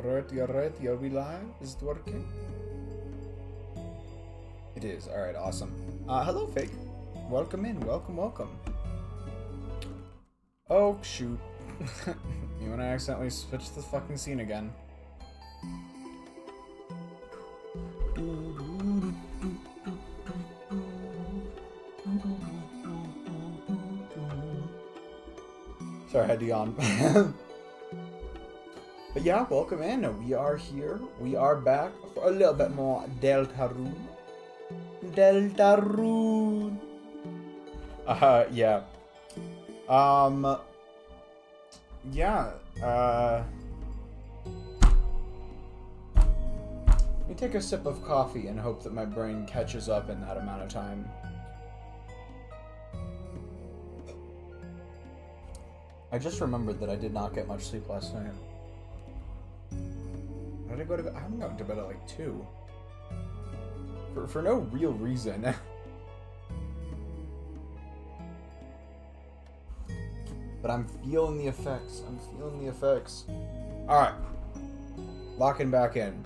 You're right. Are we live? Is it working? It is. Alright, awesome. Hello, Fake. Welcome in. Welcome. Oh, shoot. You and I accidentally switched the fucking scene again. Sorry, I had to yawn. But yeah, welcome in. We are here. We are back for a little bit more Deltarune. Deltarune. Yeah. Yeah. Let me take a sip of coffee and hope that my brain catches up in that amount of time. I just remembered that I did not get much sleep last night. How did I go to bed? I haven't gotten to bed at like 2. For no real reason. But I'm feeling the effects. Alright. Locking back in.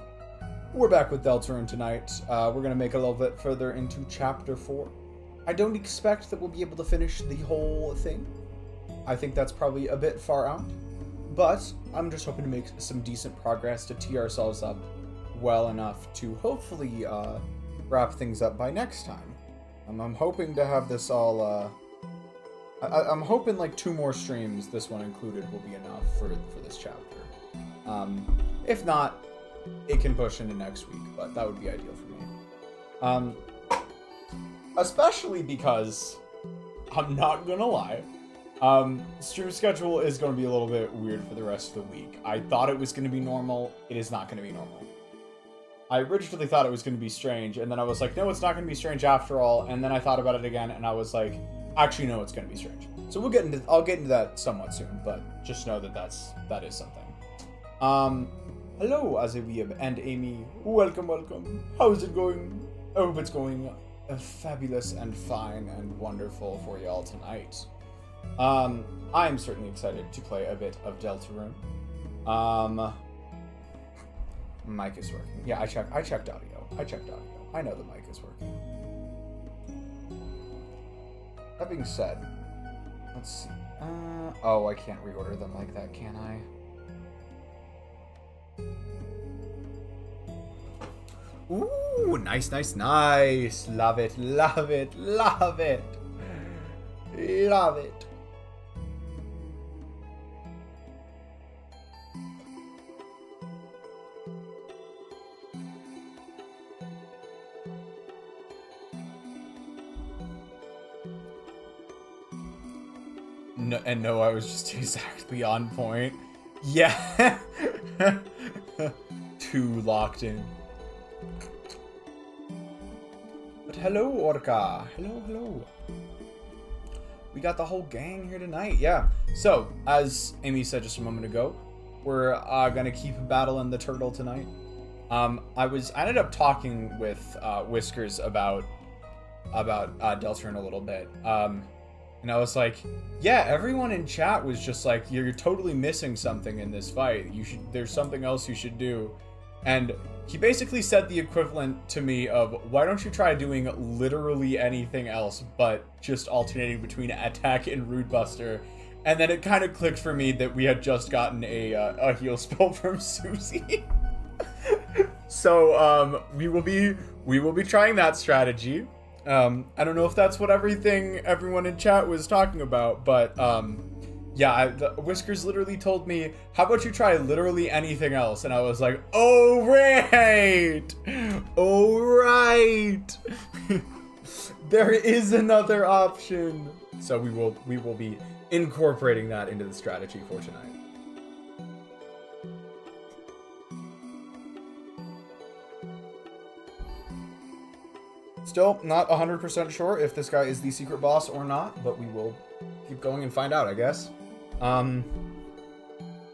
We're back with Deltarune tonight. We're going to make a little bit further into Chapter 4. I don't expect that we'll be able to finish the whole thing. I think that's probably a bit far out. But I'm just hoping to make some decent progress to tee ourselves up well enough to hopefully wrap things up by next time. I'm hoping to have this all... I'm hoping like 2 more streams, this one included, will be enough for this chapter. If not, it can push into next week, but that would be ideal for me. Especially because, I'm not gonna lie, stream schedule is going to be a little bit weird for the rest of the week. I thought it was going to be normal. It is not going to be normal. I originally thought it was going to be strange, and then I was like, no, it's not going to be strange after all. And then I thought about it again, and I was like, actually, no, it's going to be strange. So I'll get into that somewhat soon, but just know that that is something. Hello, Azeweeb and Amy. Welcome. How's it going? I hope it's going fabulous and fine and wonderful for y'all tonight. I'm certainly excited to play a bit of Deltarune. Mic is working. Yeah, I checked audio. I know the mic is working. That being said, let's see. Oh, I can't reorder them like that, can I? Ooh, nice. Love it. No, I was just exactly on point. Yeah. Too locked in. But hello, Orca. Hello. We got the whole gang here tonight. Yeah. So, as Amy said just a moment ago, we're gonna keep battling the turtle tonight. I ended up talking with Whiskers about Deltarune a little bit. And I was like, yeah, everyone in chat was just like, you're totally missing something in this fight. There's something else you should do. And he basically said the equivalent to me of, why don't you try doing literally anything else but just alternating between attack and root buster. And then it kind of clicked for me that we had just gotten a heal spell from Susie. So we will be trying that strategy. I don't know if that's what everyone in chat was talking about, but yeah, Whiskers literally told me, how about you try literally anything else? And I was like, oh right. There is another option. So we will be incorporating that into the strategy for tonight. Still not 100% sure if this guy is the secret boss or not, but we will keep going and find out, I guess.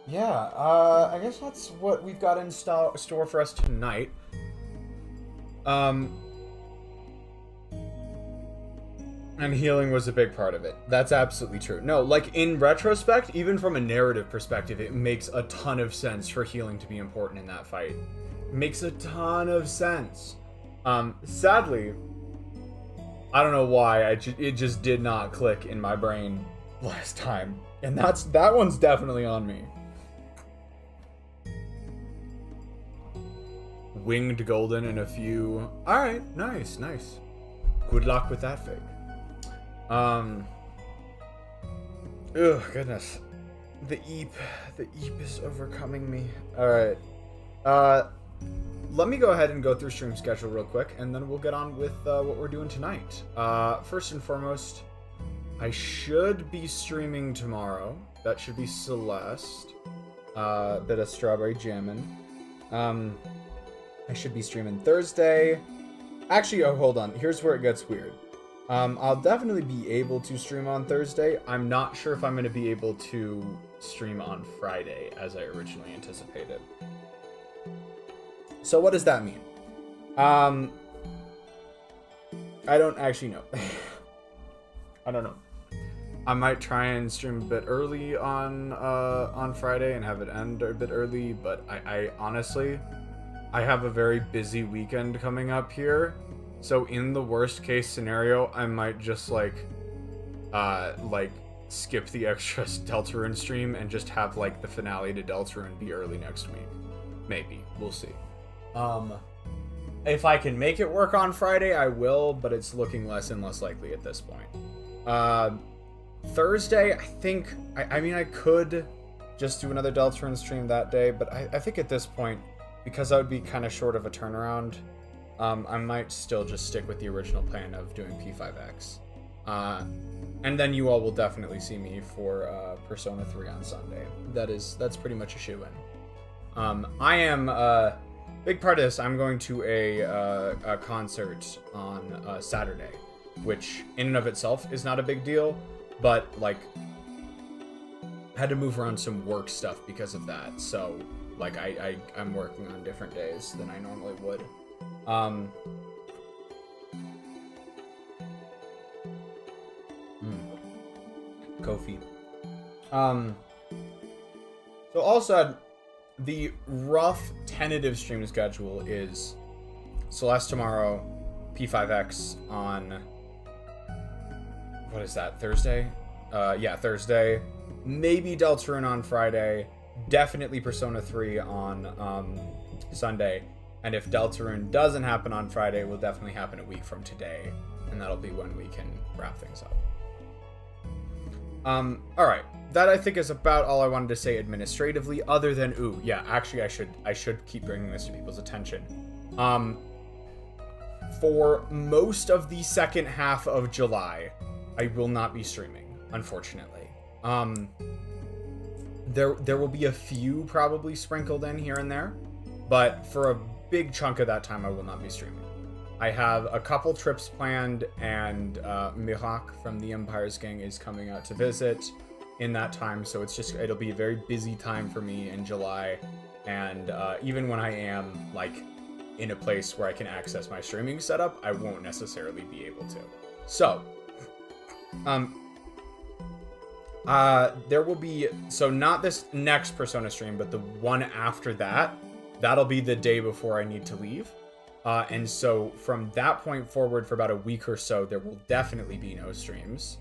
Yeah, I guess that's what we've got in store for us tonight. And healing was a big part of it. That's absolutely true. No, like, in retrospect, even from a narrative perspective, it makes a ton of sense for healing to be important in that fight. It makes a ton of sense. Sadly, I don't know why, it just did not click in my brain last time. And that one's definitely on me. Winged golden and a few... Alright, nice. Good luck with that fake. Oh, goodness. The eep is overcoming me. Alright. Let me go ahead and go through stream schedule real quick, and then we'll get on with what we're doing tonight. First and foremost, I should be streaming tomorrow. That should be Celeste. Bit of strawberry jammin'. I should be streaming Thursday. Actually, oh, hold on. Here's where it gets weird. I'll definitely be able to stream on Thursday. I'm not sure if I'm going to be able to stream on Friday, as I originally anticipated. So what does that mean? I don't actually know. I don't know. I might try and stream a bit early on Friday and have it end a bit early, but I honestly, I have a very busy weekend coming up here. So in the worst case scenario, I might just like skip the extra Deltarune stream and just have like the finale to Deltarune be early next week. Maybe. We'll see. If I can make it work on Friday, I will, but it's looking less and less likely at this point. Thursday, I think, I mean, I could just do another Deltarune stream that day, but I think at this point, because that would be kind of short of a turnaround, I might still just stick with the original plan of doing P5X. And then you all will definitely see me for Persona 3 on Sunday. That's pretty much a shoo-in. I am, big part of this, I'm going to a concert on Saturday, which in and of itself is not a big deal, but like, I had to move around some work stuff because of that, so like I'm working on different days than I normally would. Kofi. So all said, the rough tentative stream schedule is Celeste tomorrow, P5X on, what is that, Thursday? Yeah, Thursday. Maybe Deltarune on Friday. Definitely Persona 3 on Sunday. And if Deltarune doesn't happen on Friday, it will definitely happen a week from today. And that'll be when we can wrap things up. Alright. That, I think, is about all I wanted to say administratively, other than, ooh, yeah, actually, I should keep bringing this to people's attention. For most of the second half of July, I will not be streaming, unfortunately. There will be a few probably sprinkled in here and there, but for a big chunk of that time, I will not be streaming. I have a couple trips planned, and Mirak from the Empire's Gang is coming out to visit in that time, so it'll be a very busy time for me in July, and even when I am like in a place where I can access my streaming setup, I won't necessarily be able to. So, there will be, so not this next Persona stream, but the one after that, that'll be the day before I need to leave. And so from that point forward for about a week or so, there will definitely be no streams.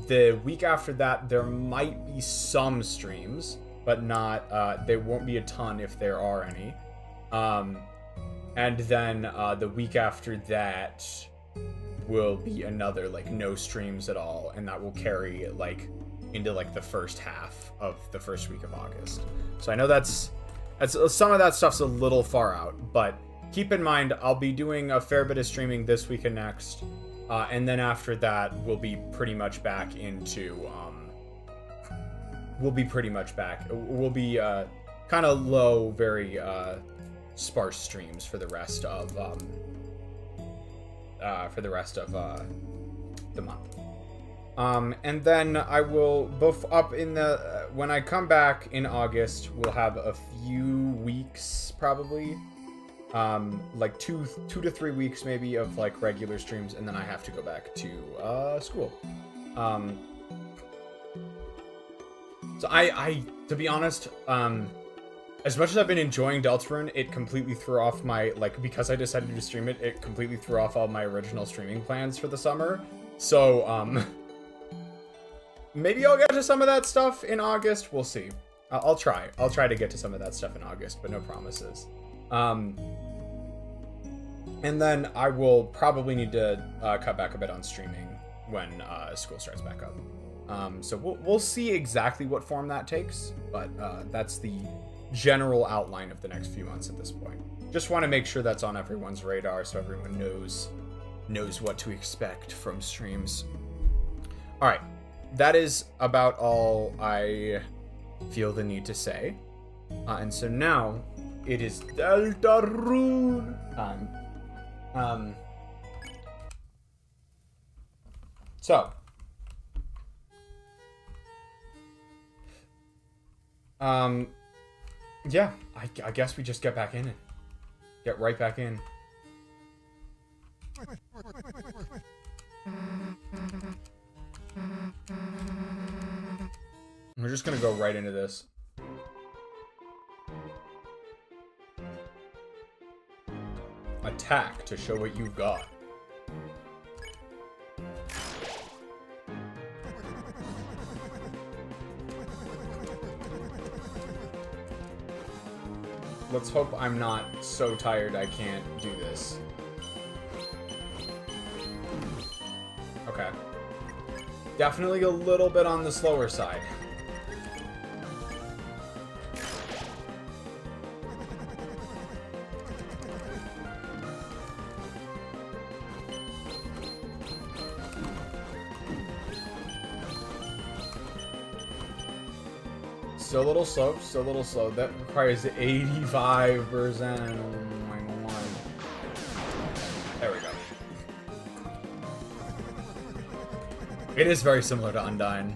The week after that, there might be some streams, but not, there won't be a ton if there are any. And then the week after that will be another, like, no streams at all, and that will carry, like, into, like, the first half of the first week of August. So I know that's some of that stuff's a little far out, but keep in mind, I'll be doing a fair bit of streaming this week and next, and then after that, we'll be pretty much back into, we'll be kind of low, very, sparse streams for the rest of, the month. And then I will, when I come back in August, we'll have a few weeks, probably, like two to 3 weeks maybe of like regular streams, and then I have to go back to school. So I to be honest, as much as I've been enjoying Deltarune, it completely threw off my, like, because I decided to stream it, it completely threw off all my original streaming plans for the summer. So, maybe I'll get to some of that stuff in August. We'll see. I'll try. I'll try to get to some of that stuff in August, but no promises. And then I will probably need to cut back a bit on streaming when school starts back up. So we'll see exactly what form that takes, but that's the general outline of the next few months at this point. Just want to make sure that's on everyone's radar so everyone knows what to expect from streams. All right, that is about all I feel the need to say. And so now it is Deltarune time. Yeah, I guess we just get back in it. Get right back in. We're just gonna go right into this. Attack to show what you've got. Let's hope I'm not so tired I can't do this. Okay. Definitely a little bit on the slower side. Still a little slow, still a little slow. That requires 85%. Oh my god. There we go. It is very similar to Undyne.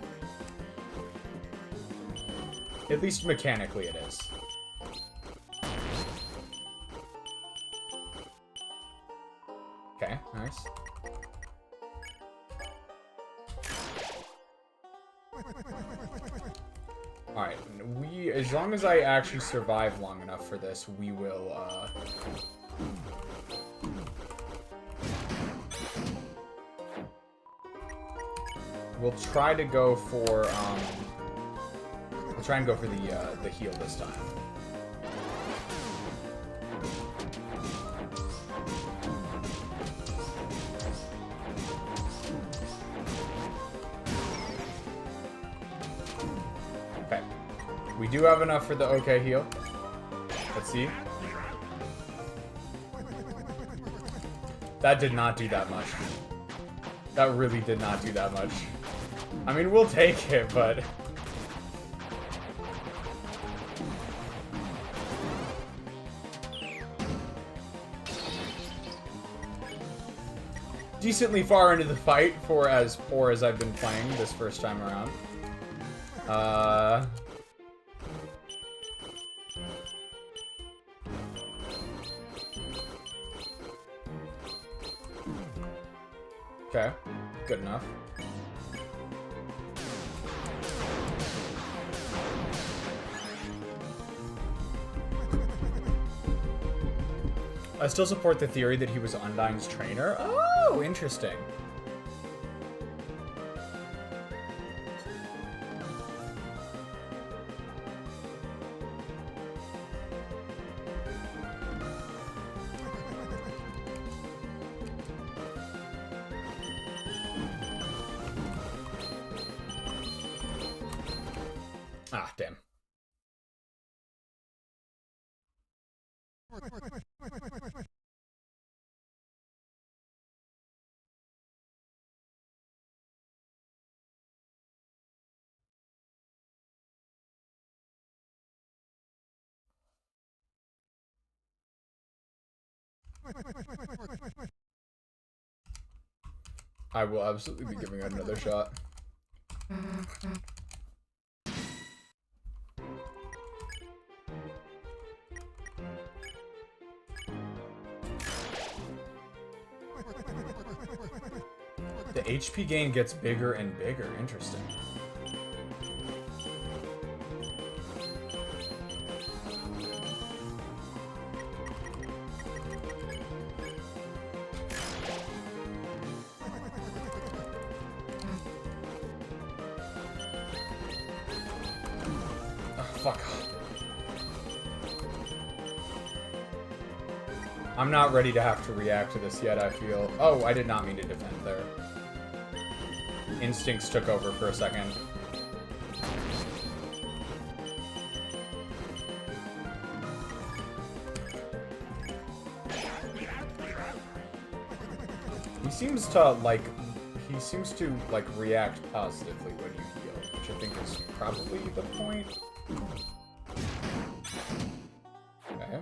At least mechanically it is. Okay, nice. Alright, as long as I actually survive long enough for this, we will, we'll try to go for, we'll try and go for the heal this time. We do have enough for the okay heal. Let's see. That did not do that much. That really did not do that much. I mean, we'll take it, but... decently far into the fight for as poor as I've been playing this first time around. Okay, good enough. I still support the theory that he was Undyne's trainer. Oh, interesting. Ah, damn. I will absolutely be giving it another shot. The HP gain gets bigger and bigger. Interesting. Fuck. I'm not ready to have to react to this yet, I feel. Oh, I did not mean to defend there. Instincts took over for a second. He seems to, like, react positively when you heal, which I think is probably the point. Okay.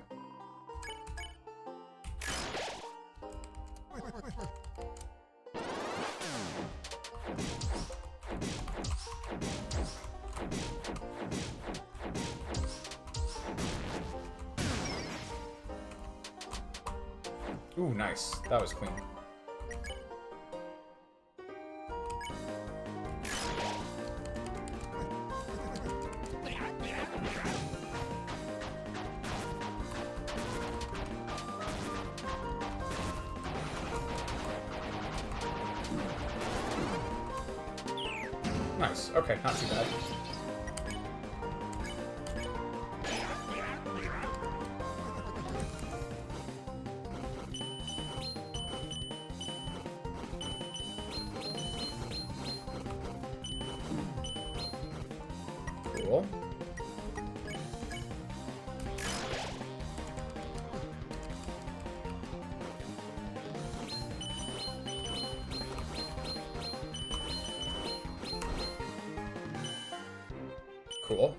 Ooh, nice. That was clean. Nice. Okay, not too bad. Cool. Cool.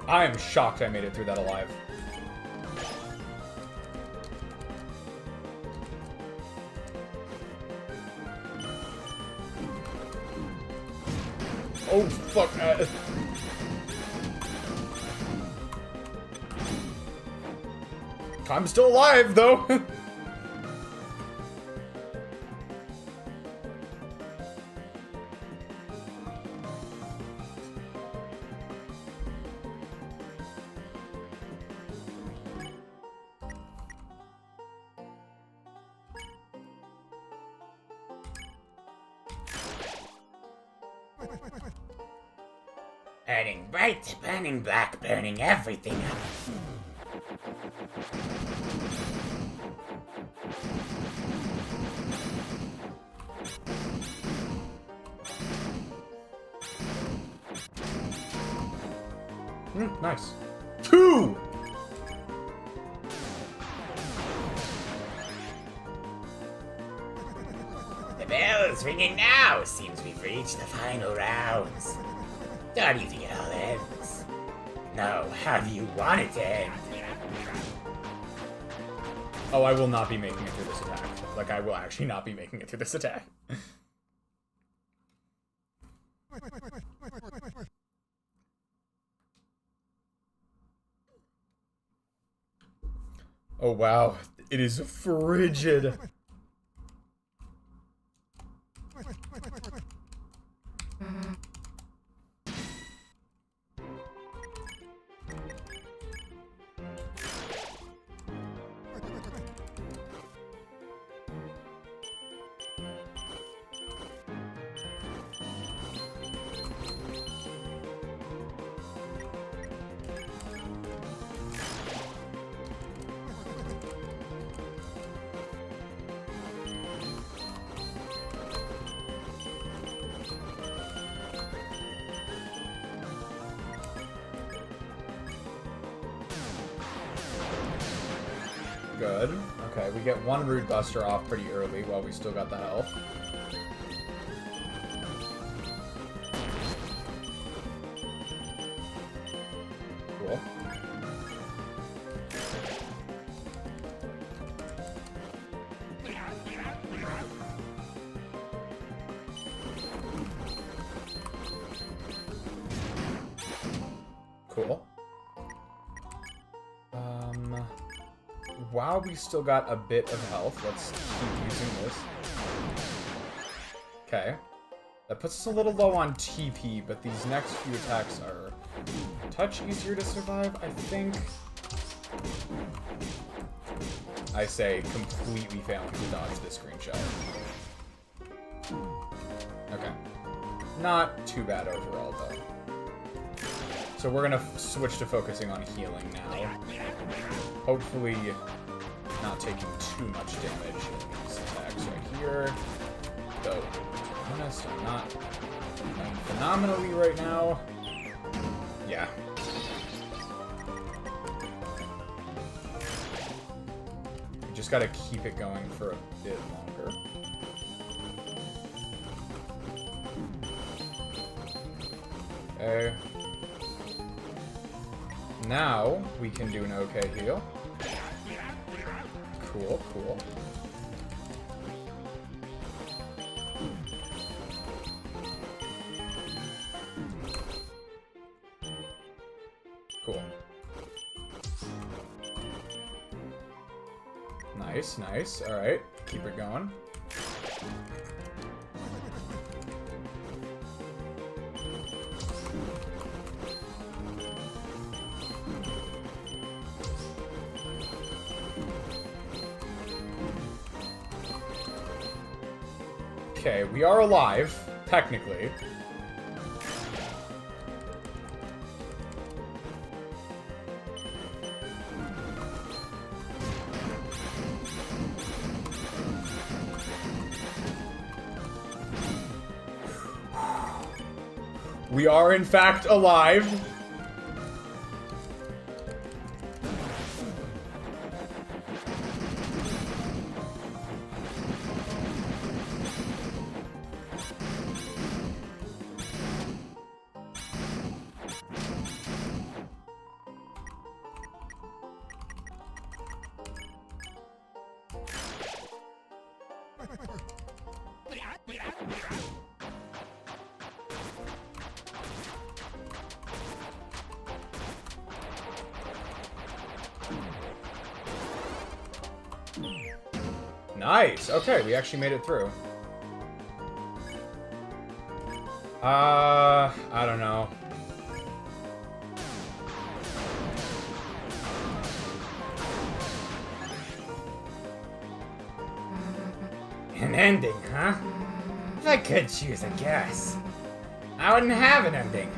I am shocked I made it through that alive. Oh, fuck. I'm still alive, though. Burning bright, burning black, burning everything up. Nice. 2! The bell's ringing now. Seems we've reached the final rounds. How do you think it all ends? No, how do you want it to end? Oh, I will not be making it through this attack. Like, I will actually not be making it through this attack. Oh, wow. It is frigid. Good. Okay, we get one Root Buster off pretty early while we still got the health. cool. Cool. While we still got a bit of health, let's keep using this. Okay. That puts us a little low on TP, but these next few attacks are a touch easier to survive, I think. I say completely failing to dodge this screenshot. Okay. Not too bad overall, though. So we're gonna switch to focusing on healing now. Hopefully not taking too much damage in these attacks right here. Though, to be honest, I'm not playing phenomenally right now. Yeah. We just gotta keep it going for a bit longer. Okay. Now, we can do an okay heal. Cool, cool. Cool. Nice, nice. Alright, keep it going. Okay, we are alive, technically. We are, in fact, alive. Nice. Okay, we actually made it through. I don't know. An ending, huh? If I could choose a guess, I wouldn't have an ending.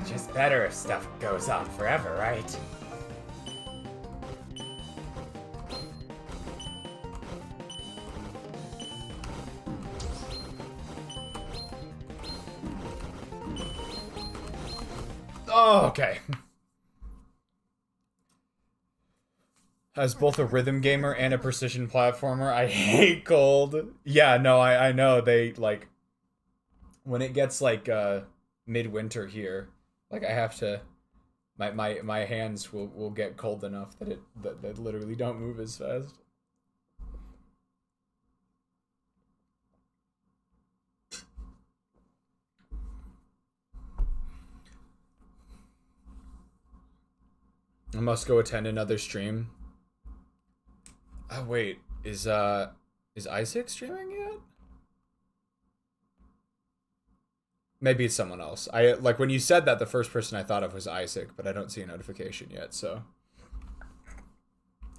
It's just better if stuff goes on forever, right? Oh, okay. As both a rhythm gamer and a precision platformer, I hate gold. Yeah, no, I know. They, like, when it gets, like, midwinter here, like, I have to, my hands will get cold enough that that literally don't move as fast. I must go attend another stream. Oh wait, is Isaac streaming yet? Maybe it's someone else. Like when you said that, the first person I thought of was Isaac, but I don't see a notification yet, so.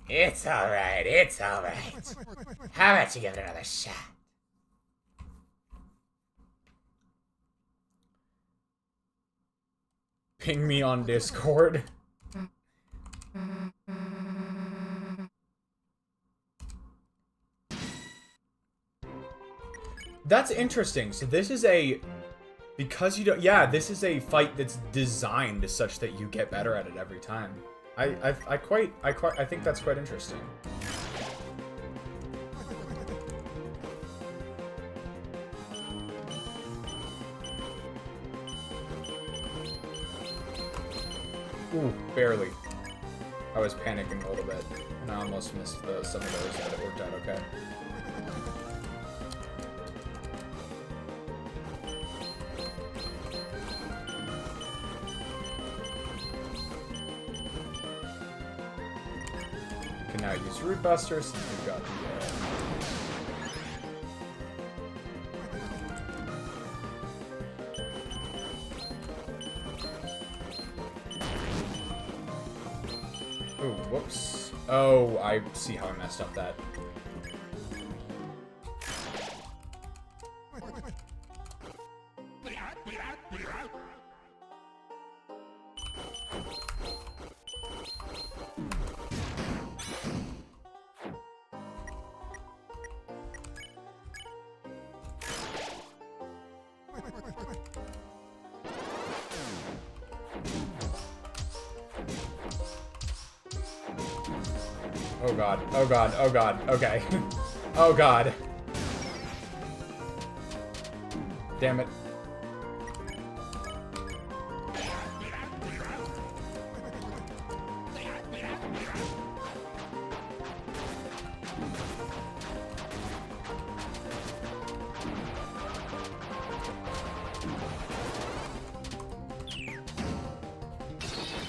It's alright, it's alright. How about you give it another shot? Ping me on Discord. That's interesting. So this is because you don't, yeah, this is a fight that's designed such that you get better at it every time. I think that's quite interesting. Ooh, barely. I was panicking a little bit, and I almost missed some of those, but it worked out okay. Can now use root busters since we've got the Ooh, whoops. Oh, I see how I messed up that. Oh god, oh god, oh god, okay. Oh god. Damn it.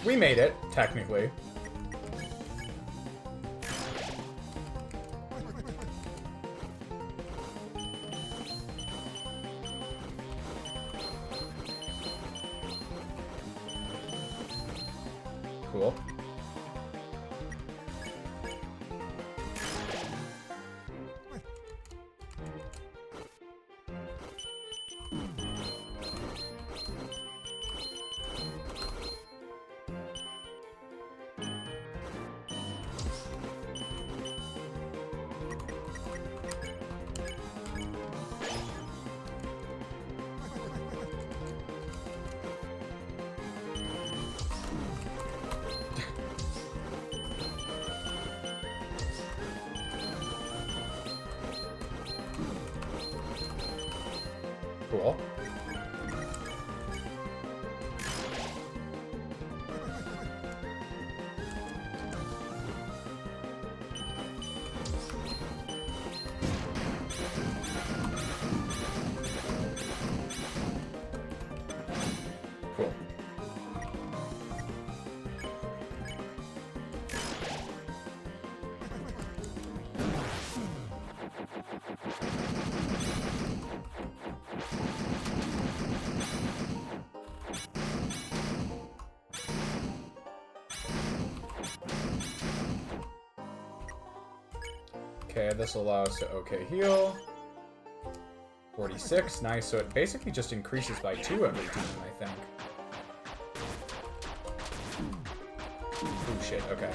We made it, technically. Cool. Cool. Cool. Okay, this will allow us to okay heal. 46, nice. So it basically just increases by 2 every time, I think. Oh shit, okay.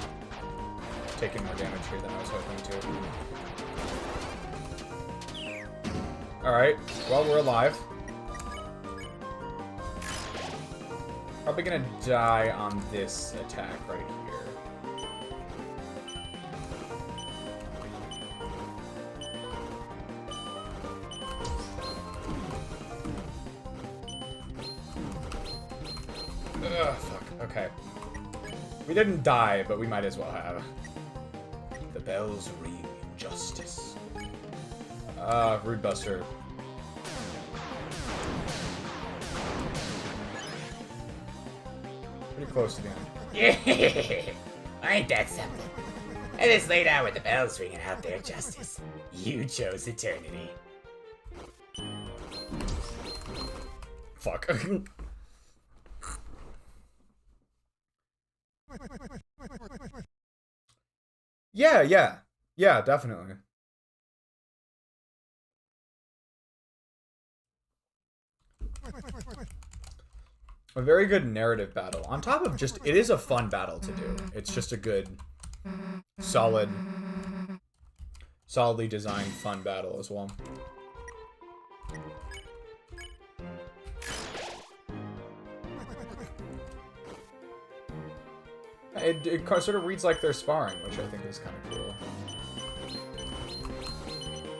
Taking more damage here than I was hoping to. Alright, well, we're alive. Probably gonna die on this attack right here. Ugh, fuck. Okay. We didn't die, but we might as well have. The bells ring in justice. Rude Buster. Pretty close to the end. Yeah! Ain't that something? I just laid out with the bells ringing out their justice. You chose eternity. Fuck. Yeah, definitely. A very good narrative battle. On top of just, it is a fun battle to do. It's just a good, solidly designed fun battle as well. It sort of reads like they're sparring, which I think is kind of cool.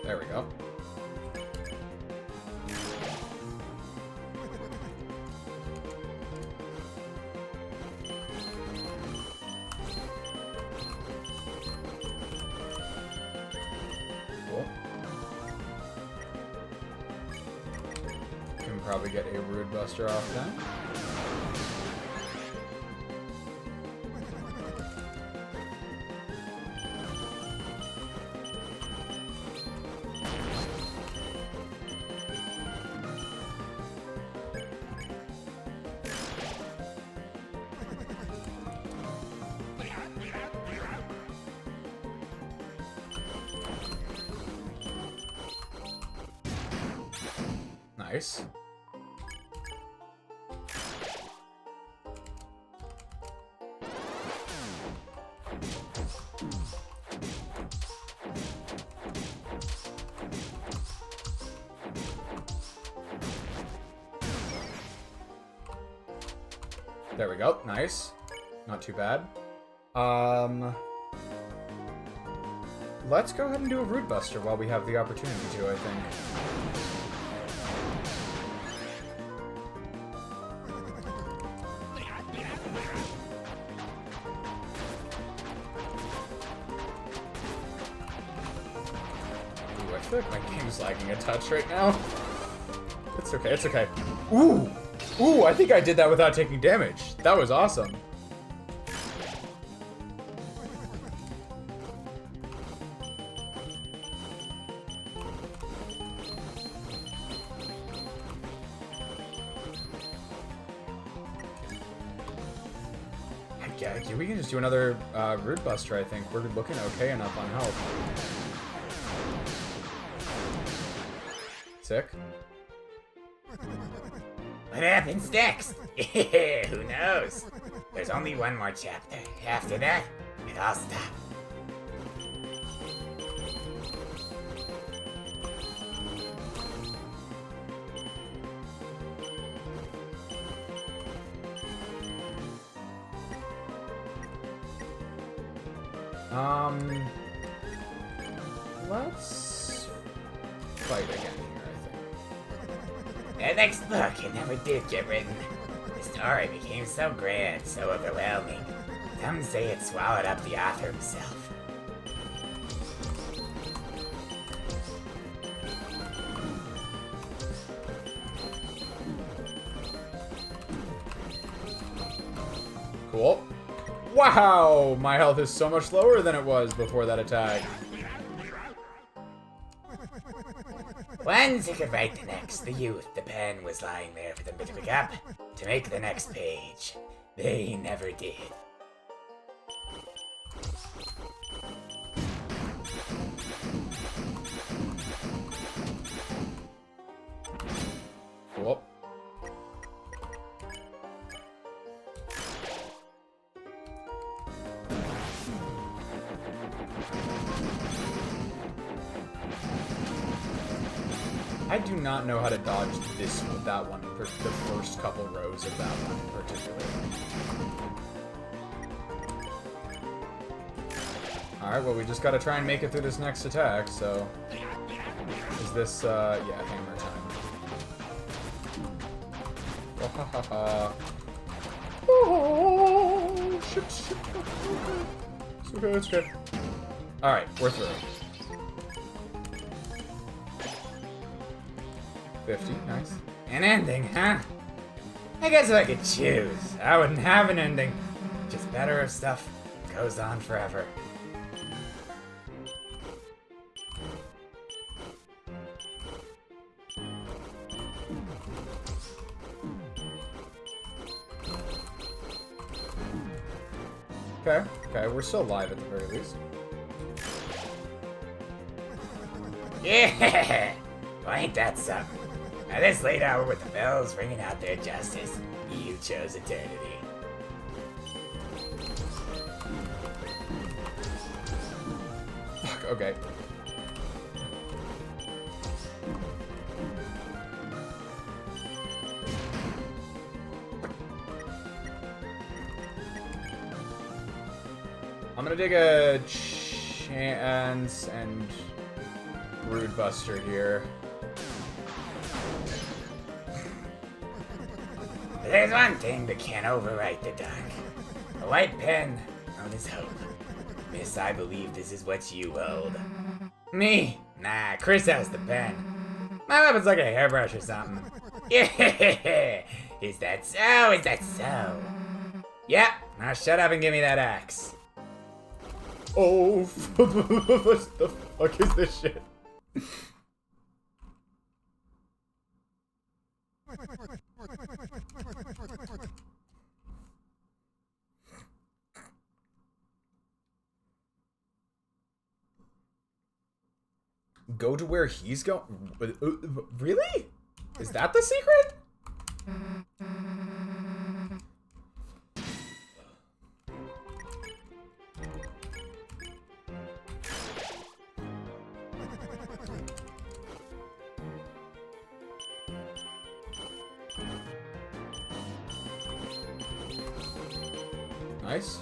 There we go. probably get a Rude Buster off then. Nice. There we go. Nice. Not too bad. Let's go ahead and do a Rude Buster while we have the opportunity to, I think. I feel like my game's lagging a touch right now. It's okay, it's okay. Ooh! Ooh, I think I did that without taking damage. That was awesome. Yeah, we can just do another Rude Buster, I think. We're looking okay enough on health. Sick. What happens next? Who knows? There's only one more chapter. After that, it all stops. Let's fight again here, I think. That next book, it never did get written. The story became so grand, so overwhelming. Some say it swallowed up the author himself. Cool. Wow! My health is so much lower than it was before that attack. Once he could write the next, the youth, the pen was lying there for them to pick up to make the next page. They never did. Cool. I do not know how to dodge that one, the first couple rows of that one particularly. Alright, well we just gotta try and make it through this next attack, so... Is this, yeah, hammer time. Oh, ha, ha, ha. Oh, shit. It's okay, it's good. Alright, we're through. 50, nice. An ending, huh? I guess if I could choose, I wouldn't have an ending. Just better if stuff goes on forever. Okay, we're still alive at the very least. Yeah! Well, ain't that something? At this late hour with the bells ringing out their justice, you chose eternity. Fuck, okay. I'm gonna take a chance and Rude Buster here. There's one thing that can't overwrite the dark. A white pen known as hope. Miss, I believe this is what you hold. Me? Nah, Kris has the pen. My weapon's like a hairbrush or something. Yeah! Is that so? Is that so? Yeah, now shut up and give me that axe. Oh, what the fuck is this shit? Go to where he's going? Really? Is that the secret? Nice.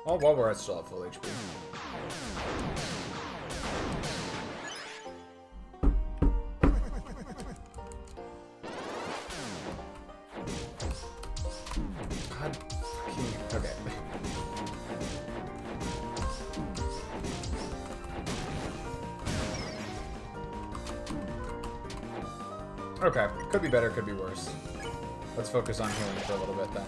Oh, while we're at still at full HP. God fucking okay. Okay, could be better, could be worse. Let's focus on healing for a little bit then.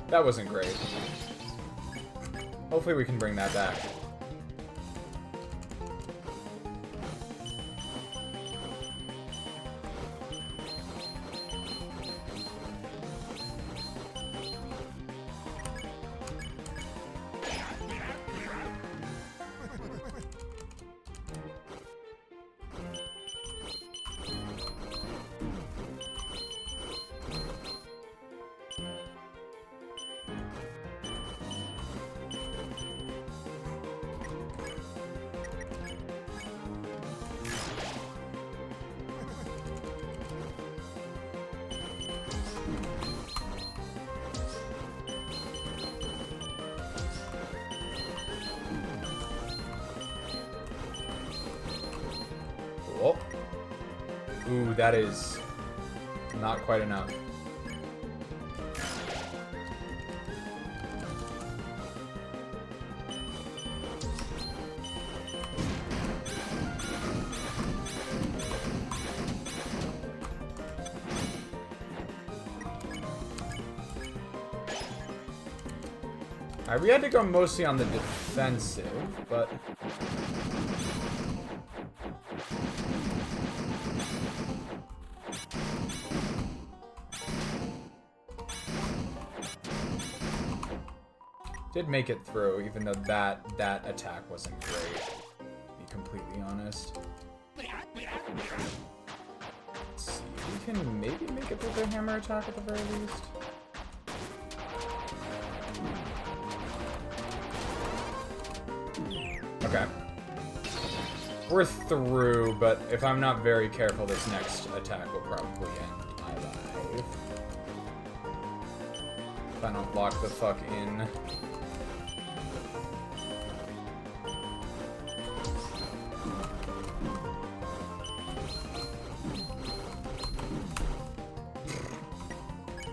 That wasn't great. Hopefully we can bring that back. Cool. Ooh, that is not quite enough. We had to go mostly on the defensive, but... Did make it through, even though that attack wasn't great, to be completely honest. Let's see, we can maybe make it through the hammer attack at the very least. Okay. We're through, but if I'm not very careful, this next attack will probably end my life. If I don't lock the fuck in.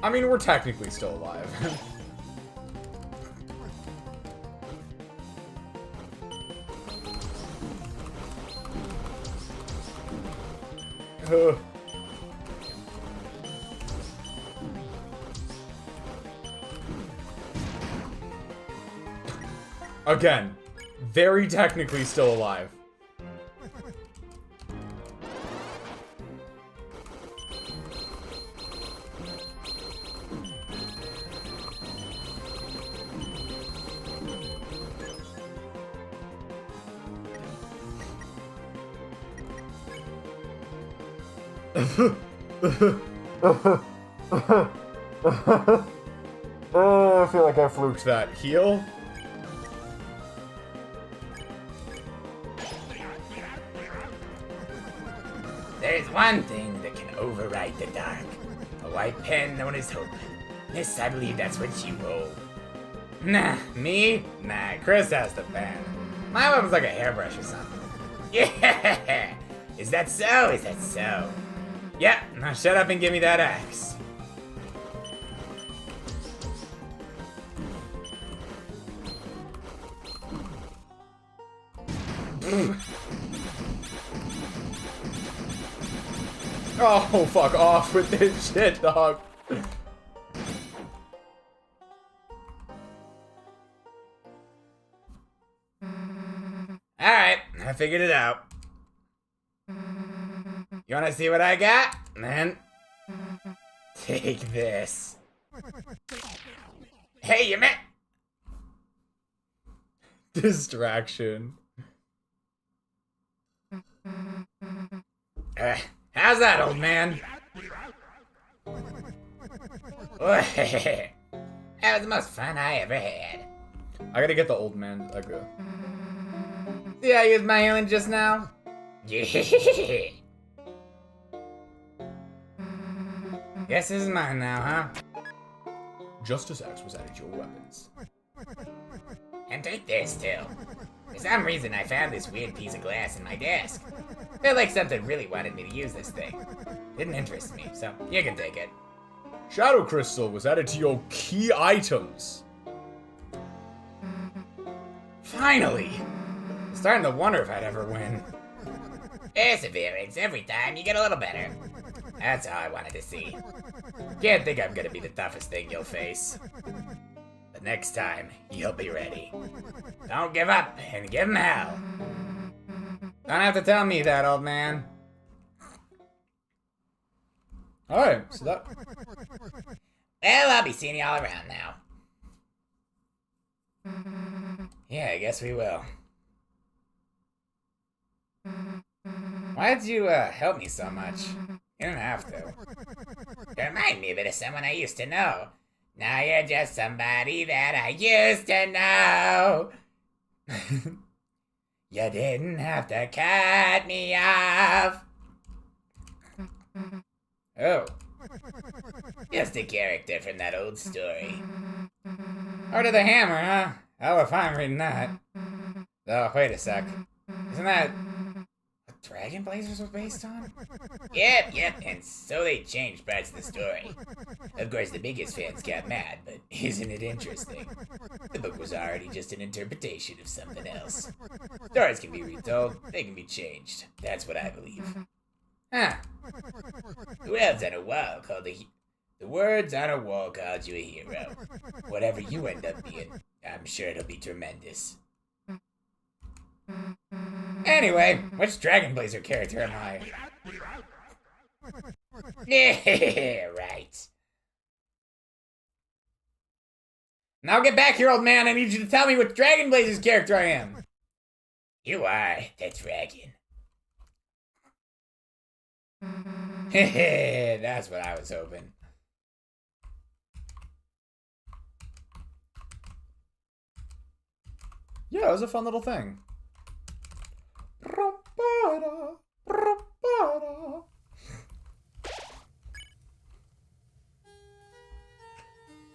I mean, we're technically still alive. Again, very technically still alive. I feel like I fluked that. Heal? There's one thing that can override the dark. A white pen known as hope. Miss, I believe that's what you roll. Nah, me? Nah, Kris has the pen. My weapon's like a hairbrush or something. Yeah! Is that so? Is that so? Yeah, now shut up and give me that axe. Oh, fuck off with this shit, dog. Alright, I figured it out. You wanna see what I got? Then take this. Hey, you met. Distraction. How's that, old man? That was the most fun I ever had. I gotta get the old man. See, I used my healing just now. Yeah. Guess this is mine now, huh? Justice Axe was added to your weapons. And take this too. For some reason, I found this weird piece of glass in my desk. Felt like something really wanted me to use this thing. Didn't interest me, so you can take it. Shadow Crystal was added to your key items. Finally! I'm starting to wonder if I'd ever win. Perseverance, every time you get a little better. That's all I wanted to see. Can't think I'm gonna be the toughest thing you'll face. But next time, you'll be ready. Don't give up, and give 'em hell. Don't have to tell me that, old man. Alright, so that... Well, I'll be seeing y'all around now. Yeah, I guess we will. Why'd you, help me so much? You didn't have to. You remind me a bit of someone I used to know. Now you're just somebody that I used to know. You didn't have to cut me off. Oh. Just a character from that old story. Heart of the Hammer, huh? Oh, if I'm reading that. Oh, wait a sec. Isn't that what Dragon Blazers was based on? Yep, and so they changed parts of the story. Of course, the biggest fans got mad, but isn't it interesting? The book was already just an interpretation of something else. Stories can be retold, they can be changed. That's what I believe. Huh. The words on a wall called the words on a wall called you a hero. Whatever you end up being, I'm sure it'll be tremendous. Anyway, which Dragon Blazer character am I? Yeah, right. Now get back here, old man. I need you to tell me which Dragon Blazer's character I am. You are the dragon. That's what I was hoping. Yeah, it was a fun little thing.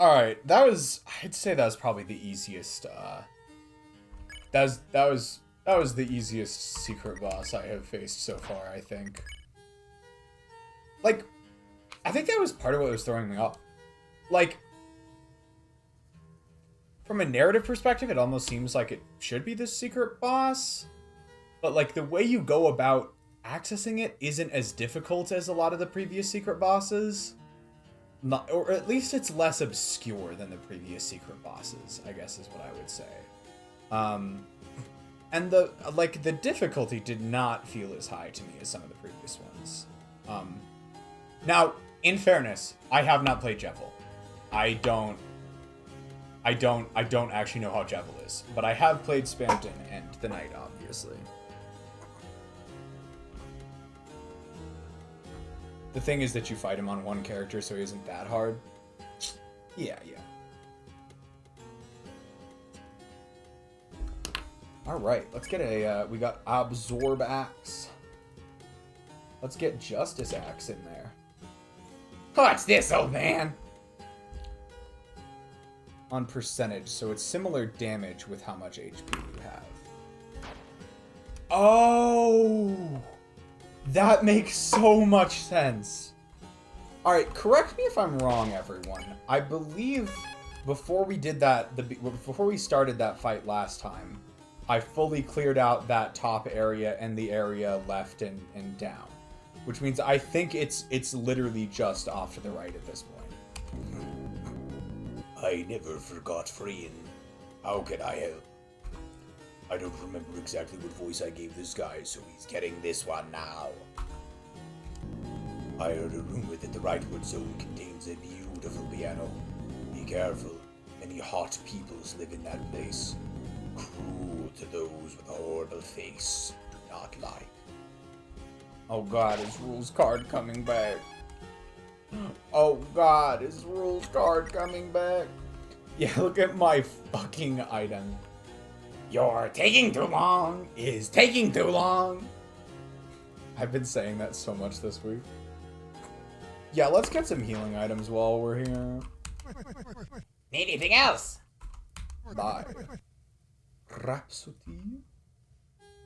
Alright, I'd say that was probably the easiest, that was the easiest secret boss I have faced so far, I think. Like, I think that was part of what was throwing me off. Like, from a narrative perspective, it almost seems like it should be this secret boss. But, like, the way you go about accessing it isn't as difficult as a lot of the previous secret bosses. Or at least it's less obscure than the previous secret bosses, I guess is what I would say. And the difficulty did not feel as high to me as some of the previous ones. Now, in fairness, I have not played Jevil. I don't actually know how Jevil is, but I have played Spamton and the Knight, obviously. The thing is that you fight him on one character, so he isn't that hard. Yeah. Alright, let's get we got Absorb Axe. Let's get Justice Axe in there. What's this, old man? On percentage, so it's similar damage with how much HP you have. Oh! That makes so much sense. Alright, correct me if I'm wrong, everyone. I believe before we did that, before we started that fight last time, I fully cleared out that top area and the area left and down. Which means I think it's literally just off to the right at this point. I never forgot Freeing. How can I help? I don't remember exactly what voice I gave this guy, so he's getting this one now. I heard a rumor that the Rightwood Zone contains a beautiful piano. Be careful, many hot peoples live in that place. Cruel to those with a horrible face. Do not like. Oh god, his rules card coming back. Oh god, his rules card coming back. Yeah, look at my fucking item. You're taking too long. Is taking too long. I've been saying that so much this week. Yeah, let's get some healing items while we're here. Need anything else? Bye. Rhapsody.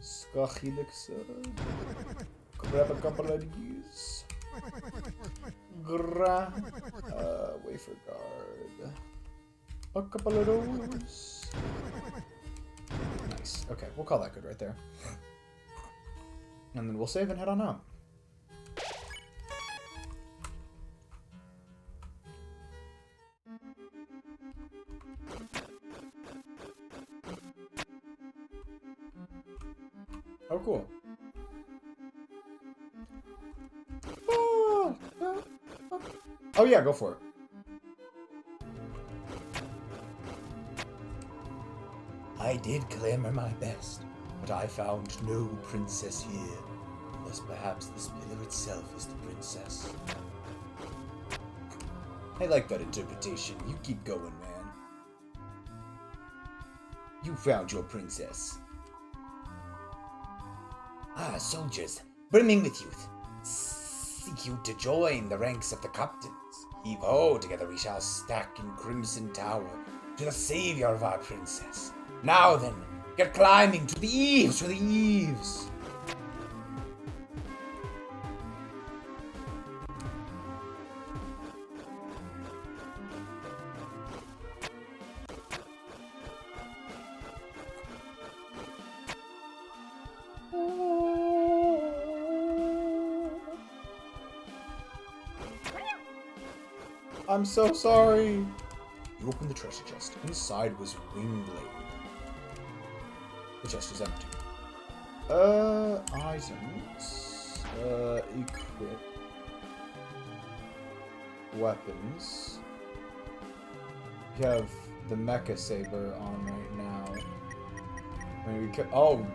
Skachilixer. Grab a couple of these. Wafer guard. A couple of those. Nice. Okay, we'll call that good right there. And then we'll save and head on out. Oh, cool. Oh yeah, go for it. I did clamor my best, but I found no princess here. Unless perhaps this pillar itself is the princess. I like that interpretation. You keep going, man. You found your princess. Ah, soldiers, brimming with youth. Seek you to join the ranks of the captains. Heave ho, together we shall stack in Crimson Tower to the savior of our princess. Now then, get climbing to the eaves, I'm so sorry. You opened the treasure chest. Inside was Wingblade. The chest is empty. Items. Equip. Weapons. We have the Mecha Saber on right now. Maybe we could. Oh,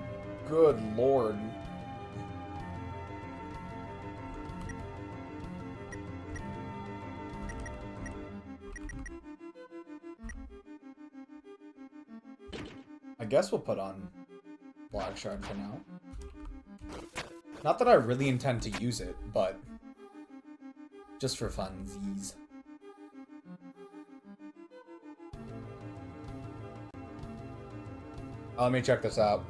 good lord. I guess we'll put on Black Shard for now. Not that I really intend to use it, but just for funsies. Let me check this out.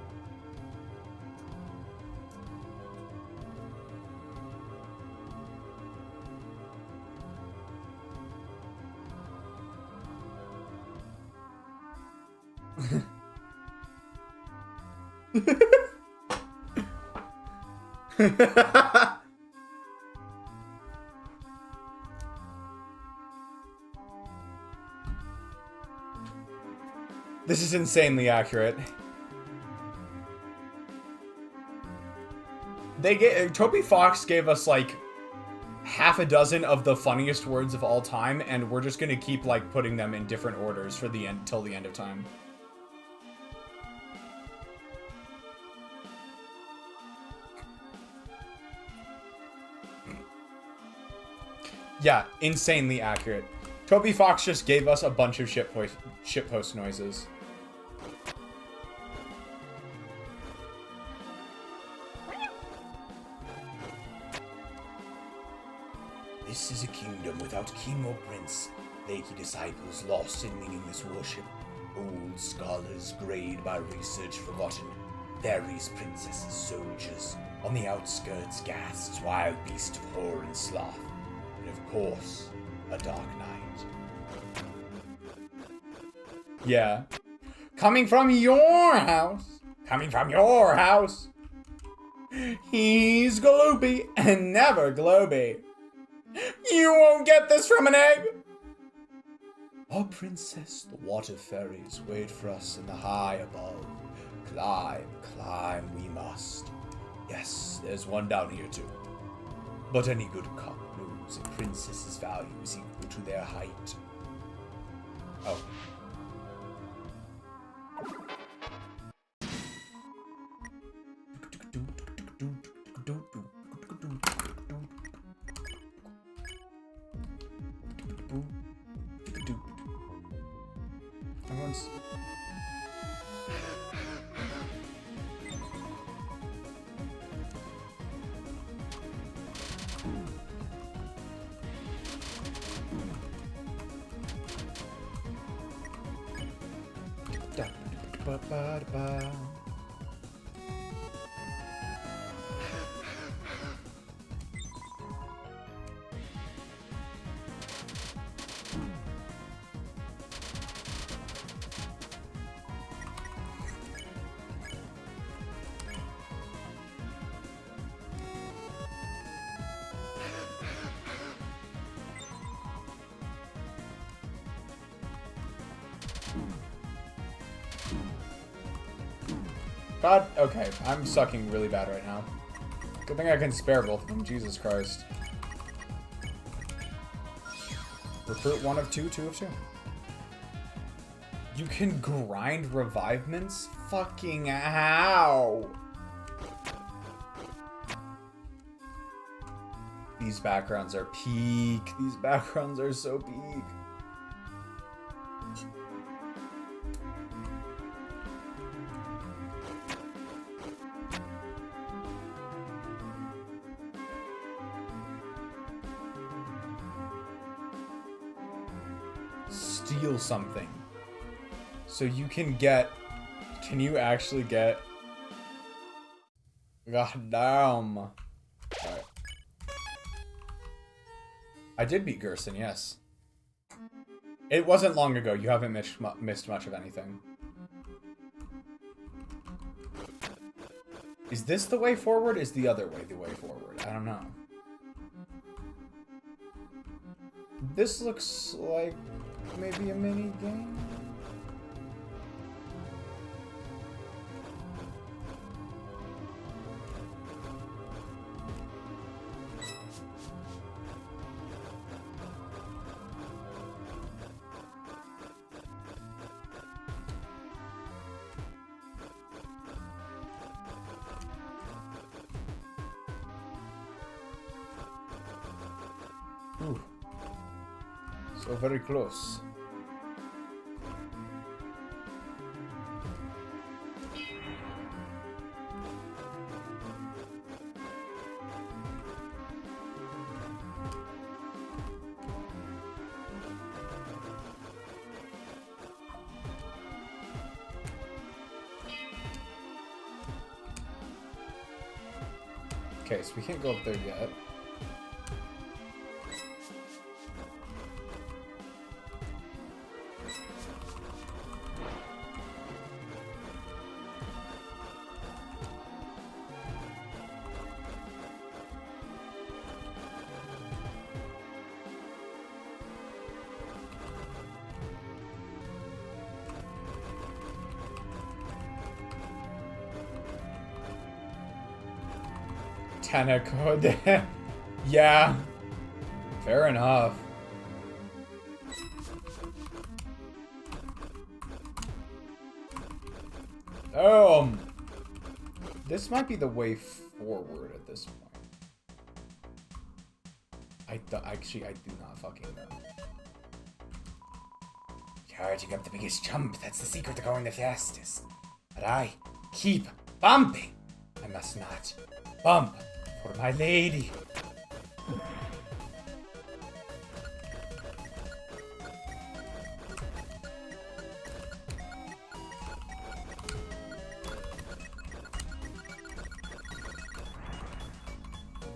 This is insanely accurate. Toby Fox gave us like half a dozen of the funniest words of all time, and we're just gonna keep like putting them in different orders for the end till the end of time. Yeah, insanely accurate. Toby Fox just gave us a bunch of shitpost noises. This is a kingdom without king or prince. Laity disciples lost in meaningless worship. Old scholars grayed by research forgotten. Fairies, princesses, soldiers. On the outskirts, ghasts, wild beast of horror and sloth. And of course, a dark night. Yeah. Coming from your house. Coming from your house. He's gloopy and never globy. You won't get this from an egg! Our princess, the water fairies, wait for us in the high above. Climb, climb we must. Yes, there's one down here too. But any good cock knows a princess's value is equal to their height. Oh. Everyone's... God, okay, I'm sucking really bad right now. Good thing I can spare both of them, Jesus Christ. Recruit 1 of 2, 2 of 2. You can grind revivements? Fucking how? These backgrounds are peak. These backgrounds are so peak. Steal something. So you can get... Can you actually get... God damn. Right. I did beat Gerson, yes. It wasn't long ago. You haven't missed much of anything. Is this the way forward? Is the other way the way forward? I don't know. This looks like maybe a mini game. Ooh. So very close. Okay, so we can't go up there yet. Tanaco. Yeah. Fair enough. This might be the way forward at this point. Actually, I do not fucking know. Charging up the biggest jump, that's the secret to going the fastest. But I keep bumping. I must not bump for my lady.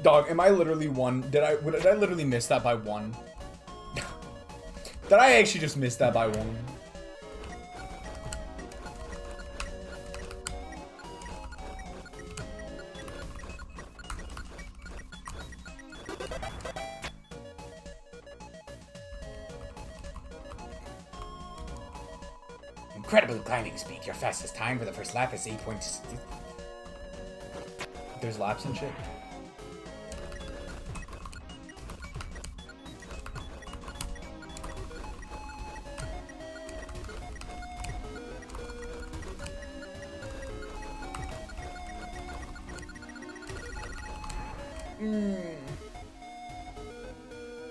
Dog, am I literally one? Did I literally miss that by one? Did I actually just miss that by one? Incredible climbing speed. Your fastest time for the first lap is 8.6. There's laps and shit.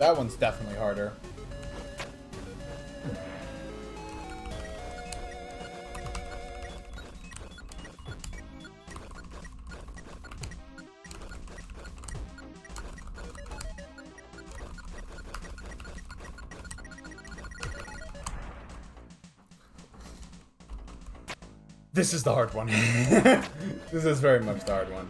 That one's definitely harder. This is the hard one. This is very much the hard one.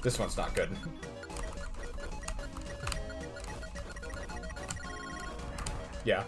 This one's not good. Yeah.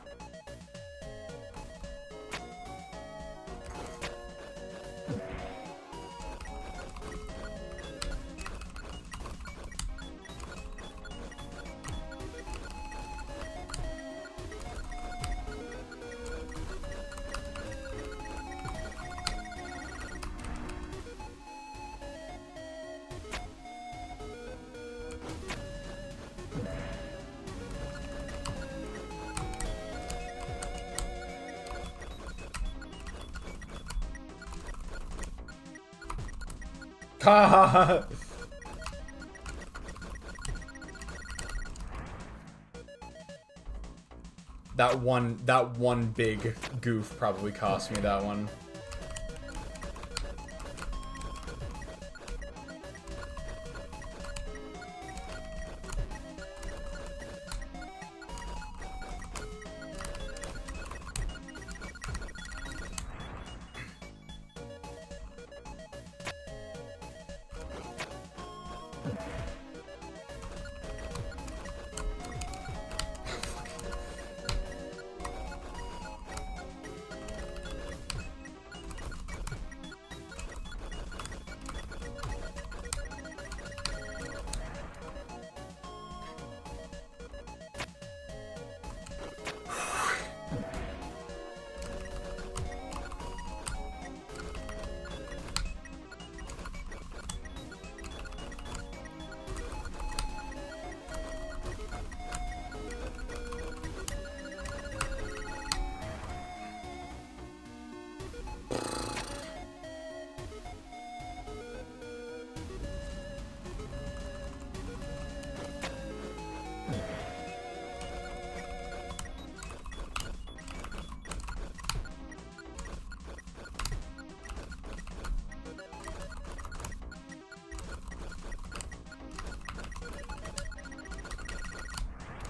That one big goof probably cost me that one.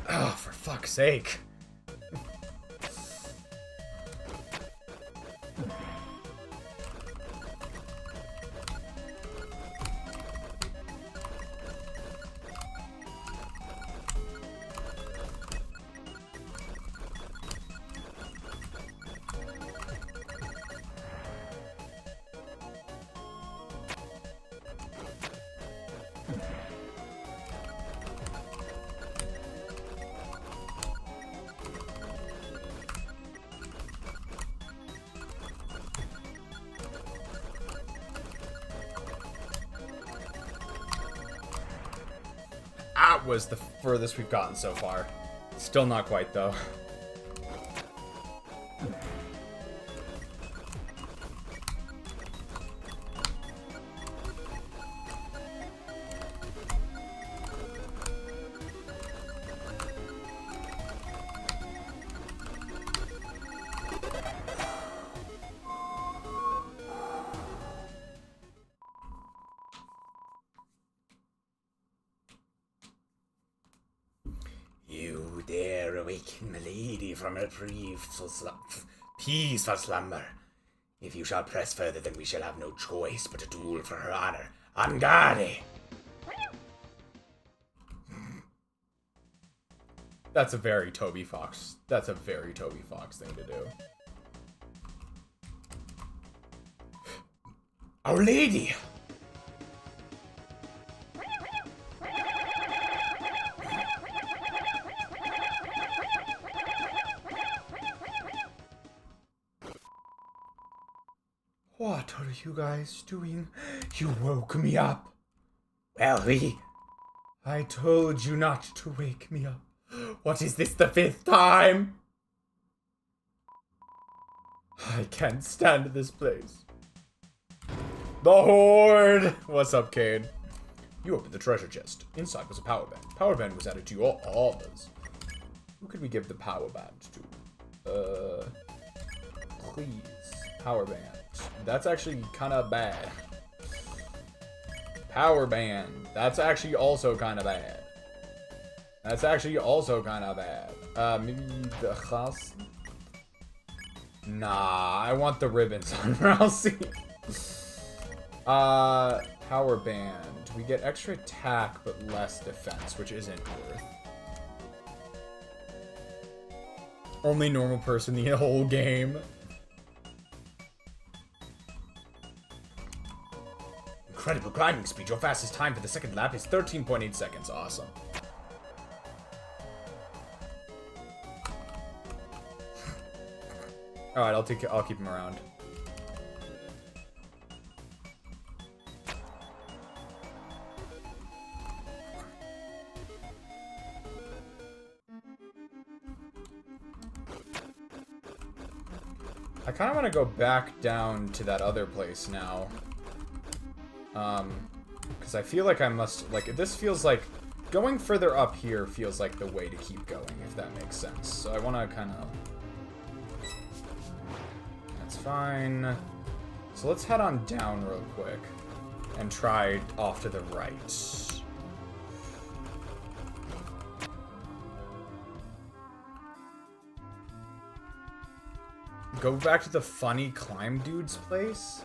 Oh, for fuck's sake. was the furthest we've gotten so far. Still not quite, though. You dare awaken my lady from her peaceful slumber. If you shall press further, then we shall have no choice but to duel for her honor. On guard! That's a very Toby Fox. That's a very Toby Fox thing to do. Our Lady! What are you guys doing? You woke me up. Well, I told you not to wake me up. What is this, the 5th time? I can't stand this place. The Horde! What's up, Cade? You opened the treasure chest. Inside was a power band. Power band was added to your armors. Who could we give the power band to? Please. Power band. That's actually kind of bad. Power band. That's actually also kind of bad. That's actually also kind of bad. Maybe the khas? Nah, I want the ribbons on Ralsei. Power band. We get extra attack, but less defense, which isn't worth. Only normal person the whole game. Incredible climbing speed. Your fastest time for the second lap is 13.8 seconds. Awesome. All right, I'll keep him around. I kind of want to go back down to that other place now. Because I feel like I must, like, this feels like, going further up here feels like the way to keep going, if that makes sense. So I want to kind of, that's fine. So let's head on down real quick and try off to the right. Go back to the funny climb dude's place?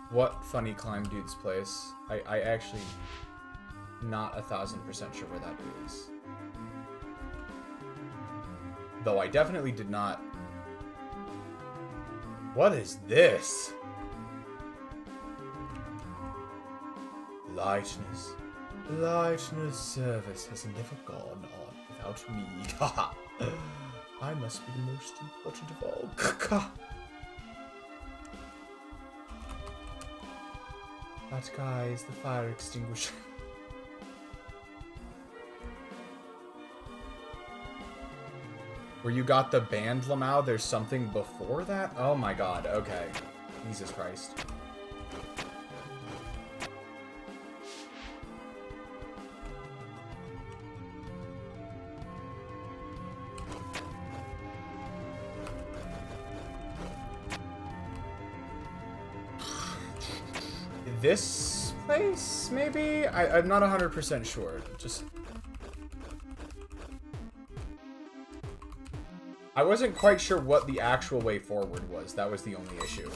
What funny climb dude's place? I actually not 1000% sure where that is. Though I definitely did not. What is this? Lightness. Lightness service has never gone on without me. Haha. I must be the most important of all. That guy is the fire extinguisher. Where you got the band, Lamau, there's something before that? Oh my god, okay. Jesus Christ. This place, maybe? I'm not 100% sure. Just... I wasn't quite sure what the actual way forward was. That was the only issue.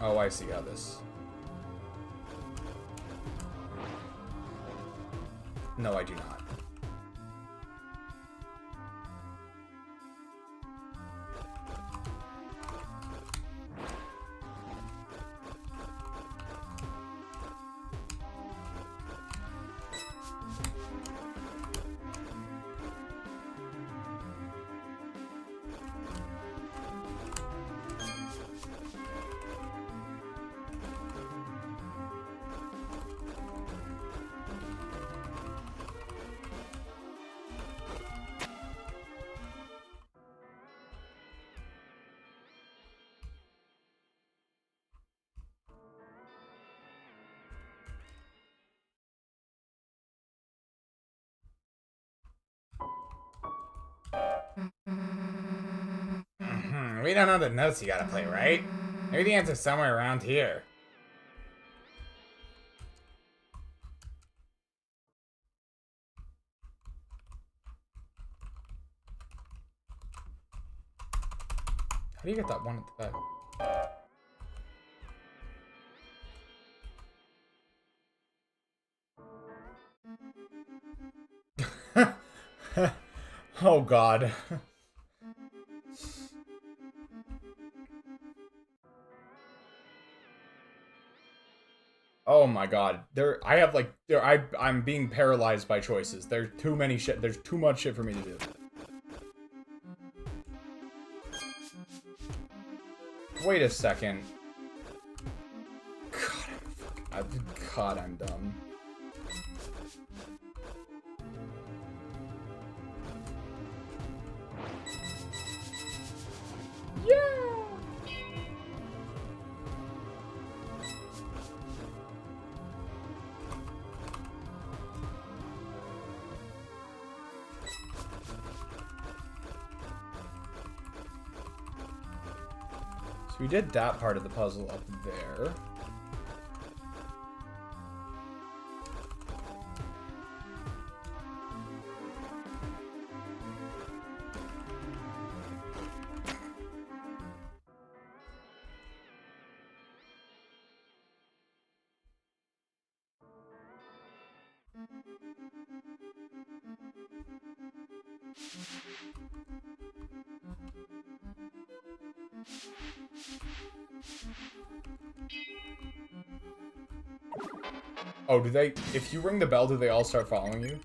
Oh, I see how this... No, I do not. We don't know the notes you gotta play, right? Maybe the answer's somewhere around here. How do you get that one at the back? Oh god. Oh my god. I'm being paralyzed by choices. There's too many shit. There's too much shit for me to do. Wait a second. God, I'm dumb. Yeah. So we did that part of the puzzle up there. Oh, do they... If you ring the bell, do they all start following you?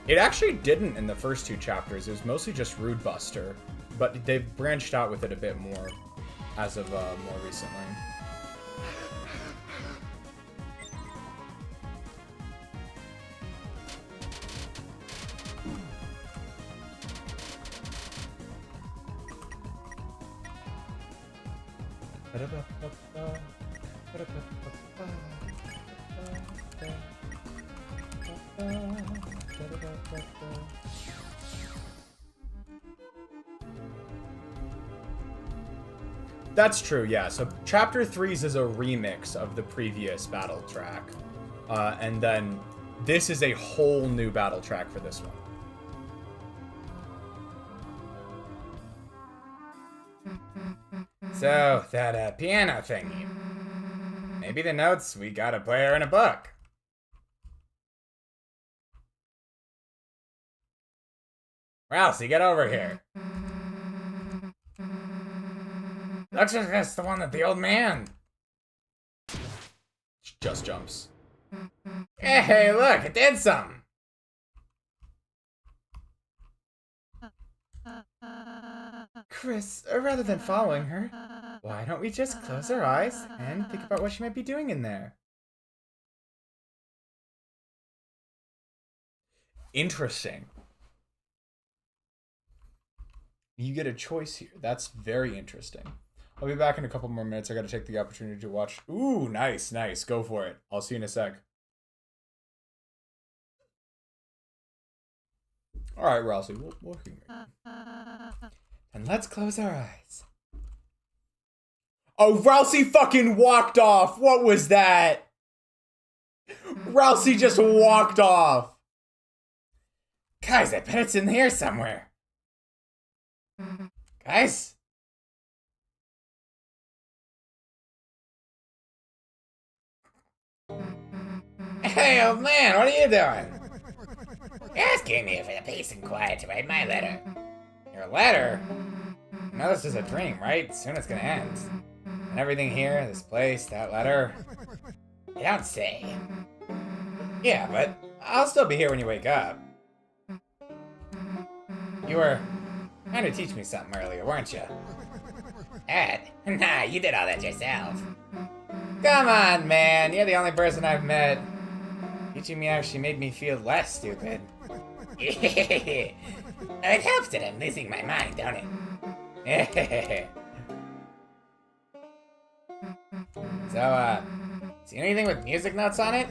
It actually didn't in the first two chapters. It was mostly just Rude Buster, but they've branched out with it a bit more as of more recently. That's true, yeah. So Chapter 3's is a remix of the previous battle track. And then this is a whole new battle track for this one. So, that piano thingy. Maybe the notes we gotta play are in a book. Ralsei, get over here. Looks like that's the one that the old man Just jumps. Hey, look, it did something. Kris, rather than following her, why don't we just close our eyes and think about what she might be doing in there? Interesting. You get a choice here. That's very interesting. I'll be back in a couple more minutes. I gotta take the opportunity to watch. Ooh, nice, nice. Go for it. I'll see you in a sec. Alright, Ralsei, we'll hear. And let's close our eyes. Oh, Ralsei fucking walked off! What was that? Ralsei just walked off! Guys, I bet it's in here somewhere. Guys? Hey, old man, what are you doing? I just came here for the peace and quiet to write my letter. Your letter? know this is a dream, right? Soon it's gonna end. And everything here, this place, that letter. You don't say. Yeah, but I'll still be here when you wake up. You were trying to teach me something earlier, weren't you? Ed? Nah, you did all that yourself. Come on, man. You're the only person I've met. Teaching me actually made me feel less stupid. It helps that I'm losing my mind, don't it? So, see anything with music notes on it?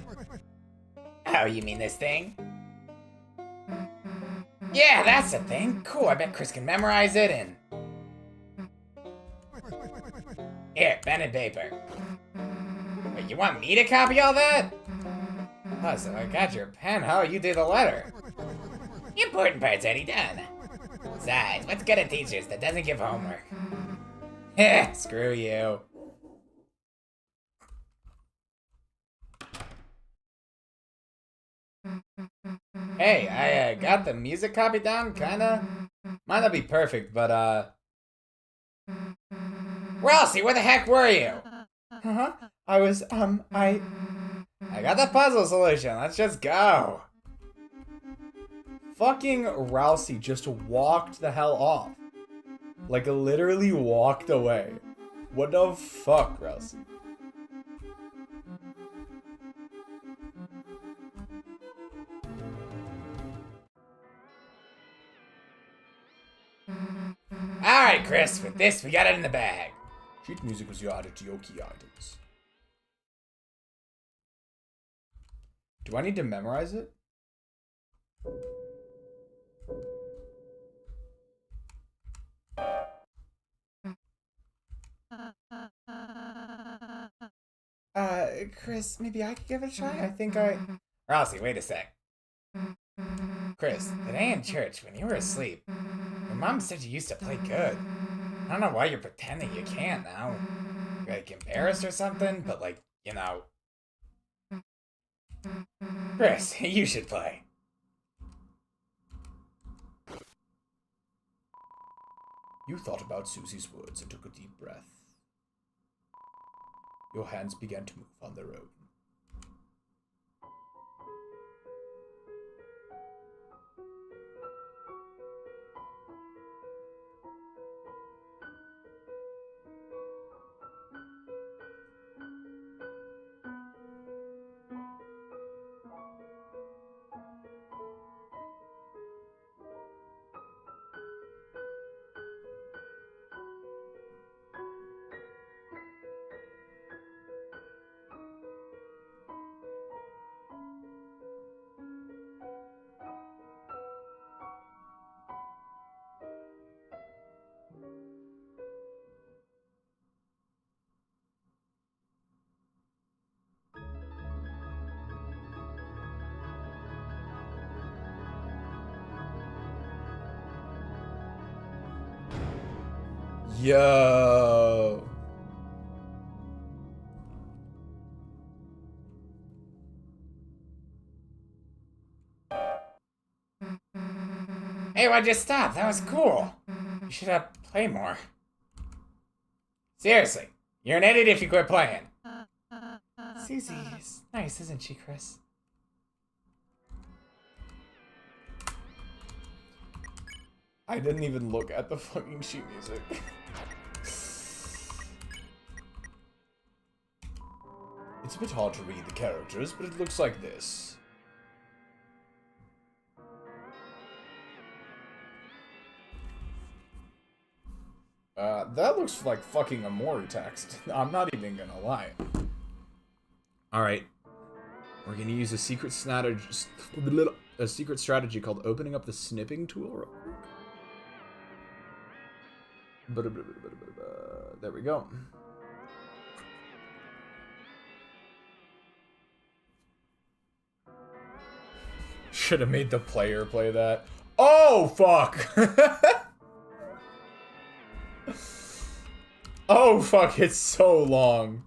Oh, you mean this thing? Yeah, that's the thing. Cool, I bet Kris can memorize it and... Here, pen and paper. Wait, you want me to copy all that? Oh, so I got your pen. How you did the letter? The important part's already done. Besides, what's good at teachers that doesn't give homework? Heh, screw you. Hey, I got the music copy down, kinda. Might not be perfect, but Ralsei, where the heck were you? Huh? I got the puzzle solution. Let's just go. Fucking Ralsei just walked the hell off. Like, literally walked away. What the fuck, Ralsei? Alright, Kris, with this, we got it in the bag. Sheet music was added to your key items. Do I need to memorize it? Kris, maybe I could give it a try? I think I... Ralsei, wait a sec. Kris, today in church, when you were asleep, your mom said you used to play good. I don't know why you're pretending you can't now. You're like embarrassed or something, but like, you know. Kris, you should play. You thought about Susie's words and took a deep breath. Your hands began to move on their own. Yo. Hey, why'd you stop? That was cool. You should have played more. Seriously, you're an idiot if you quit playing. Susie is nice, isn't she, Kris? I didn't even look at the fucking sheet music. It's a bit hard to read the characters, but it looks like this. That looks like fucking Amori text. I'm not even gonna lie. Alright. We're gonna use a secret strategy called opening up the snipping tool real quick. There we go. Should have made the player play that. Oh, fuck! Oh, fuck, it's so long.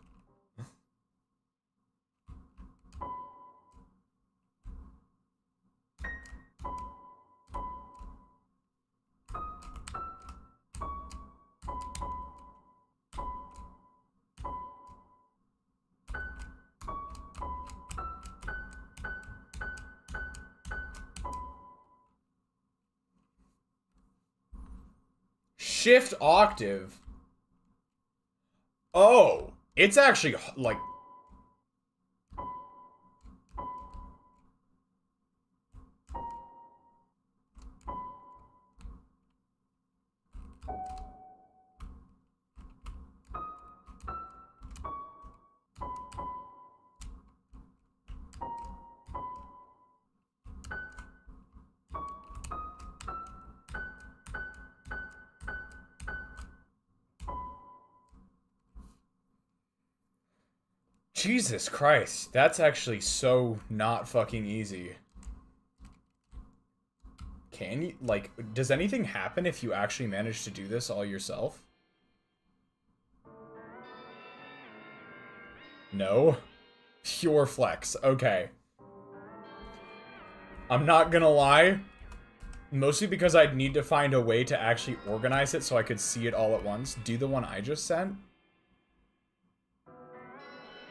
shift octave. Oh, it's actually like... Jesus Christ, that's actually so not fucking easy. Can you, like, does anything happen if you actually manage to do this all yourself? No? Pure flex, okay. I'm not gonna lie, mostly because I'd need to find a way to actually organize it so I could see it all at once. Do the one I just sent.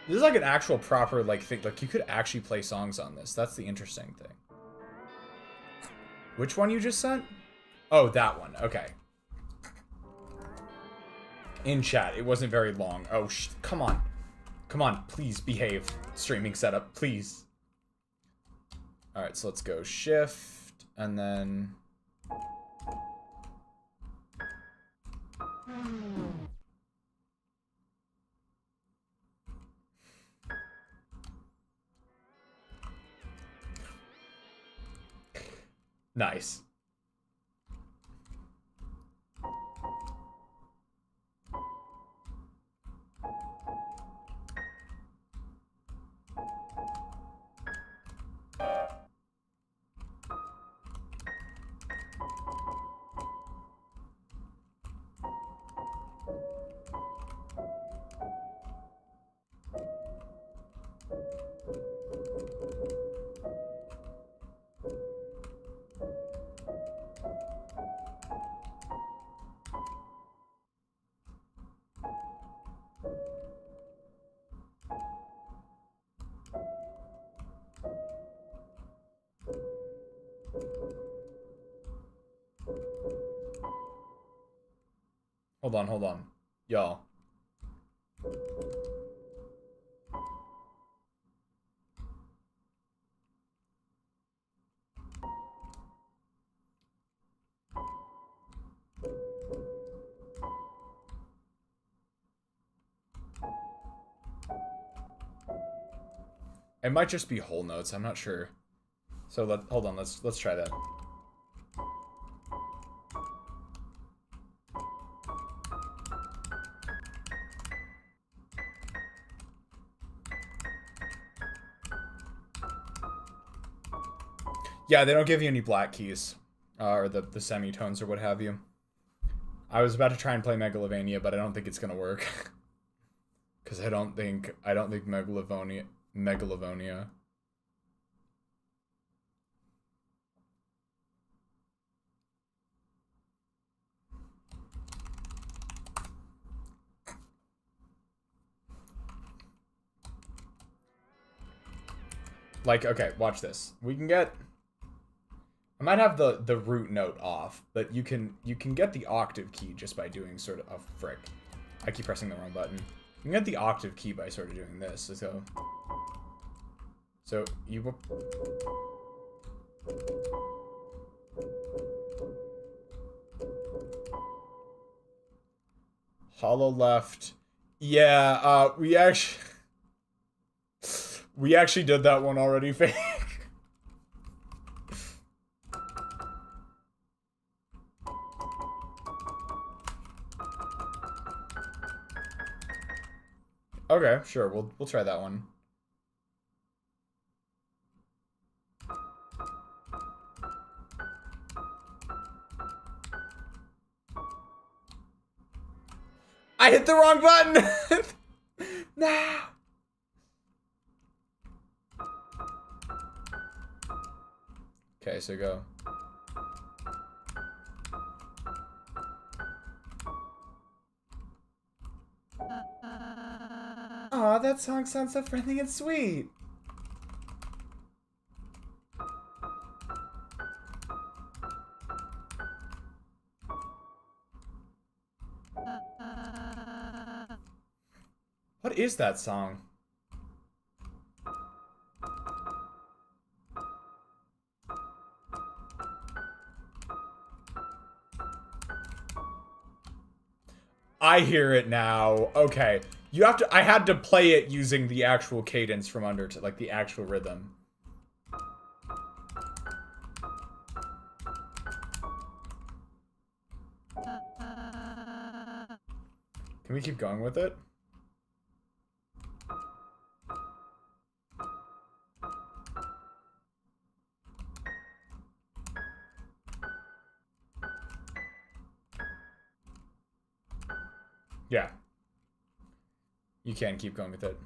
This is like an actual proper, like, thing. Like, you could actually play songs on this. That's the interesting thing. Which one you just sent? Oh, that one. Okay. In chat. It wasn't very long. Oh, come on. Come on. Please behave. Streaming setup. Please. Alright, so let's go shift. And then... Nice. Hold on. Y'all. It might just be whole notes, I'm not sure. So hold on, let's try that. Yeah, they don't give you any black keys, or the semitones or what have you. I was about to try and play Megalovania, but I don't think it's gonna work. Because I don't think Megalovania. Like, okay, watch this. We can get... I might have the root note off, but you can get the octave key just by doing sort of... Oh, frick. I keep pressing the wrong button. You can get the octave key by sort of doing this. So you... Hollow left. Yeah, we actually did that one already, fake. Okay, sure. We'll try that one. I hit the wrong button. No. Okay, so go. Aw, that song sounds so friendly and sweet. What is that song? I hear it now. Okay. You have to I had to play it using the actual cadence from Undertale, like the actual rhythm. Can we keep going with it? Yeah. You can keep going with it.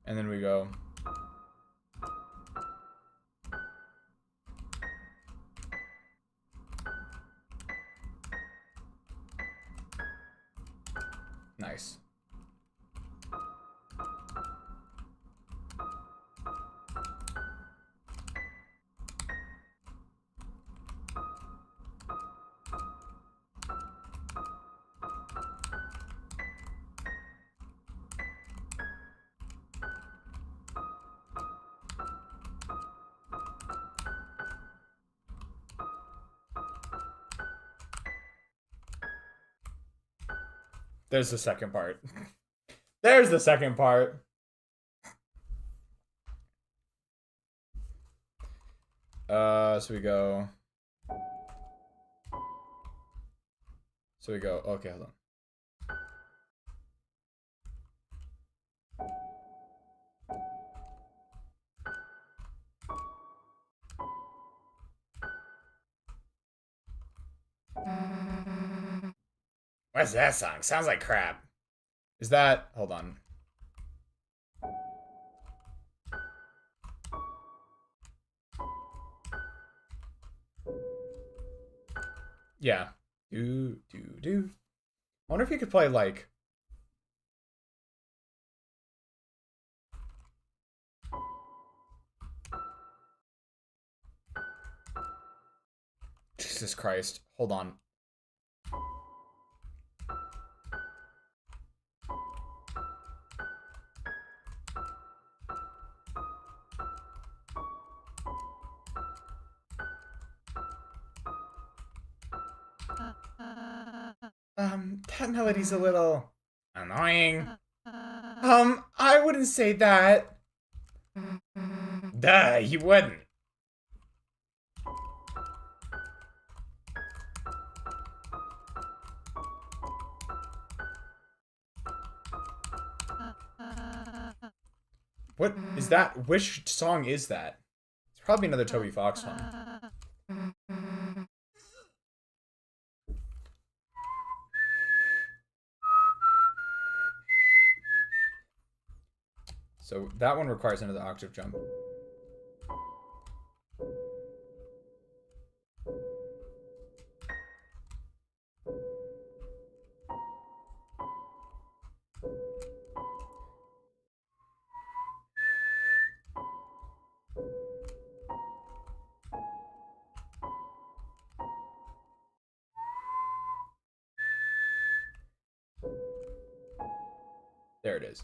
And then we go. Nice. There's the second part. There's the second part. So we go. Okay, hold on. What's that song? Sounds like crap. Is that... Hold on. Yeah. Do. I wonder if you could play, like... Jesus Christ. Hold on. That melody's a little Annoying. I wouldn't say that. Duh, you wouldn't. What is that? Which song is that? It's probably another Toby Fox song. So that one requires another octave jump. There it is.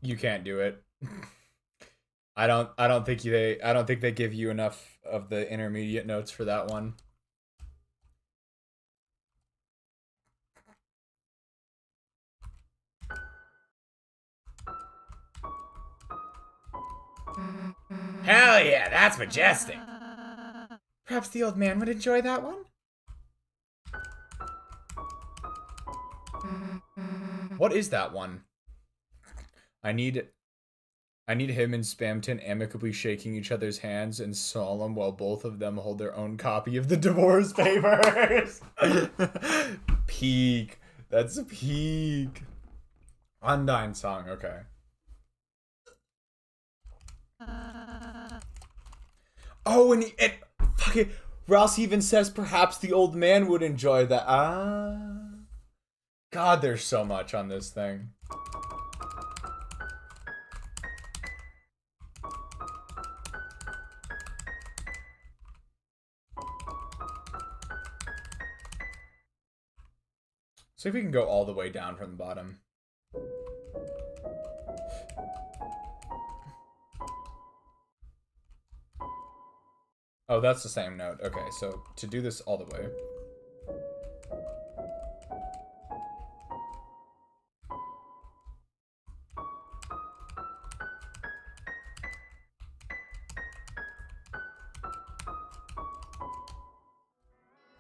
You can't do it. I don't think they give you enough of the intermediate notes for that one. Hell yeah, that's majestic. Perhaps the old man would enjoy that one? What is that one? I need I need him and Spamton amicably shaking each other's hands and solemn while both of them hold their own copy of the divorce papers. Peak. That's a peak. Undyne song, okay. Oh, and fuck it. Ralsei even says perhaps the old man would enjoy that. God, there's so much on this thing. See if we can go all the way down from the bottom. Oh, that's the same note. Okay, so to do this all the way.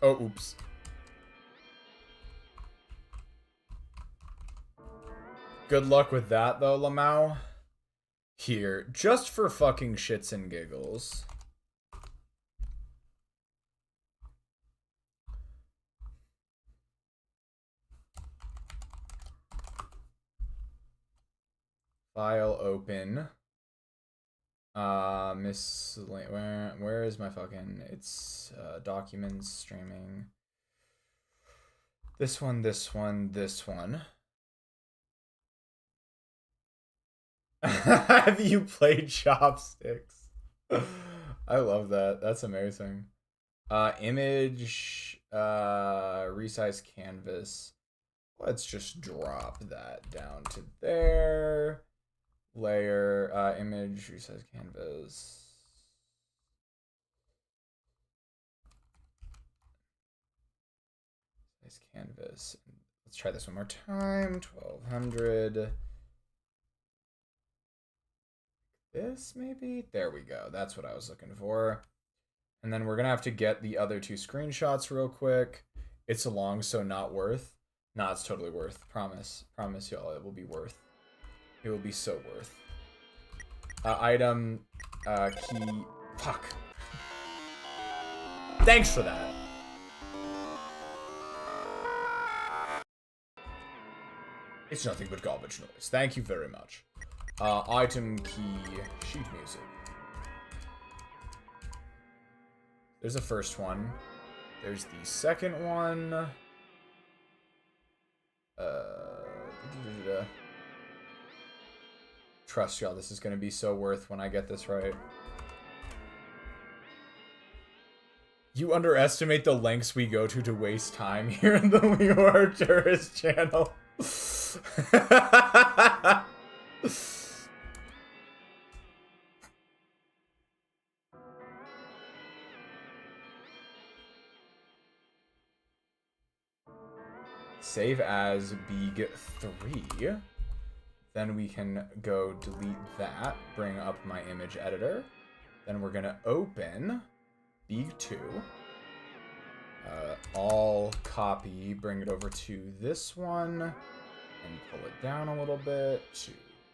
Oh, oops. Good luck with that, though, Lamau. Here, just for fucking shits and giggles. File open. Where is my fucking, it's, documents, streaming. This one, this one, this one. Have you played Chopsticks? I love that. That's amazing. Image, resize canvas. Let's just drop that down to there. Layer, image, resize canvas. Resize canvas. Let's try this one more time. 1200. This maybe? There we go. That's what I was looking for. And then we're gonna have to get the other two screenshots real quick. It's long, so not worth. Nah, it's totally worth. Promise. Promise y'all it will be worth. It will be so worth. Item, key. Fuck. Thanks for that. It's nothing but garbage noise. Thank you very much. Item key, sheet music. There's the first one. There's the second one. Trust y'all, this is gonna be so worth when I get this right. You underestimate the lengths we go to waste time here in the We Are Tourist channel. Save as Big3. Then we can go delete that, bring up my image editor. Then we're gonna open Big2. All copy, bring it over to this one, and pull it down a little bit to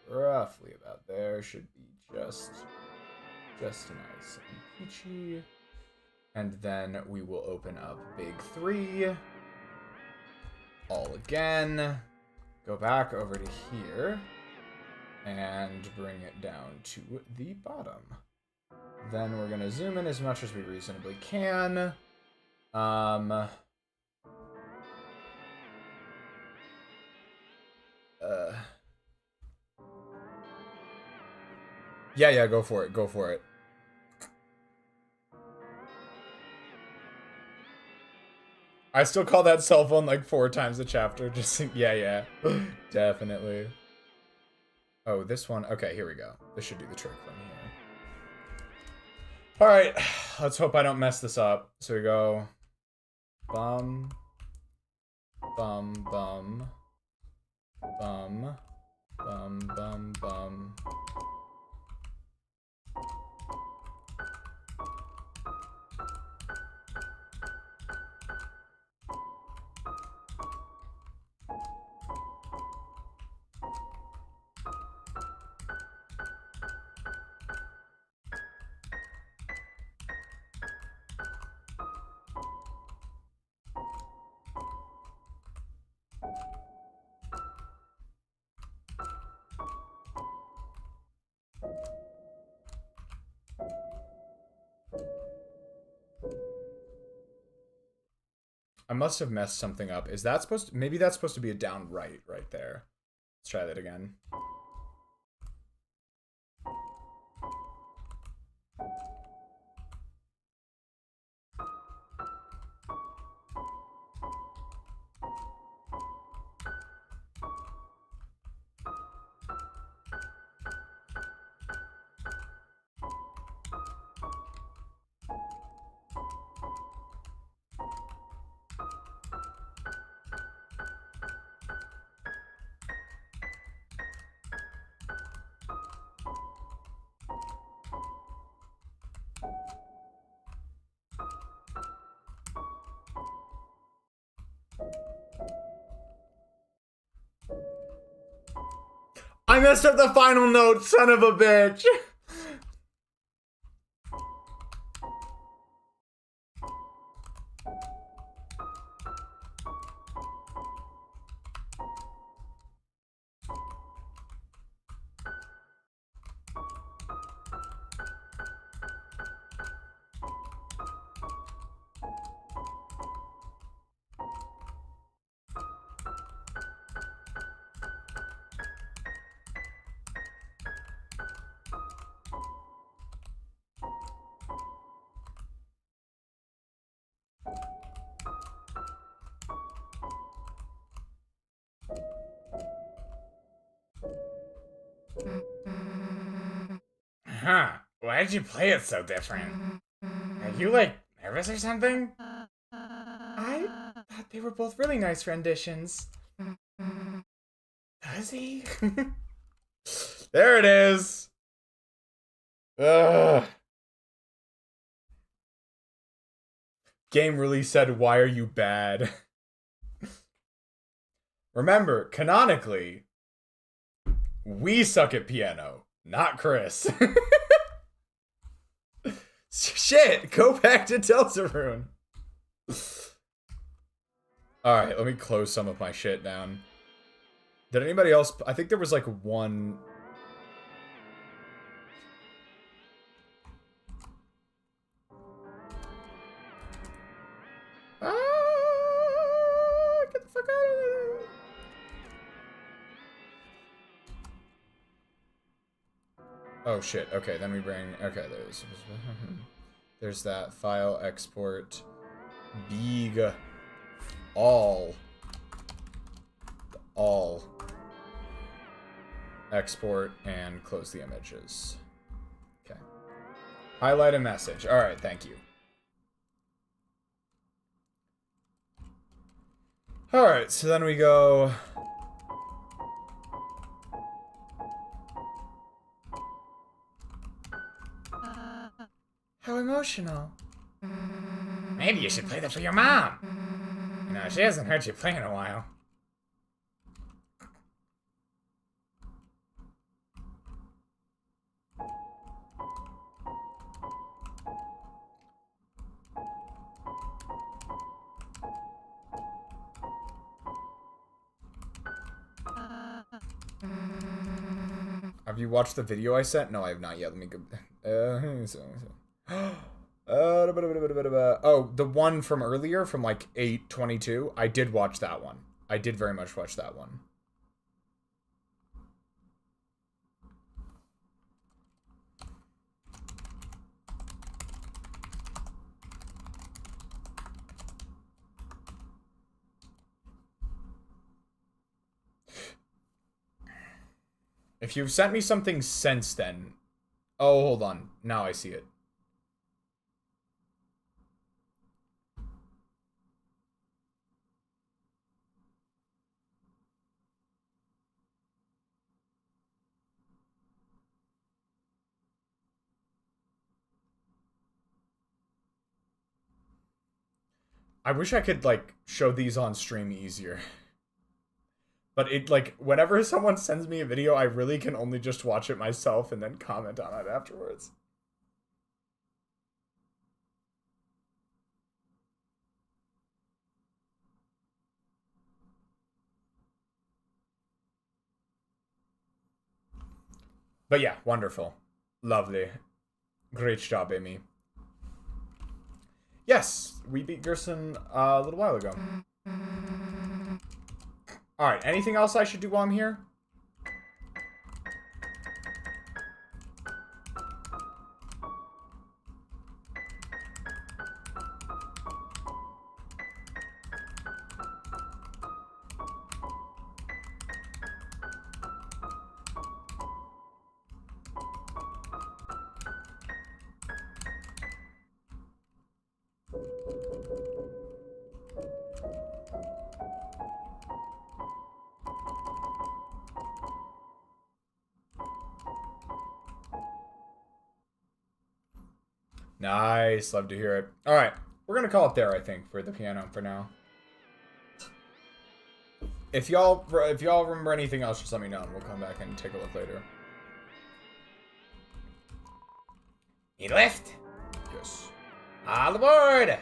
roughly about there. Should be just nice and peachy. And then we will open up Big3. All again. Go back over to here. And bring it down to the bottom. Then we're going to zoom in as much as we reasonably can. Yeah, go for it. Go for it. I still call that cell phone like 4 times a chapter. Just, yeah. Definitely. Oh, this one. Okay, here we go. This should do the trick from here. All right. Let's hope I don't mess this up. So we go bum, bum, bum, bum, bum, bum, bum. I must have messed something up. Is that supposed to... Maybe that's supposed to be a down right there. Let's try that again. I messed up the final note, son of a bitch! Huh. Why did you play it so different? Are you, like, nervous or something? I thought they were both really nice renditions. Does he? There it is! Ugh. Game really said, why are you bad? Remember, canonically, we suck at piano, not Kris. Shit, go back to Deltarune. Alright, let me close some of my shit down. Did anybody else... I think there was like one... Get the fuck out of there. Oh shit, okay, then we bring... Okay, there's that file, export, big, all, export, and close the images. Okay. Highlight a message. Alright, thank you. Alright, so then we go... How emotional. Maybe you should play that for your mom. You know, she hasn't heard you play in a while. Have you watched the video I sent? No, I have not yet. Let me go... oh, the one from earlier, from like 8:22. I did watch that one. I did very much watch that one. If you've sent me something since then... Oh, hold on. Now I see it. I wish I could, like, show these on stream easier. But it, like, whenever someone sends me a video, I really can only just watch it myself and then comment on it afterwards. But yeah, wonderful. Lovely. Great job, Amy. Yes, we beat Gerson a little while ago. Alright, anything else I should do while I'm here? Nice, love to hear it. All right, we're gonna call it there, I think, for the piano for now. If y'all remember anything else, just let me know, and we'll come back and take a look later. Need a lift? Yes. All aboard!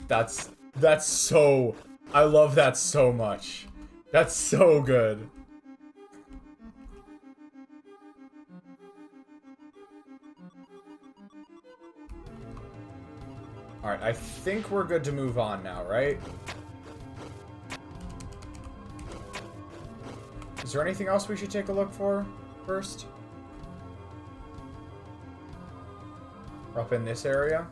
That's so. I love that so much. That's so good. Alright, I think we're good to move on now, right? Is there anything else we should take a look for first? We're up in this area.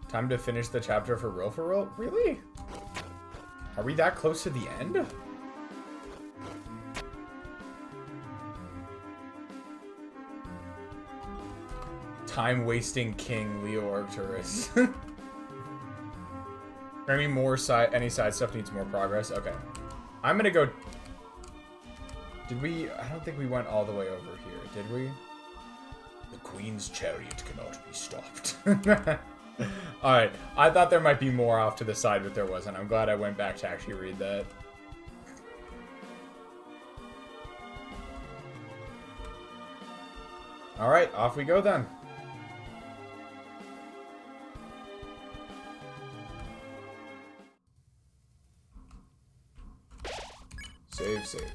Time to finish the chapter for real, for real? Really? Are we that close to the end? Time-wasting King Leo Arcturus. Maybe more any side stuff needs more progress. Okay. I'm gonna go... Did we... I don't think we went all the way over here, did we? The Queen's chariot cannot be stopped. Alright. I thought there might be more off to the side, but there wasn't. I'm glad I went back to actually read that. Alright, off we go then. Save, save.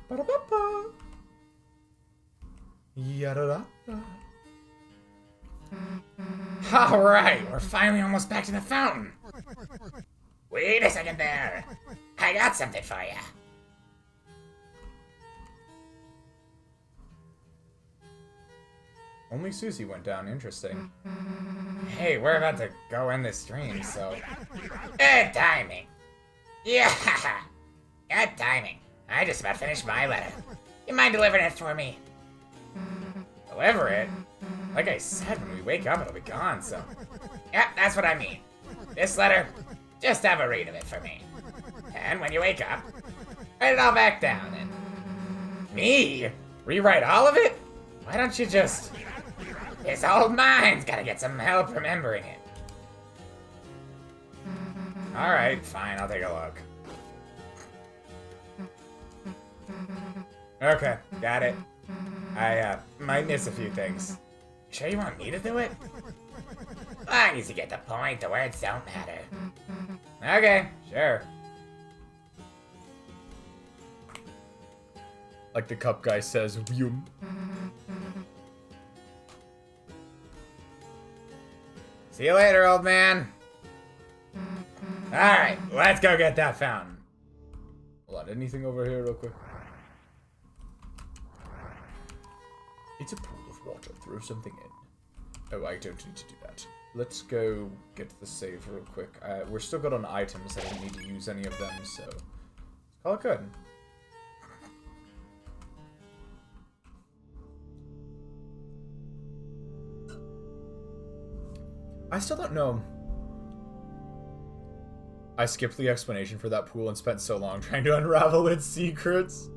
Ba-da-ba-ba. Ya-da-da-da. Alright, we're finally almost back to the fountain. Wait a second there. I got something for you. Only Susie went down. Interesting. Hey, we're about to go in this stream, so... Good timing. Yeah, good timing. I just about finished my letter. You mind delivering it for me? Deliver it? Like I said, when we wake up, it'll be gone, so... Yep, that's what I mean. This letter, just have a read of it for me. And when you wake up, write it all back down, and... Me? Rewrite all of it? Why don't you just... His old mind's gotta get some help remembering it. Alright, fine, I'll take a look. Okay, got it. I, might miss a few things. Sure you want me to do it? I need to get the point, the words don't matter. Okay, sure. Like the cup guy says, Vyum. See you later, old man. Alright, let's go get that fountain. Hold on, anything over here real quick? It's a pool of water. Throw something in. Oh, I don't need to do that. Let's go get the save real quick. We're still good on items. I don't need to use any of them, so... Let's call it good. I still don't know. I skipped the explanation for that pool and spent so long trying to unravel its secrets.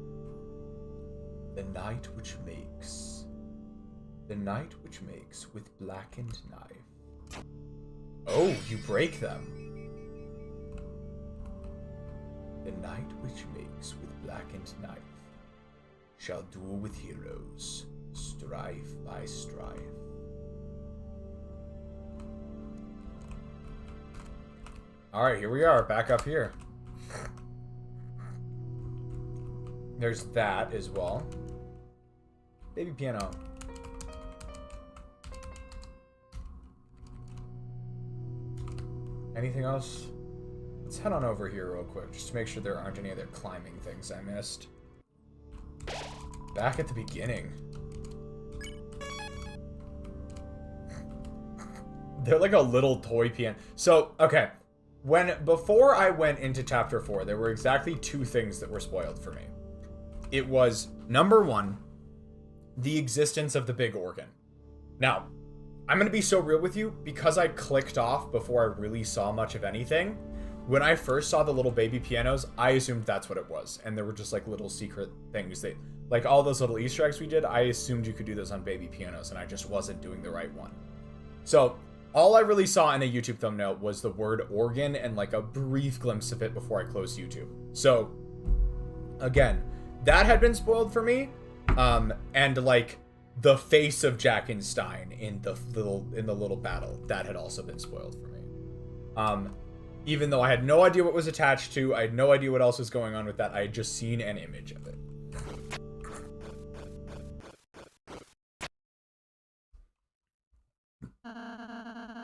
The night which makes... The night which makes with blackened knife. Oh, you break them. The night which makes with blackened knife shall duel with heroes, strife by strife. Alright, here we are, back up here. There's that as well. Baby piano. Anything else? Let's head on over here real quick, just to make sure there aren't any other climbing things I missed. Back at the beginning. They're like a little toy piano. So, okay. Before I went into chapter 4, there were exactly 2 things that were spoiled for me. It was, number 1, the existence of the big organ. Now, I'm going to be so real with you, because I clicked off before I really saw much of anything. When I first saw the little baby pianos, I assumed that's what it was. And there were just like little secret things that, like all those little Easter eggs we did, I assumed you could do those on baby pianos, and I just wasn't doing the right one. So, all I really saw in a YouTube thumbnail was the word organ and like a brief glimpse of it before I closed YouTube. So, again, that had been spoiled for me. And like the face of Jack and Stein in the little battle, that had also been spoiled for me. Even though I had no idea what was attached to, I had no idea what else was going on with that, I had just seen an image of it.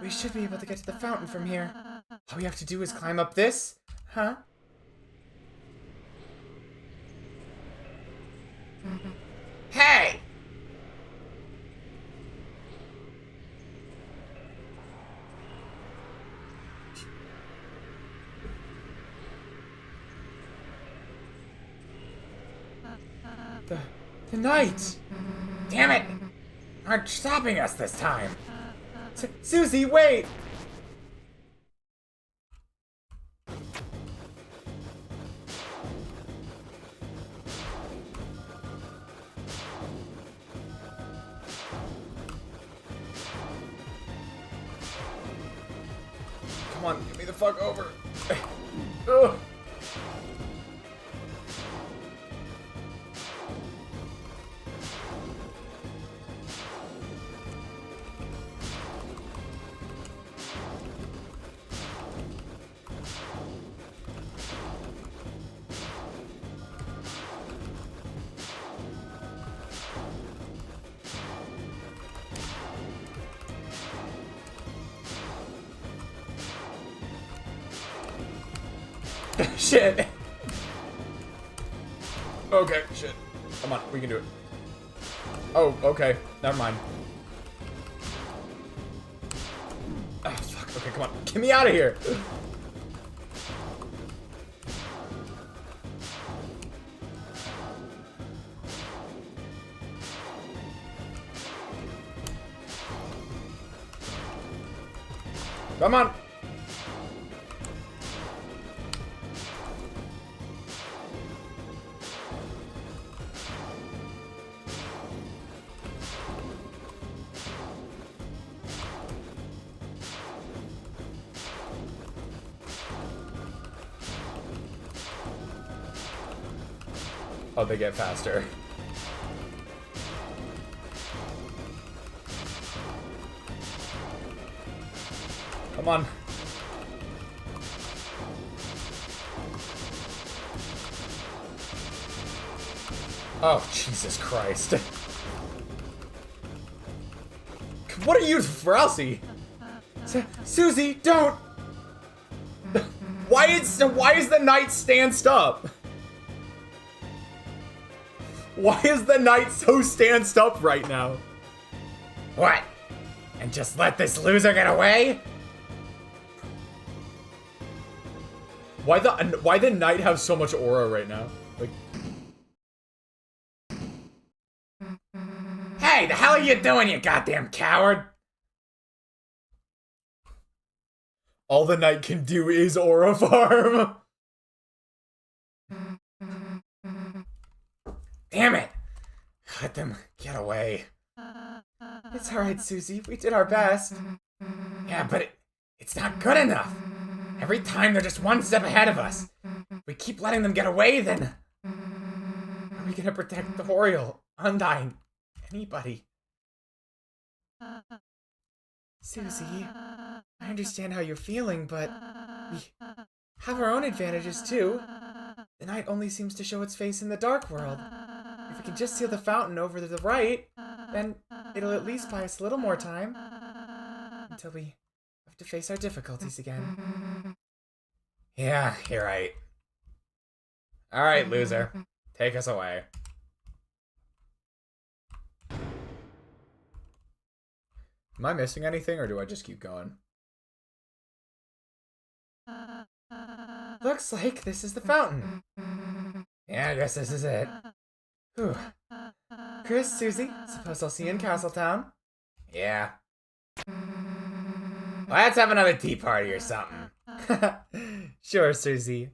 We should be able to get to the fountain from here. All we have to do is climb up this, huh? Hey! The knights! Damn it! Aren't stopping us this time. Susie, wait! Come on, get me the fuck over. Ugh. Shit. Okay, shit. Come on, we can do it. Oh, okay. Never mind. Oh, fuck. Okay, come on. Get me out of here. Come on. Oh, they get faster. Come on. Oh, Jesus Christ. What are you, Ralsei? Susie, don't! Why is the knight stanced up? Why is the knight so stanced up right now? What? And just let this loser get away? Why the knight have so much aura right now? Like, Hey, the hell are you doing, you goddamn coward? all the knight can do is aura farm. Damn it! Let them get away. It's alright, Susie. We did our best. Yeah, but it's not good enough. Every time they're just one step ahead of us. We keep letting them get away, then. How are we gonna protect Toriel, Undyne, anybody? Susie, I understand how you're feeling, but We have our own advantages, too. The night only seems to show its face in the dark world. If we can just seal the fountain over to the right, then it'll at least buy us a little more time. Until we have to face our difficulties again. Yeah, you're right. Alright, loser. Take us away. Am I missing anything, or do I just keep going? Looks like this is the fountain. Yeah, I guess this is it. Whew. Kris, Susie, suppose I'll see you in Castletown. Yeah. Let's have another tea party or something. Sure, Susie.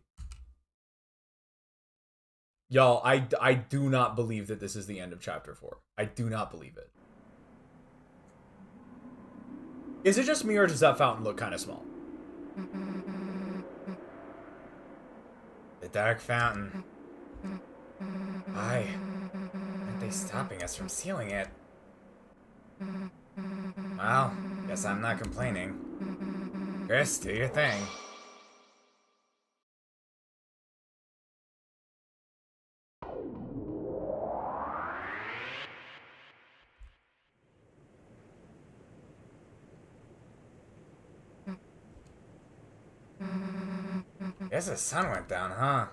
Y'all, I do not believe that this is the end of chapter 4. I do not believe it. Is it just me, or does that fountain look kind of small? The dark fountain. Why aren't they stopping us from sealing it? Well, guess I'm not complaining. Kris, do your thing. Guess the sun went down, huh?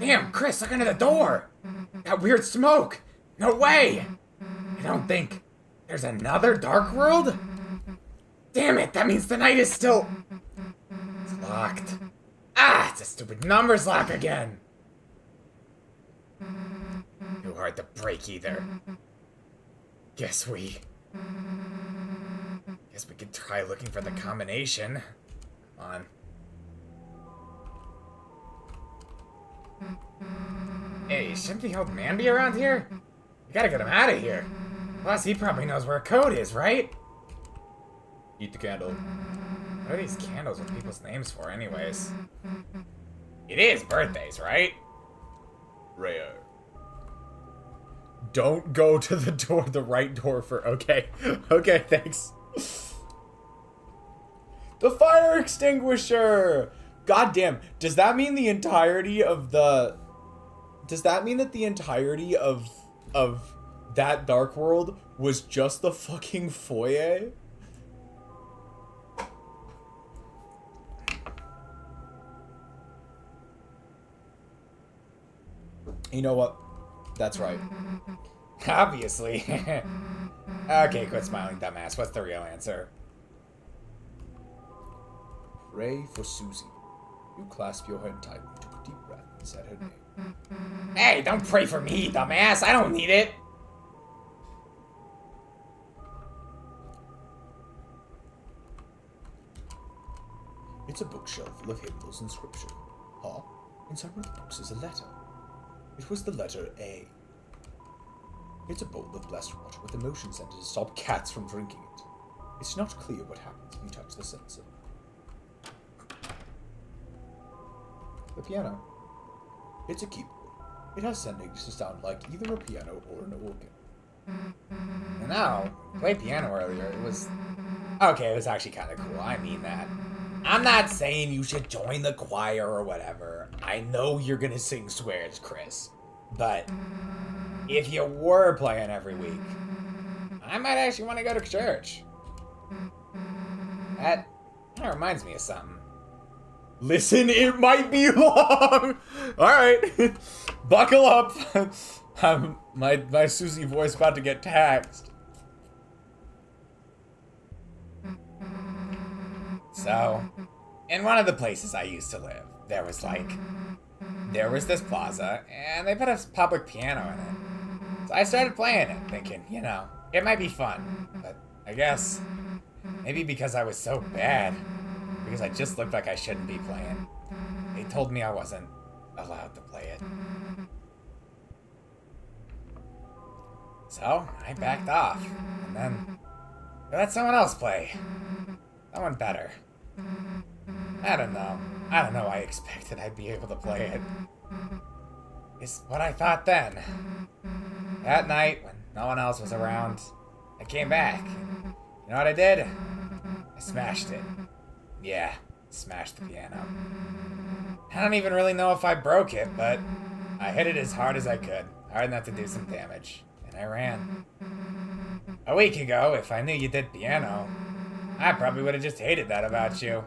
Damn, Kris, look under the door! That weird smoke! No way! I don't think there's another dark world? Damn it, that means the night is still... It's locked. Ah, it's a stupid numbers lock again! Too hard to break either. Guess we could try looking for the combination. Come on. Hey, shouldn't the old man be around here? We gotta get him out of here. Plus, he probably knows where a code is, right? Eat the candle. What are these candles with people's names for, anyways? It is birthdays, right? Rare. Don't go to the door, the right door for... Okay. Okay, thanks. The fire extinguisher! God damn. Does that mean the entirety of the... Does that mean that the entirety of that dark world was just the fucking foyer? You know what? That's right. Obviously. Okay, quit smiling, dumbass. What's the real answer? Pray for Susie. You clasp your head tightly, took a deep breath, and said her name. Hey, don't pray for me, dumbass. I don't need it. It's a bookshelf full of hymnals and scripture. Huh? Inside one of the books is a letter. It was the letter A. It's a bowl of blessed water with a motion sensor to stop cats from drinking it. It's not clear what happens when you touch the sensor. The piano. It's a keyboard. It has settings to sound like either a piano or an organ. And now, played piano earlier. It was... Okay, it was actually kind of cool. I mean that. I'm not saying you should join the choir or whatever. I know you're gonna sing swears, Kris. But if you were playing every week, I might actually want to go to church. That kind of reminds me of something. Listen, it might be long! Alright. Buckle up. My Susie voice about to get taxed. So, in one of the places I used to live, there was this plaza, and they put a public piano in it. So I started playing it, thinking, you know, it might be fun. But I guess, maybe because I was so bad, because I just looked like I shouldn't be playing, they told me I wasn't allowed to play it. So, I backed off, and then I let someone else play. Someone better. I don't know. I expected I'd be able to play it. It's what I thought then. That night, when no one else was around, I came back. You know what I did? I smashed it. Yeah, smashed the piano. I don't even really know if I broke it, but I hit it as hard as I could, hard enough to do some damage, and I ran. A week ago, if I knew you did piano, I probably would have just hated that about you.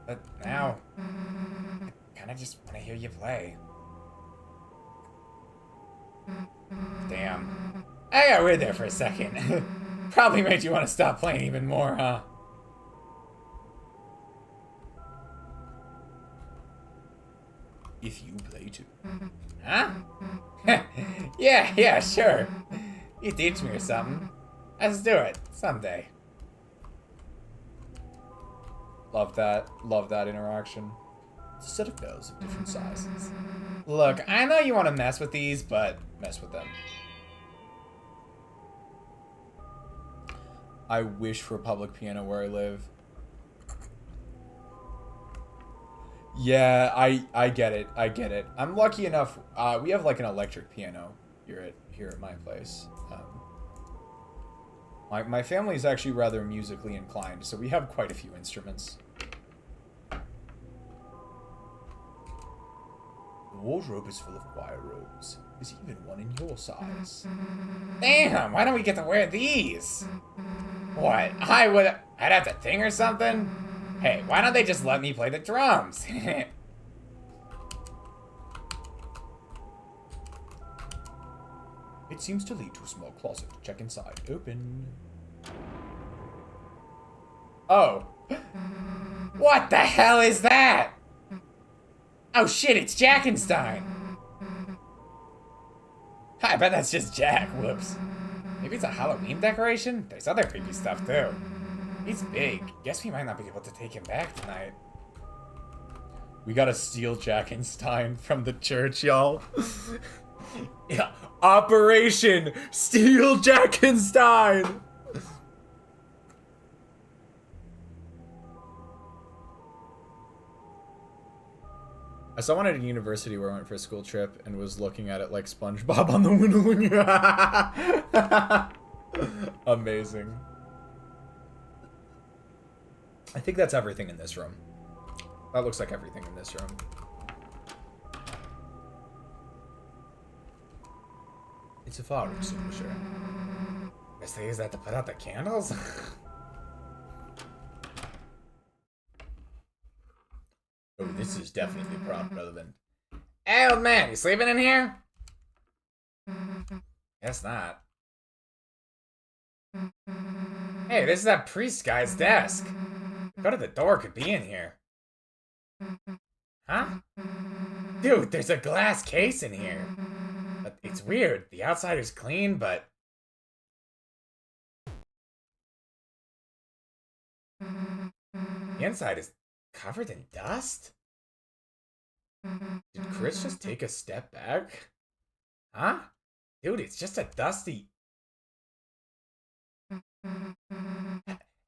But now, I kinda just want to hear you play. Damn. I got weird there for a second. Probably made you want to stop playing even more, huh? If you play too. Huh? Yeah, sure. You teach me or something. Let's do it, someday. Love that interaction. It's a set of bells of different sizes. Look, I know you want to mess with these, but Mess with them. I wish for a public piano where I live. Yeah, I get it. I get it. I'm lucky enough. We have like an electric piano here at my place. My family is actually rather musically inclined, so we have quite a few instruments. The wardrobe is full of choir robes. There's even one in your size. damn, why don't we get to wear these? What, I'd have to sing or something? Hey, why don't they just let me play the drums? It seems to lead to a small closet. Check inside. Open. Oh. What the hell is that? Oh shit, it's Jackenstein. I bet that's just Jack. Whoops. Maybe it's a Halloween decoration? There's other creepy stuff too. He's big. Guess we might not be able to take him back tonight. We gotta steal Jackenstein from the church, y'all. Yeah. Operation Steal Jackenstein! I saw one at a university where I went for a school trip and was looking at it like SpongeBob on the window. Amazing. I think that's everything in this room. That looks like everything in this room. It's a fire extinguisher. Guess they use that to put out the candles? Oh, this is definitely plot relevant. Hey, old man, you sleeping in here? Guess not. Hey, this is that priest guy's desk. Go to the door, could be in here. Huh? Dude, there's a glass case in here. But it's weird. The outside is clean, but... the inside is covered in dust? Did Kris just take a step back? Huh? Dude, it's just a dusty...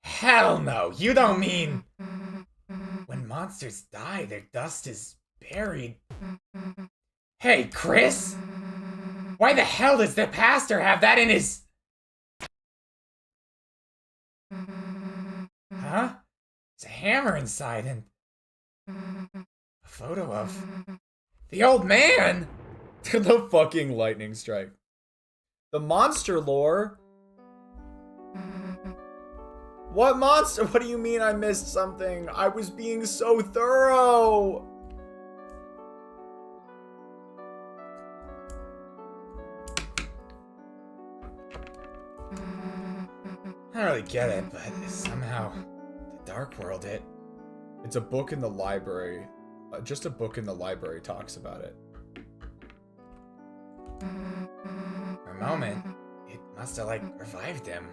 Hell no! You don't mean... when monsters die, their dust is buried. Hey, Kris! Why the hell does the pastor have that in his... Huh? It's a hammer inside and... a photo of... the old man! The fucking lightning strike. The monster lore? What monster? What do you mean I missed something? I was being so thorough! I don't really get it, but somehow... the Dark World, It's a book in the library. Just a book in the library talks about it. for a moment, it must have, like, revived him.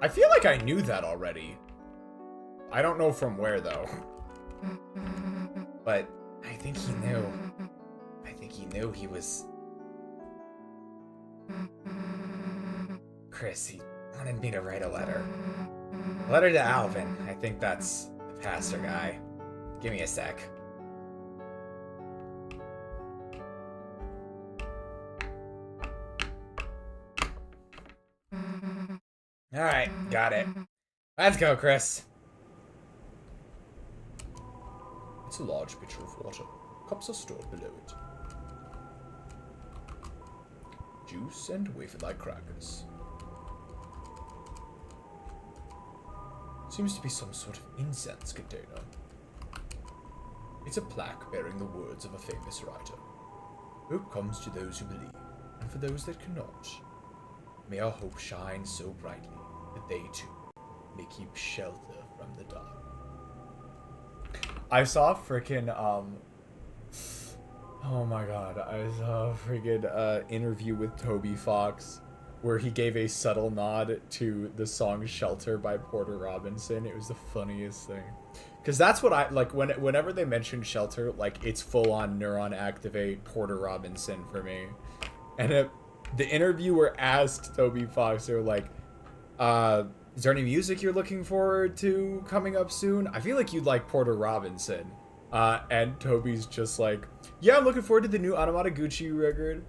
I feel like I knew that already. I don't know from where, though. But I think he knew. I think he knew he was... Kris, he wanted me to write a letter. A letter to Alvin. I think that's the pastor guy. Give me a sec. Alright, got it. Let's go, Kris. It's a large pitcher of water. Cups are stored below it. Juice and wafer-like crackers. Seems to be some sort of incense container. It's a plaque bearing the words of a famous writer. Hope comes to those who believe, and for those that cannot. May our hope shine so brightly that they too may keep shelter from the dark. I saw freaking oh my god, I saw a freaking interview with Toby Fox where he gave a subtle nod to the song Shelter by Porter Robinson. It was the funniest thing. Because that's what I like whenever they mention Shelter, like it's full on Neuron Activate Porter Robinson for me. And the interviewer asked Toby Fox, they were like, is there any music you're looking forward to coming up soon? I feel like you'd like Porter Robinson. And Toby's just like, yeah, I'm looking forward to the new Anamataguchi record.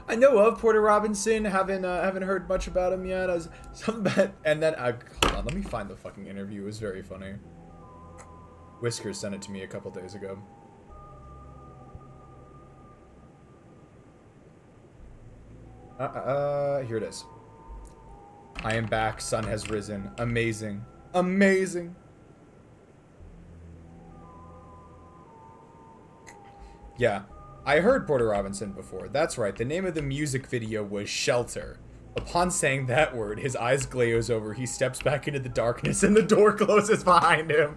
I know of Porter Robinson, haven't heard much about him yet. And then, hold on, let me find the fucking interview. It was very funny. Whiskers sent it to me a couple days ago. Here it is. I am back. Sun has risen. Amazing. Amazing. Yeah. I heard Porter Robinson before. That's right. The name of the music video was Shelter. Upon saying that word, his eyes glaze over. He steps back into the darkness and the door closes behind him.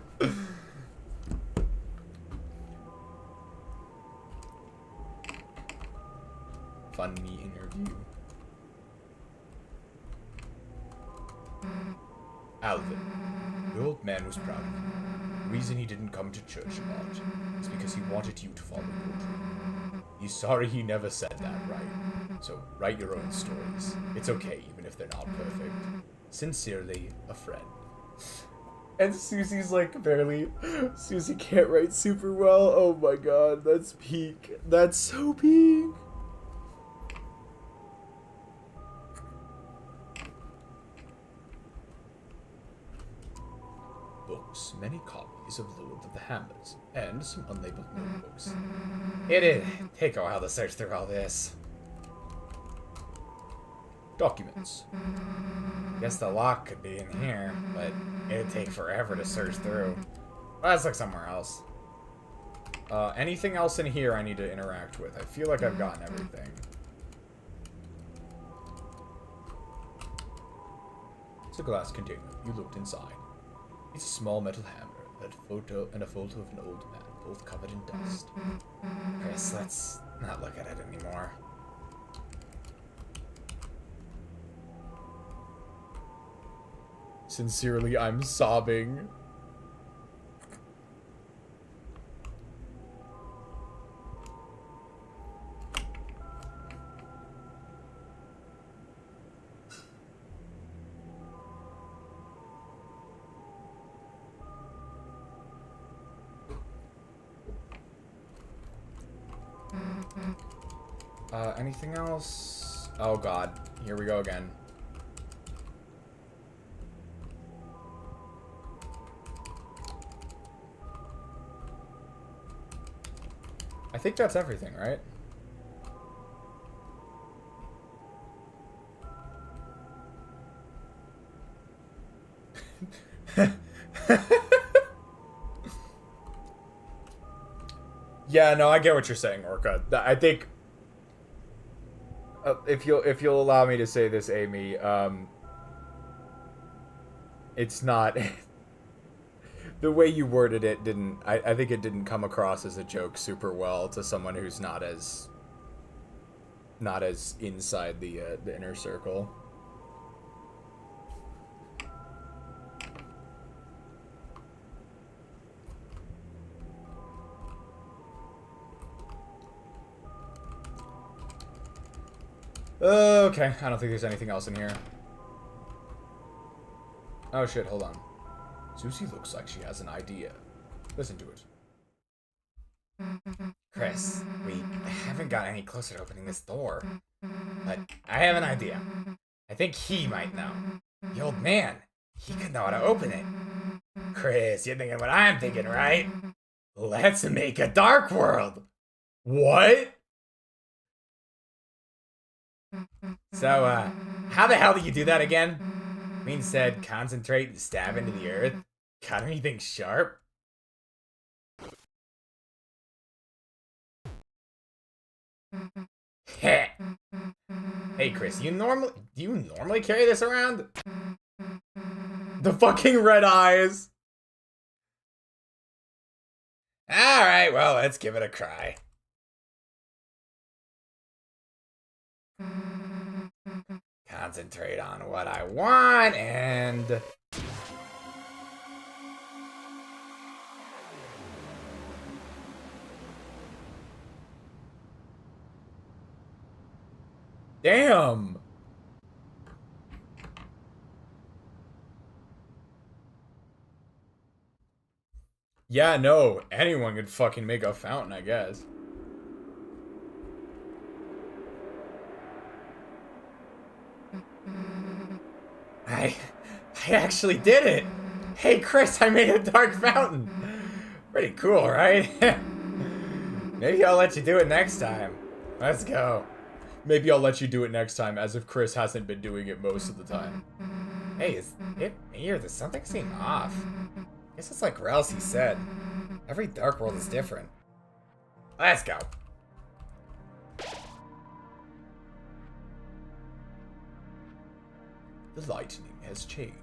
Funny interview. Alvin. The old man was proud of you. The reason he didn't come to church about is because he wanted you to follow your dream. He's sorry he never said that, right? So write your own stories. It's okay, even if they're not perfect. Sincerely, a friend. And Susie's like barely... Susie can't write super well. Oh my god, that's peak. That's so peak. Books, many copies of Lord of the Hammers, and some unlabeled notebooks. It'd take a while to search through all this. Documents. Guess the lock could be in here, but it'd take forever to search through. Well, let's look somewhere else. Anything else in here I need to interact with? I feel like I've gotten everything. It's a glass container. You looked inside. It's a small metal hammer, and a photo of an old man, both covered in dust. Kris, let's not look at it anymore. Sincerely, I'm sobbing. Anything else? Oh god, here we go again. I think that's everything, right? Yeah, no, I get what you're saying, Orca. I think if you'll allow me to say this, Amy, it's not the way you worded it didn't. I think it didn't come across as a joke super well to someone who's not as inside the inner circle. Okay, I don't think there's anything else in here. Oh shit, hold on. Susie looks like she has an idea. Listen to it. Kris, we haven't got any closer to opening this door. But I have an idea. I think he might know. The old man, he could know how to open it. Kris, you're thinking what I'm thinking, right? Let's make a dark world. What? So, how the hell do you do that again? Queen said concentrate and stab into the earth. Got anything sharp? Hey, Kris, do you normally carry this around? The fucking red eyes. Alright, well, let's give it a try. Concentrate on what I want, and... Damn! Yeah, no, anyone could fucking make a fountain, I guess. I actually did it! Hey, Kris, I made a dark fountain! Pretty cool, right? Maybe I'll let you do it next time. Let's go. Maybe I'll let you do it next time, as if Kris hasn't been doing it most of the time. Hey, is it me or does something seem off? I guess it's like Ralsei said. Every dark world is different. Let's go. The lightning has changed.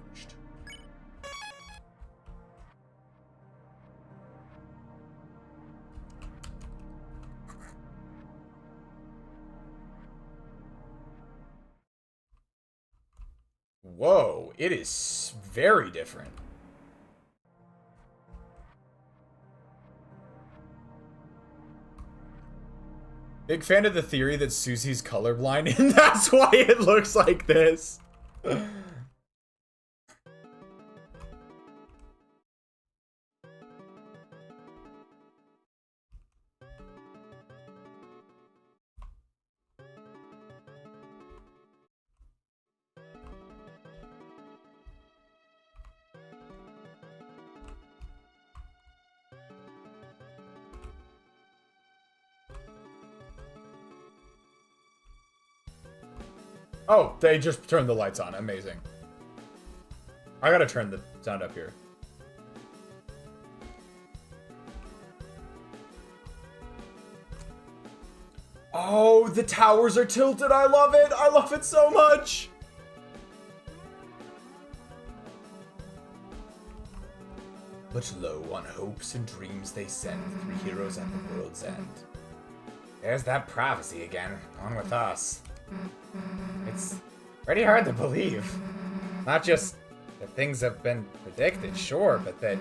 Whoa, it is very different. Big fan of the theory that Susie's colorblind, and that's why it looks like this. Oh, they just turned the lights on. Amazing. I gotta turn the sound up here. Oh, the towers are tilted. I love it. I love it so much. But lo, on hopes and dreams they send, three heroes at the world's end. There's that prophecy again, on with us. It's pretty hard to believe. Not just that things have been predicted, sure, but that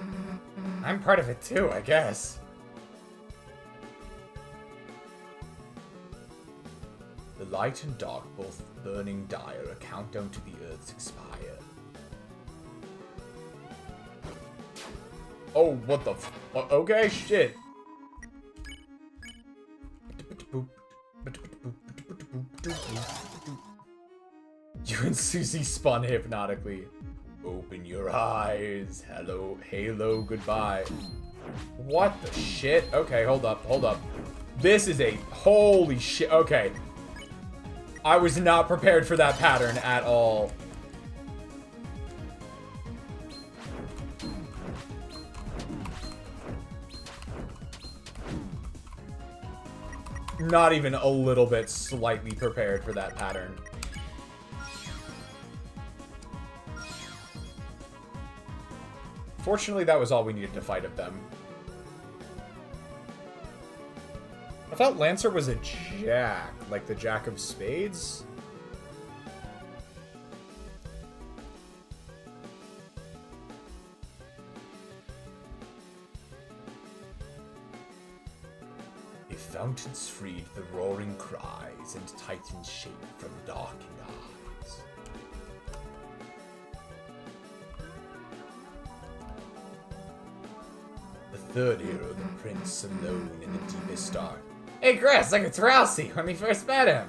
I'm part of it too, I guess. The light and dark, both burning dire, a countdown to the earth's expire. Oh, what the f- okay, shit. You and Susie spun hypnotically. Open your eyes. Hello, halo, goodbye. What the shit? Okay, hold up, hold up. This is a holy shit. Okay. I was not prepared for that pattern at all. Not even a little bit slightly prepared for that pattern. Fortunately, that was all we needed to fight of them. I thought Lancer was a jack, like the Jack of Spades. If fountains freed the roaring cries and titans shake from darkened eyes. The third hero, the prince alone in the deepest dark. Hey Kris, look, it's Ralsei when we first met him.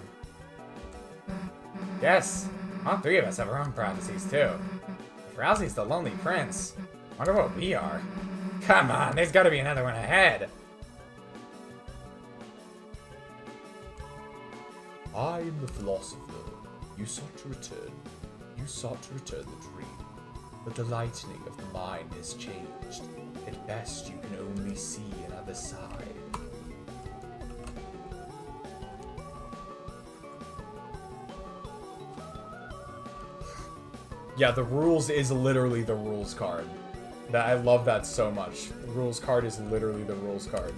Yes, All three of us have our own prophecies, too. If Ralsei's the Lonely Prince, wonder what we are. Come on, there's gotta be another one ahead. I am the philosopher. You sought to return. You sought to return the dream. But the lightning of the mind has changed. At best, you can only see another side. Yeah, the rules is literally the rules card. I love that so much. The rules card is literally the rules card.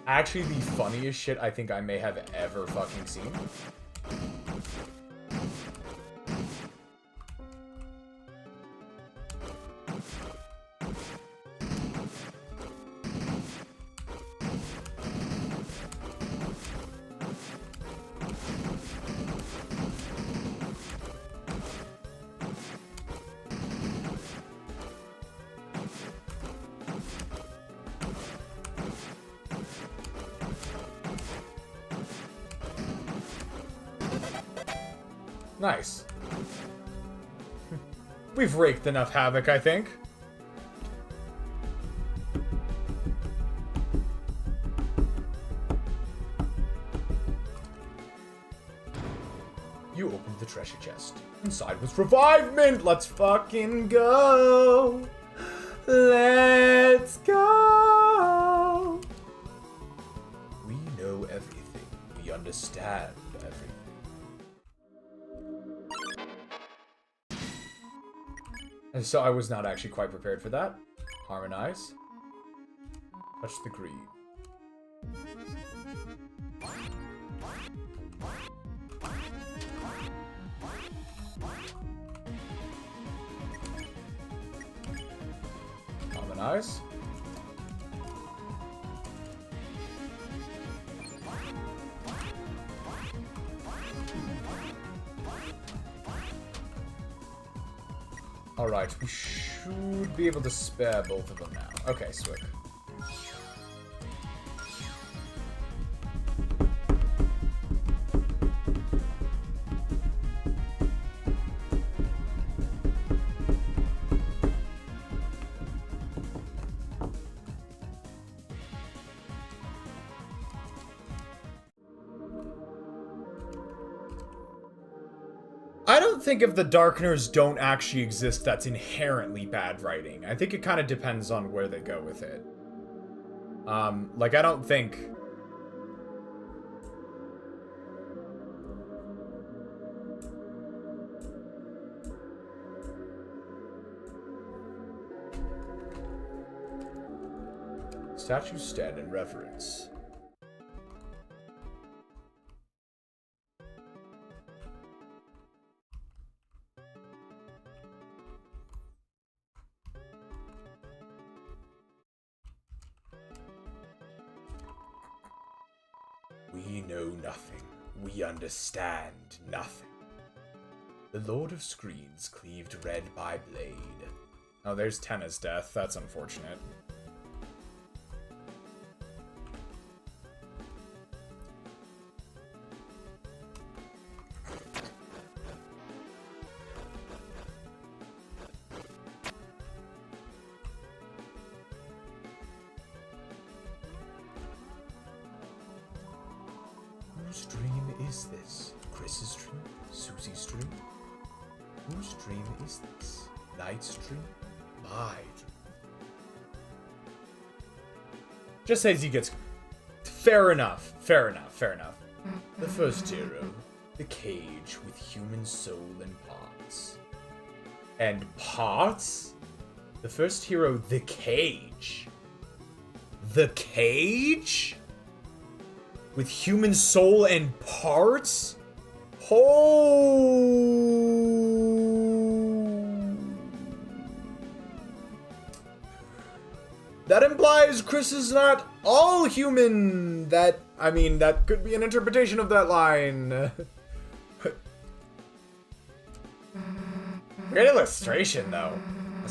Actually, the funniest shit I think I may have ever fucking seen. Nice. We've raked enough havoc, I think. You opened the treasure chest. Inside was revivement! Let's fucking go! Let's go! We know everything. We understand everything. And so I was not actually quite prepared for that. Harmonize. Touch the green. Harmonize. Alright, we should be able to spare both of them now. Okay, sweet. I don't think if the Darkeners don't actually exist, that's inherently bad writing. I think it kind of depends on where they go with it. Like, I don't think... Statues stand in reverence. We know nothing. We understand nothing. The Lord of Screens cleaved red by blade. Oh, there's Tenna's death. That's unfortunate. Whose dream is this? Kris's dream? Susie's dream? Whose dream is this? Knight's dream? My dream. Just says he gets... Fair enough. Fair enough. Fair enough. The first hero. The cage with human soul and parts. And parts? The first hero, the cage. The cage? With human soul and parts? Oh! That implies Kris is not all human. That I mean, that could be an interpretation of that line. Great illustration, though.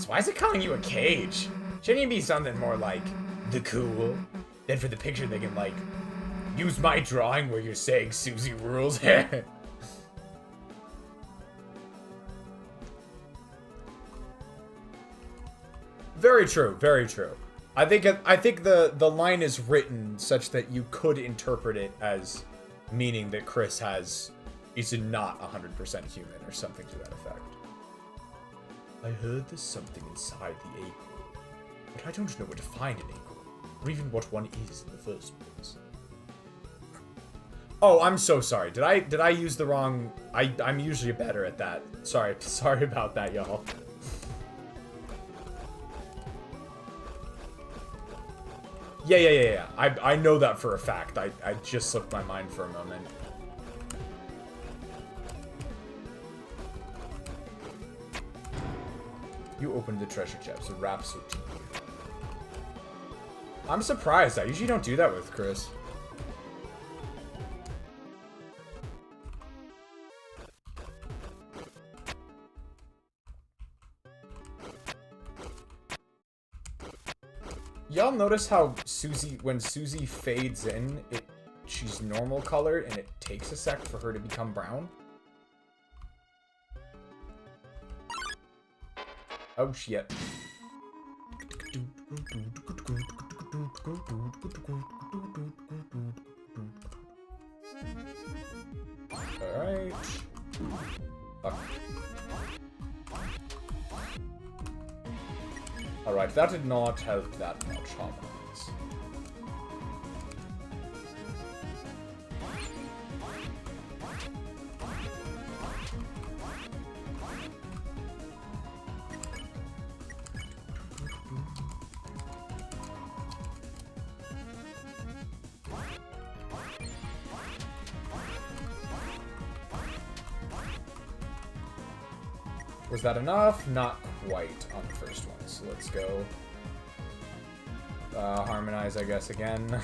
Why is it calling you a cage? Shouldn't you be something more like the cool? Then for the picture, they can, like, use my drawing where you're saying Susie rules. Very true, very true. I think the line is written such that you could interpret it as meaning that Kris is not 100% human or something to that effect. I heard there's something inside the acorn, but I don't know where to find an acorn, or even what one is in the first place. Oh, I'm so sorry. Did I use the wrong? I'm usually better at that. Sorry about that, y'all. Yeah. I know that for a fact. I just slipped my mind for a moment. You opened the treasure chest. It wraps so deep. I'm surprised. I usually don't do that with Kris. Y'all notice how when Susie fades in, she's normal colored and it takes a sec for her to become brown? Oh shit. Alright. Fuck. Alright, that did not help that much, harmonize. Was that enough? Not quite on the first one, so let's go. Harmonize, I guess, again.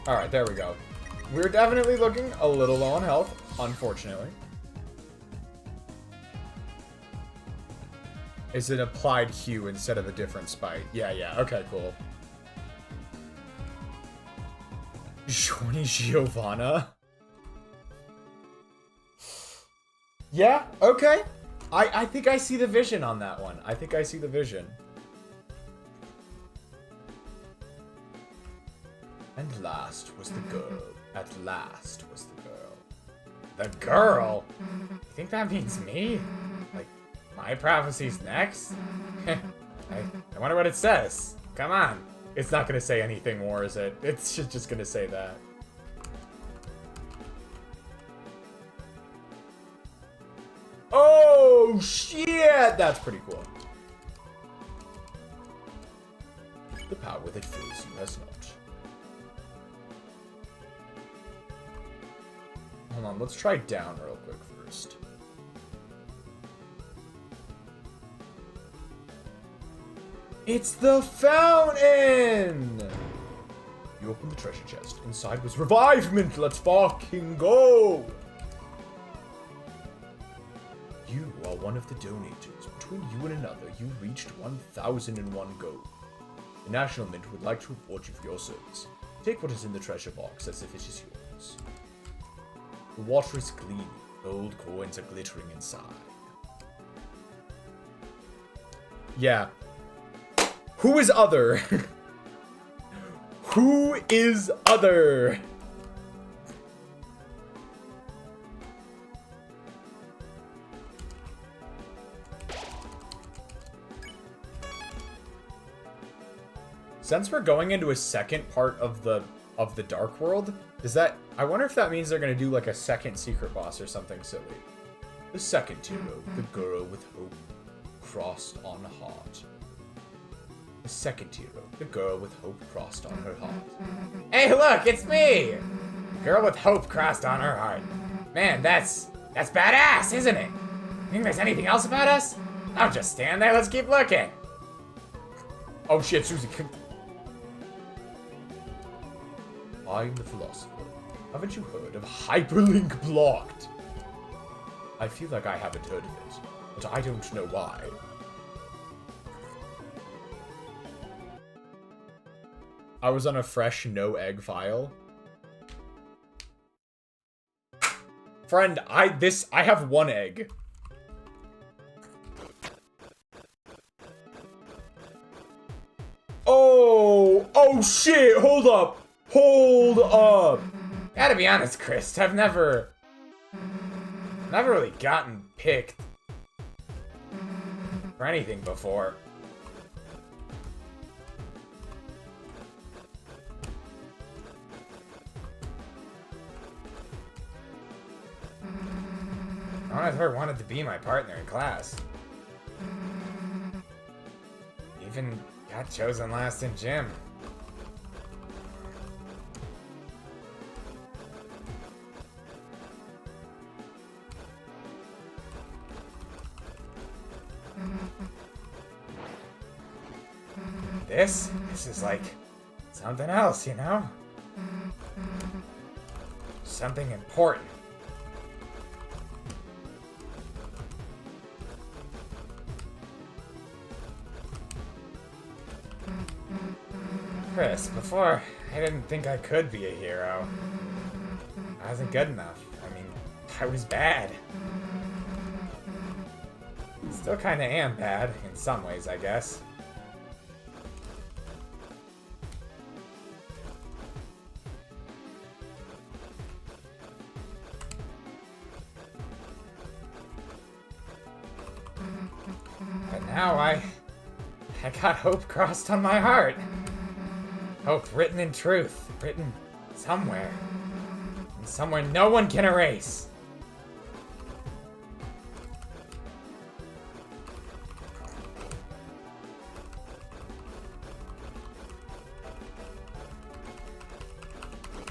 Alright, there we go. We're definitely looking a little low on health, unfortunately. It's an applied hue instead of a different spite. Yeah, okay, cool. Shorty Giovanna? Yeah, okay. I think I see the vision on that one. I think I see the vision. And last was the girl. At last was the girl. The girl? You think that means me? Like, my prophecy's next? I wonder what it says. Come on. It's not gonna say anything more, is it? It's just gonna say that. Oh, shit! That's pretty cool. The power that fills you has not. Hold on, let's try down real quick first. It's the fountain! You open the treasure chest. Inside was revivement. Let's fucking go! You are one of the donators. Between you and another, you reached 1,001 gold. The National Mint would like to reward you for your service. Take what is in the treasure box as if it is yours. The water is gleaming. Gold coins are glittering inside. Yeah. Who is other? Who is other? Since we're going into a second part of the Dark World, does that... I wonder if that means they're going to do like a second secret boss or something silly. The second hero, the girl with hope crossed on heart. The second hero, the girl with hope crossed on her heart. Hey, look, it's me! Girl with hope crossed on her heart. Man, that's badass, isn't it? Think there's anything else about us? Don't just stand there, let's keep looking. Oh shit, Susie. I'm the philosopher. Haven't you heard of hyperlink blocked? I feel like I haven't heard of it, but I don't know why. I was on a fresh no egg file. Friend, I have 1 egg. Oh shit, hold up. Hold up. Gotta be honest, Kris, I've never really gotten picked for anything before. No one ever wanted to be my partner in class. Even got chosen last in gym. This is like something else, you know? Something important. Kris, before, I didn't think I could be a hero. I wasn't good enough. I mean, I was bad. Still kinda am bad, in some ways, I guess. But now I got hope crossed on my heart. Hope written in truth, written somewhere. And somewhere no one can erase.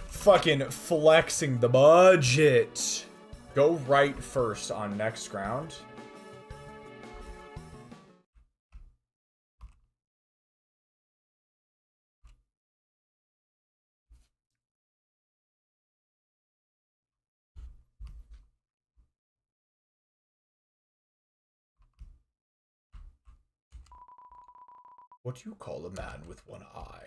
Fucking flexing the budget. Go right first on next round. What do you call a man with 1 eye?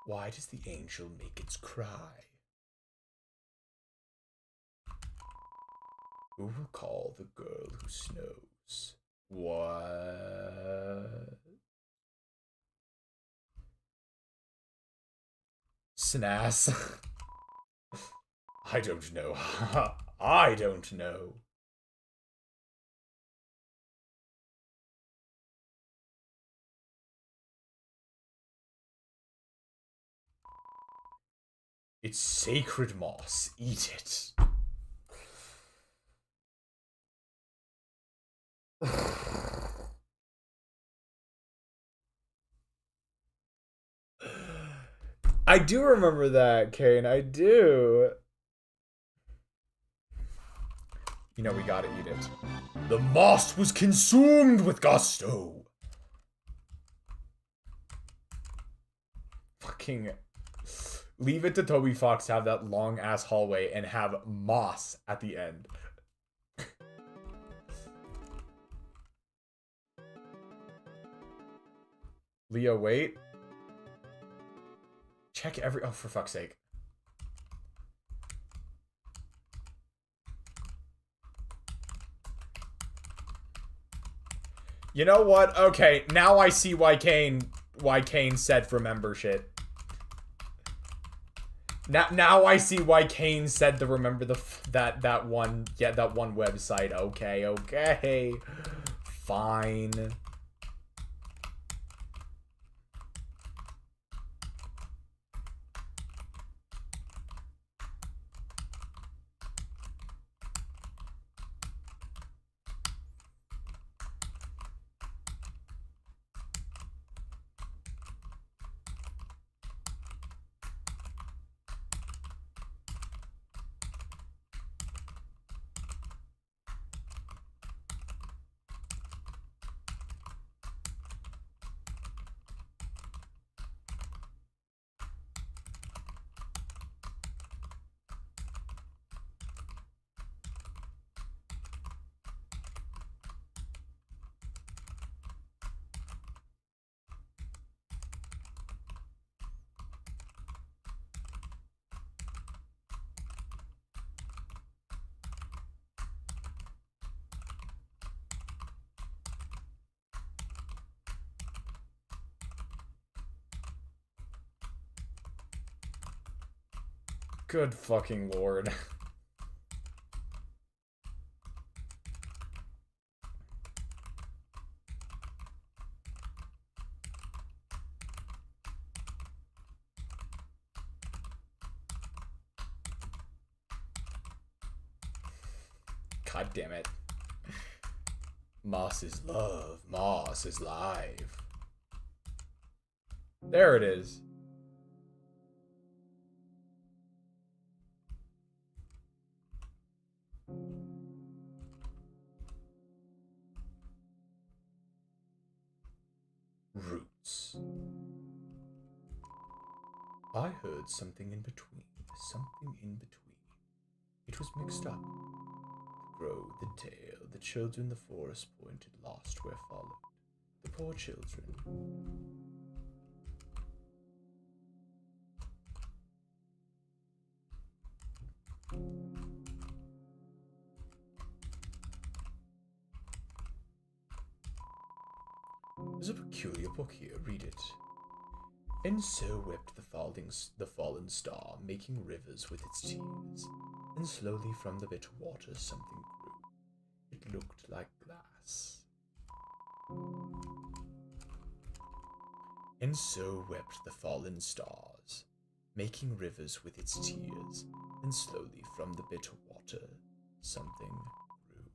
Why does the angel make its cry? Who will call the girl who snows? What? Snass. I don't know. I don't know. It's sacred moss. Eat it. I do remember that, Kane. I do. You know, we gotta eat it. The moss was consumed with gusto. Fucking leave it to Toby Fox to have that long ass hallway and have moss at the end. Leah, wait. Check every... Oh, for fuck's sake. You know what? Okay, now I see why Kane said remember shit. Now I see why Kane said to remember that one website. Okay. Fine. Good fucking lord. God damn it. Moss is love. Moss is live. There it is. Roots. I heard something in between. Something in between. It was mixed up. The grow, the tail, the children the forest pointed, lost where followed. The poor children. There's a peculiar book here. Read it. And so wept the fallen star, making rivers with its tears. And slowly from the bitter waters something grew. It looked like glass. And so wept the fallen stars, making rivers with its tears. And slowly from the bitter water something grew.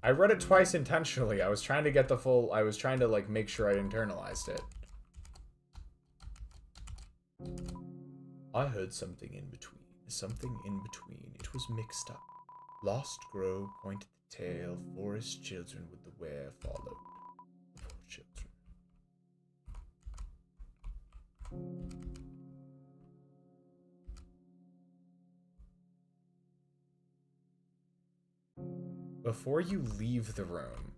I read it twice intentionally. I was trying to get the full... I was trying to, like, make sure I internalized it. I heard something in between. Something in between. It was mixed up. Lost grow, pointed the tail, forest children with the where followed. The poor children. Before you leave the room,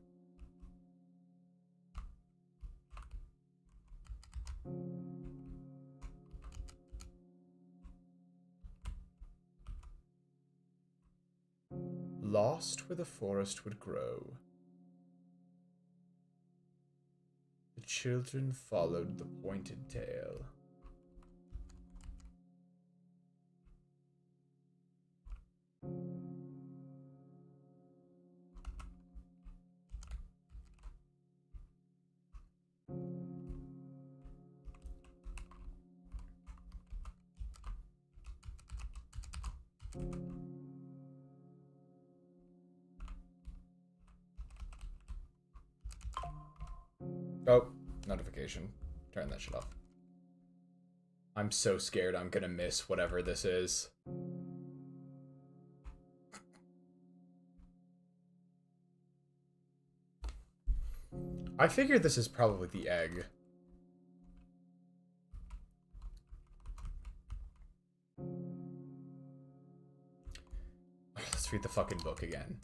lost where the forest would grow, the children followed the pointed tail. Oh, notification. Turn that shit off. I'm so scared I'm gonna miss whatever this is. I figured this is probably the egg. Let's read the fucking book again.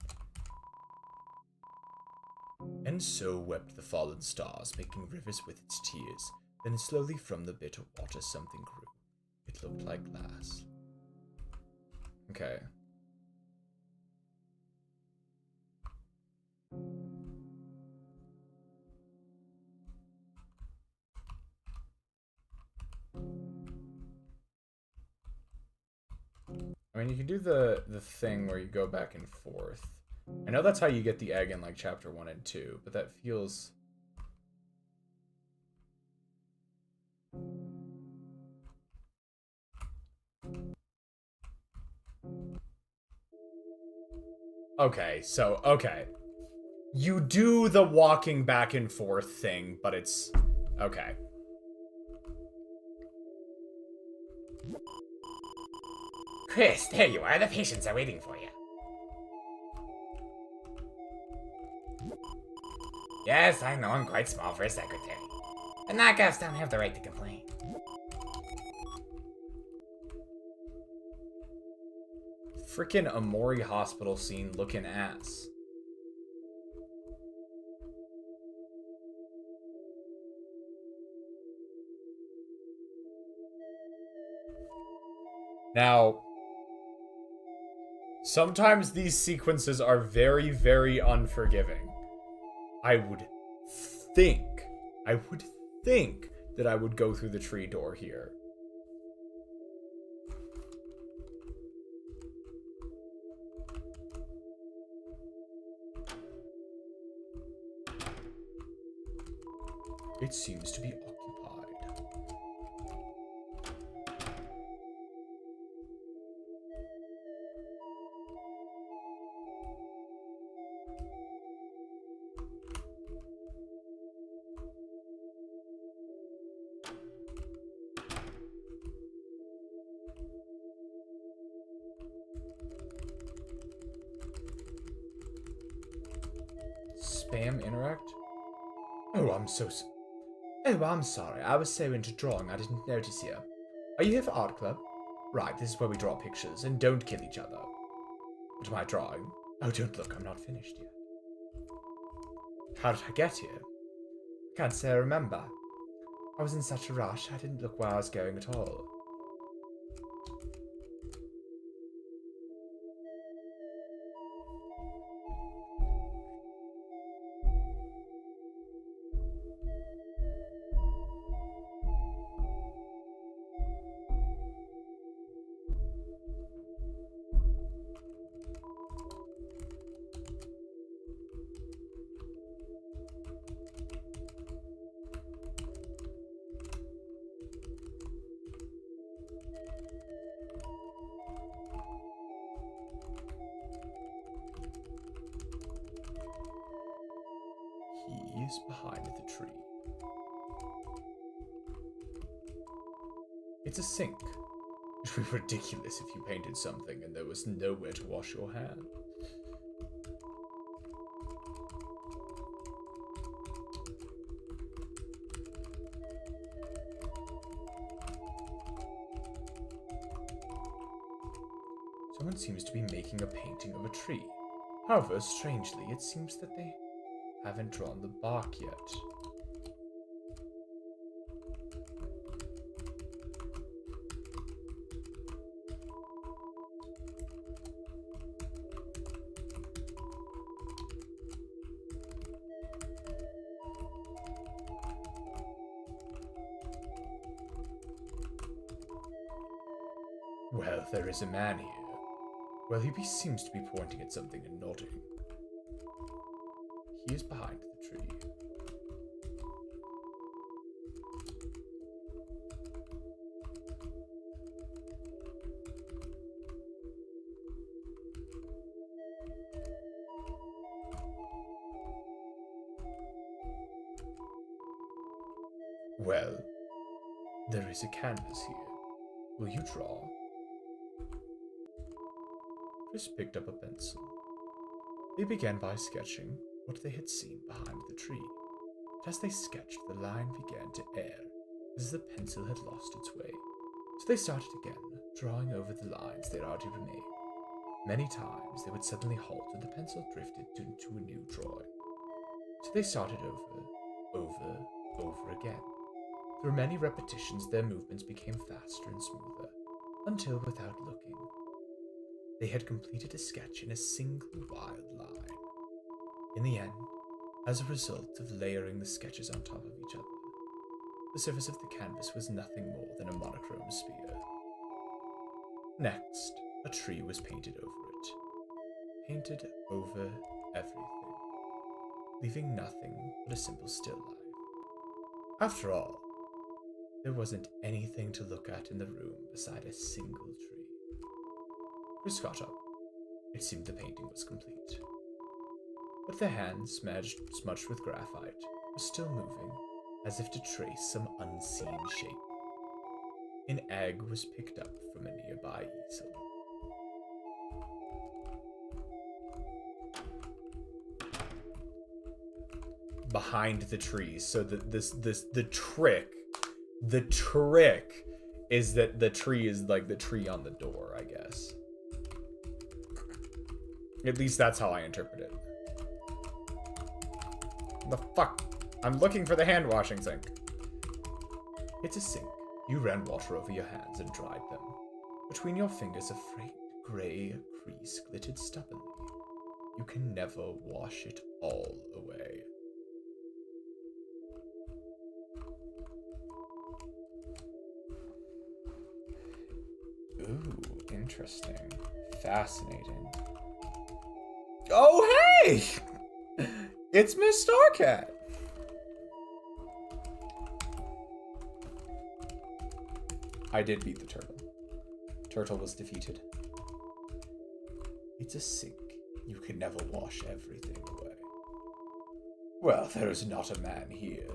And so wept the fallen stars, making rivers with its tears. Then slowly from the bitter water something grew. It looked like glass. Okay. I mean, you can do the thing where you go back and forth. I know that's how you get the egg in, like, chapter 1 and 2, but that feels... Okay, so, okay. You do the walking back and forth thing, but it's... Okay. Kris, there you are. The patients are waiting for you. Yes, I know I'm quite small for a secretary. The knockoffs don't have the right to complain. Frickin' Amori Hospital scene looking ass. Now, sometimes these sequences are very, very unforgiving. I would think that I would go through the tree door here. It seems to be occupied. Spam interact? Oh, I'm sorry. I was so into drawing I didn't notice you. Are you here for art club? Right, this is where we draw pictures and don't kill each other. What am I drawing? Oh, don't look, I'm not finished yet. How did I get here? I can't say I remember. I was in such a rush, I didn't look where I was going at all. He is behind the tree. It's a sink. It would be ridiculous if you painted something and there was nowhere to wash your hands. Someone seems to be making a painting of a tree. However, strangely, it seems that they haven't drawn the bark yet. Well, there is a man here. Well, he seems to be pointing at something and nodding. He is behind the tree. Well, there is a canvas here. Will you draw? Kris picked up a pencil. They began by sketching what they had seen behind the tree. But as they sketched, the line began to err, as the pencil had lost its way. So they started again, drawing over the lines that already remained. Many times they would suddenly halt and the pencil drifted into a new drawing. So they started over again. Through many repetitions, their movements became faster and smoother, until without looking, they had completed a sketch in a single wild line. In the end, as a result of layering the sketches on top of each other, the surface of the canvas was nothing more than a monochrome sphere. Next, a tree was painted over it. Painted over everything, leaving nothing but a simple still life. After all, there wasn't anything to look at in the room beside a single tree. Kris got up. It seemed the painting was complete. But the hand, smudged with graphite, was still moving, as if to trace some unseen shape. An egg was picked up from a nearby easel. Behind the trees, so that the trick is that the tree is like the tree on the door, I guess. At least that's how I interpret it. The fuck? I'm looking for the hand washing sink. It's a sink. You ran water over your hands and dried them. Between your fingers a faint grey crease glittered stubbornly. You can never wash it all away. Ooh, interesting. Fascinating. Oh, hey! It's Miss Starcat! I did beat the turtle. Turtle was defeated. It's a sink. You can never wash everything away. Well, there is not a man here.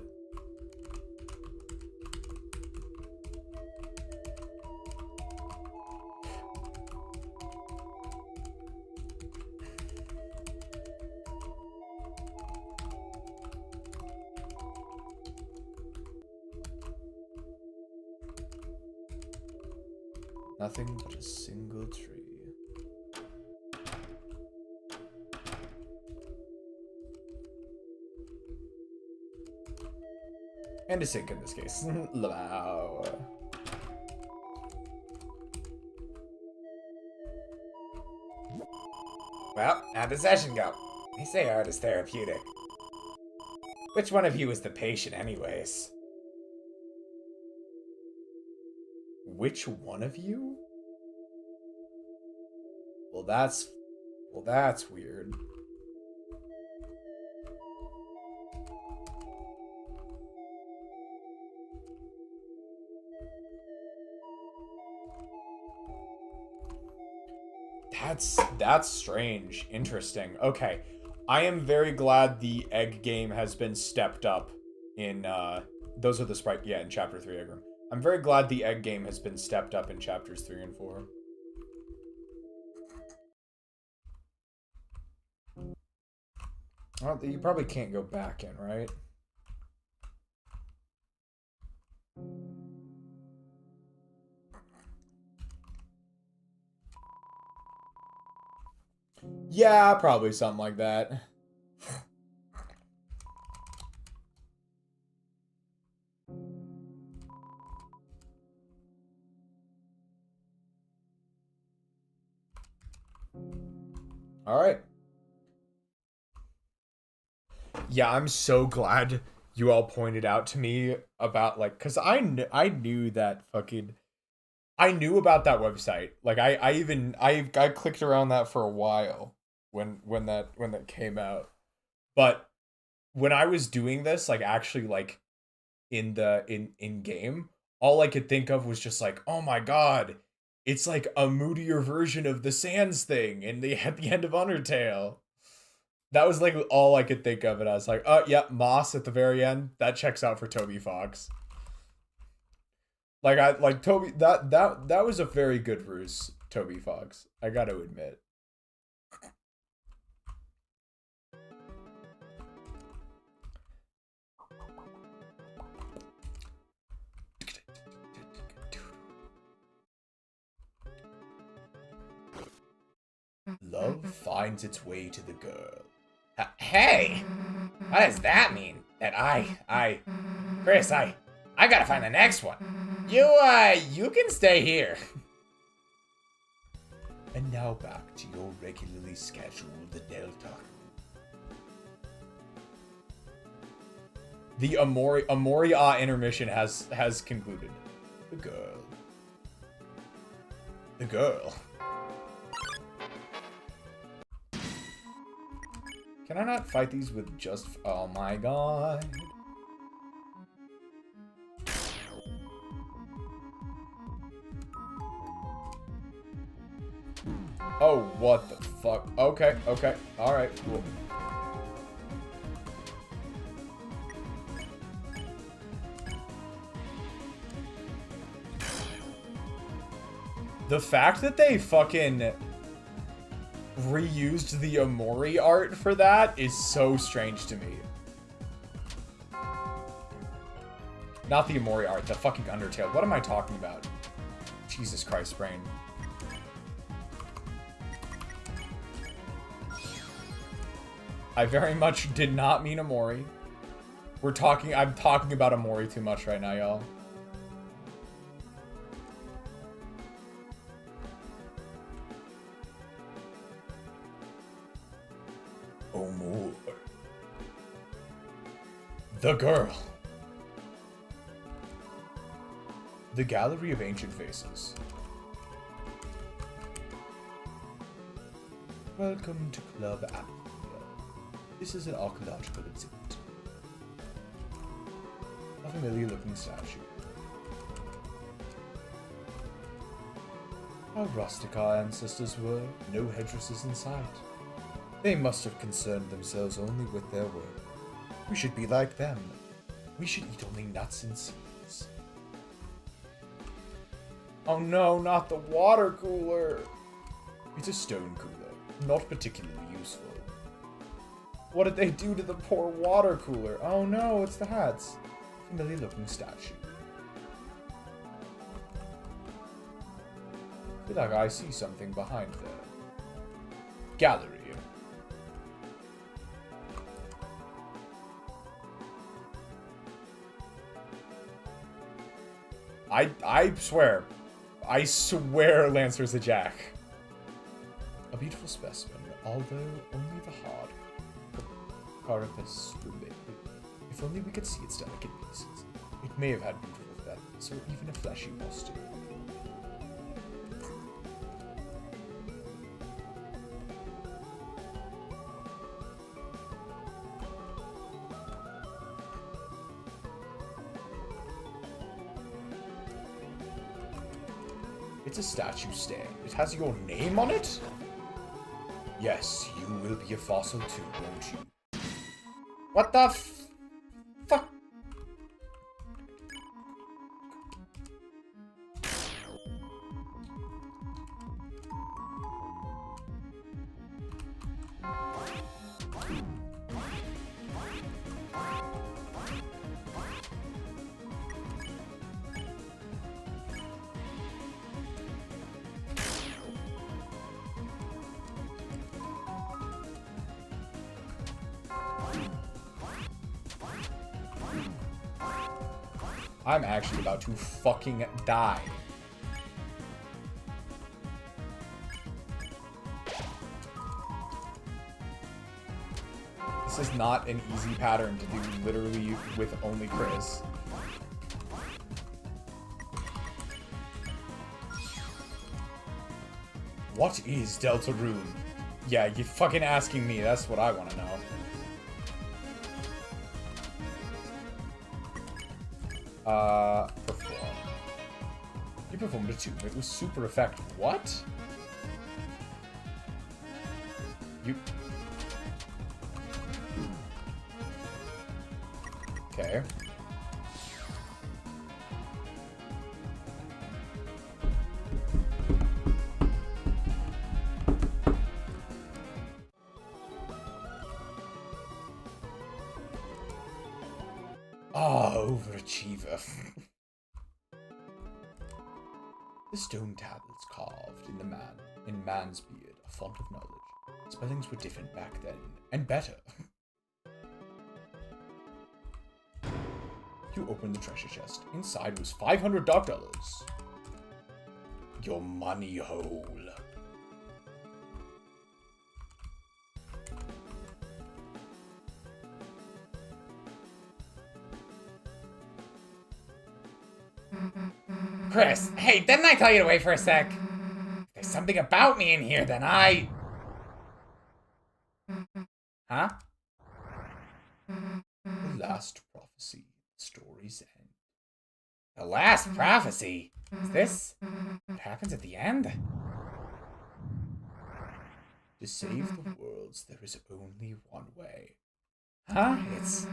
Nothing but a single tree. And a sink in this case. Wow. Well, how'd the session go? They say art is therapeutic. Which one of you is the patient anyways? Which one of you? Well, that's weird. That's strange. Interesting. Okay. I am very glad the egg game has been stepped up in those are the sprite in chapter 3 Egg Room. I'm very glad the egg game has been stepped up in chapters 3 and 4. Well, you probably can't go back in, right? Yeah, probably something like that. All right. Yeah, I'm so glad you all pointed out to me about, like, because I knew that fucking... I knew about that website. Like, I clicked around that for a while when that came out. But when I was doing this, like, actually, like, in game, all I could think of was just like, oh my god, it's like a moodier version of the Sans thing at the end of Undertale. That was like all I could think of, and I was like, oh yeah, Moss at the very end. That checks out for Toby Fox. Like Toby, that was a very good ruse, Toby Fox. I got to admit. Love finds its way to the girl. Hey! What does that mean? That Kris, I gotta find the next one. You can stay here. And now back to your regularly scheduled Delta. The Amori intermission has concluded. The girl. Can I not fight these with just... Oh my god. Oh, what the fuck? Okay. Alright, cool. The fact that they fucking reused the Amori art for that is so strange to me. Not the Amori art, the fucking Undertale. What am I talking about? Jesus Christ, brain. I very much did not mean Amori. I'm talking about Amori too much right now, y'all. Oh, more. The girl. The Gallery of Ancient Faces. Welcome to Club Amphitheater. This is an archaeological exhibit. A familiar looking statue. How rustic our ancestors were, no headdresses in sight. They must have concerned themselves only with their work. We should be like them. We should eat only nuts and seeds. Oh no, not the water cooler! It's a stone cooler, not particularly useful. What did they do to the poor water cooler? Oh no, it's the hats. Familiar looking statue. I feel like I see something behind there. Gallery. I swear Lancer's a jack. A beautiful specimen, although only the hard carapace remained. If only we could see its delicate pieces. It may have had beautiful feathers, or even a fleshy posture. It's a statue stand. It has your name on it? Yes, you will be a fossil too, won't you? What the fuck? I'm actually about to fucking die. This is not an easy pattern to do literally with only Kris. What is Deltarune? Yeah, you fucking asking me, that's what I want to know. Perform. You performed a tune. It was super effective. What? You... Okay. Ah, overachiever. The stone tablets carved in man's beard, a font of knowledge. Spellings were different back then, and better. You opened the treasure chest. Inside was $500. Your money hole. Kris, hey, didn't I tell you to wait for a sec? There's something about me in here that I... Huh? The last prophecy. Story's end. The last prophecy? Is this what happens at the end? To save the worlds, there is only one way. Huh? It's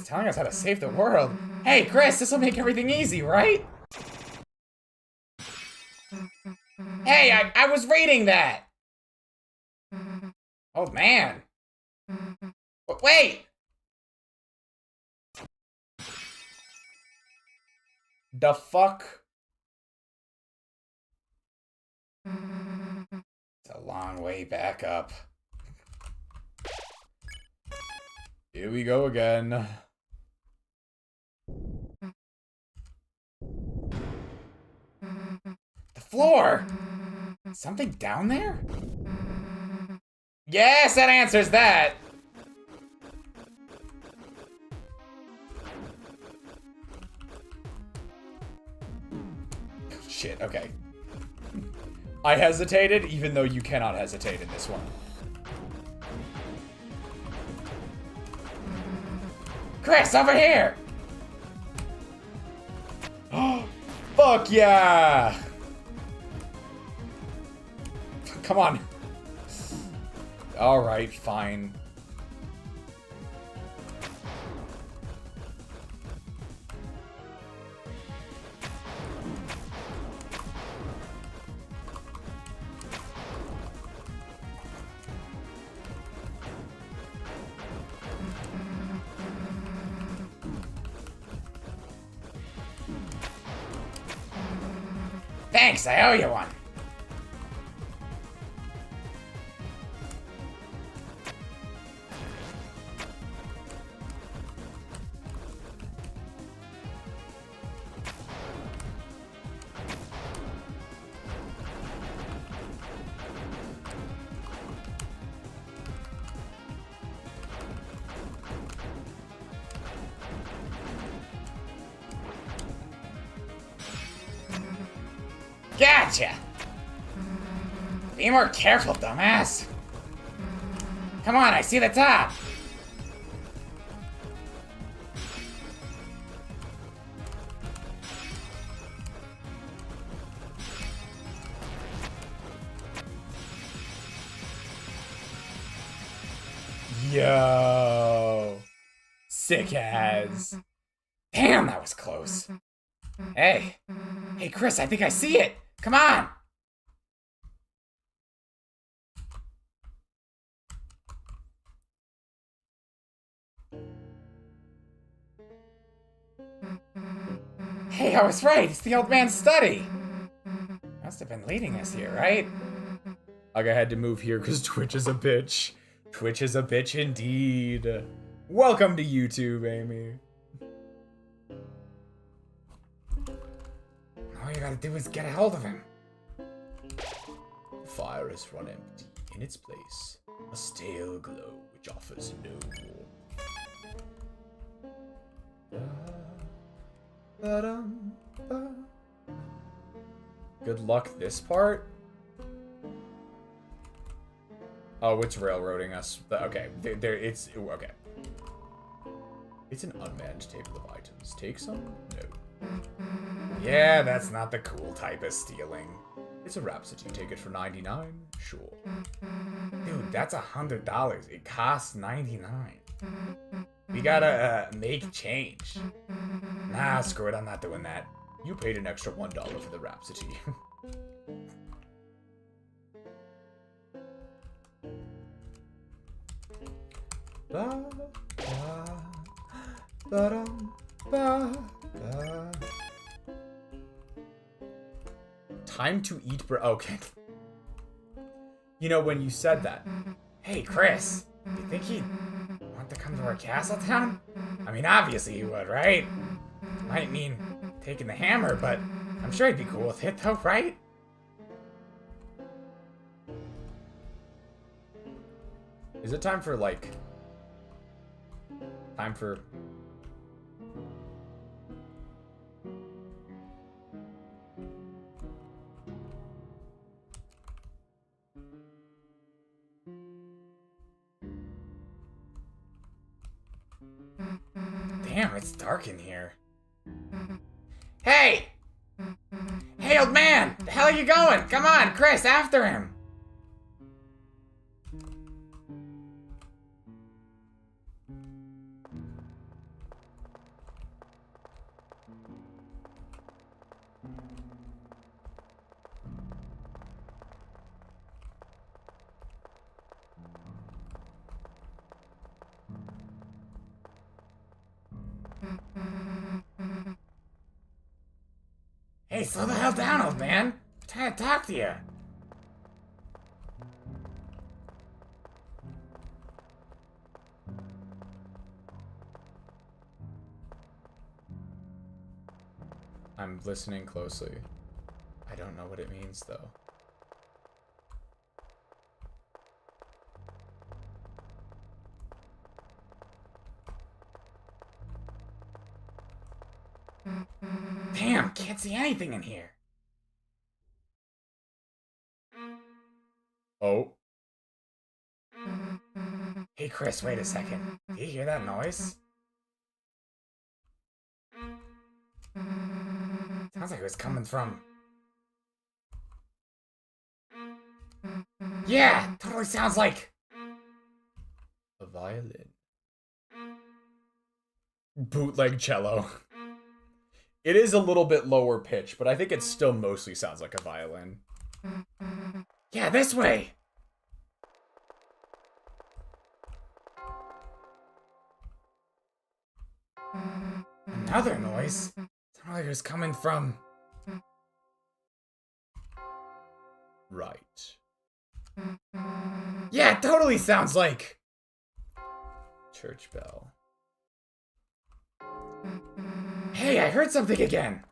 telling us how to save the world. Hey, Kris, this'll make everything easy, right? Hey, I was reading that! Oh, man. Wait! The fuck? It's a long way back up. Here we go again. The floor! Something down there? Yes, that answers that! shit, okay. I hesitated, even though you cannot hesitate in this one. Kris, over here! Fuck yeah! Come on. Alright, fine. Thanks, I owe you one. Gotcha! Be more careful, dumbass. Come on, I see the top. Yo. Sick as. Damn, that was close. Hey. Hey, Kris, I think I see it. Come on. Hey, I was right. It's the old man's study. Must have been leading us here, right? Like I had to move here because Twitch is a bitch. Twitch is a bitch indeed. Welcome to YouTube, Amy. All you gotta do is get a hold of him. The fire has run empty. In its place, a stale glow which offers no warmth. Good luck this part? Oh, it's railroading us. Okay, it's okay. It's an unmanned table of items. Take some? No. Yeah, that's not the cool type of stealing. It's a Rhapsody. Take it for 99? Sure. Dude, that's $100. It costs 99. We gotta make change. Nah, screw it. I'm not doing that. You paid an extra $1 for the Rhapsody. Ba, ba, ba-dum, ba, ba. Time to eat okay. You know, when you said that. Hey, Kris. You think he'd want to come to our castle town? I mean, obviously he would, right? Might mean taking the hammer, but I'm sure he'd be cool with it, though, right? Is it time for, like... Time for... Damn, it's dark in here. Hey! Hey, old man! The hell are you going? Come on, Kris, after him! Hey, slow the hell down, old man. I'm trying to talk to you. I'm listening closely. I don't know what it means, though. Damn, can't see anything in here. Oh. Hey, Kris, wait a second. Do you hear that noise? Sounds like it was coming from... Yeah, totally sounds like... A violin. Bootleg cello. It is a little bit lower pitch, but I think it still mostly sounds like a violin. Yeah, this way! Another noise? Sounded like it was coming from... Right. Yeah, it totally sounds like... Church bell. Hey, I heard something again!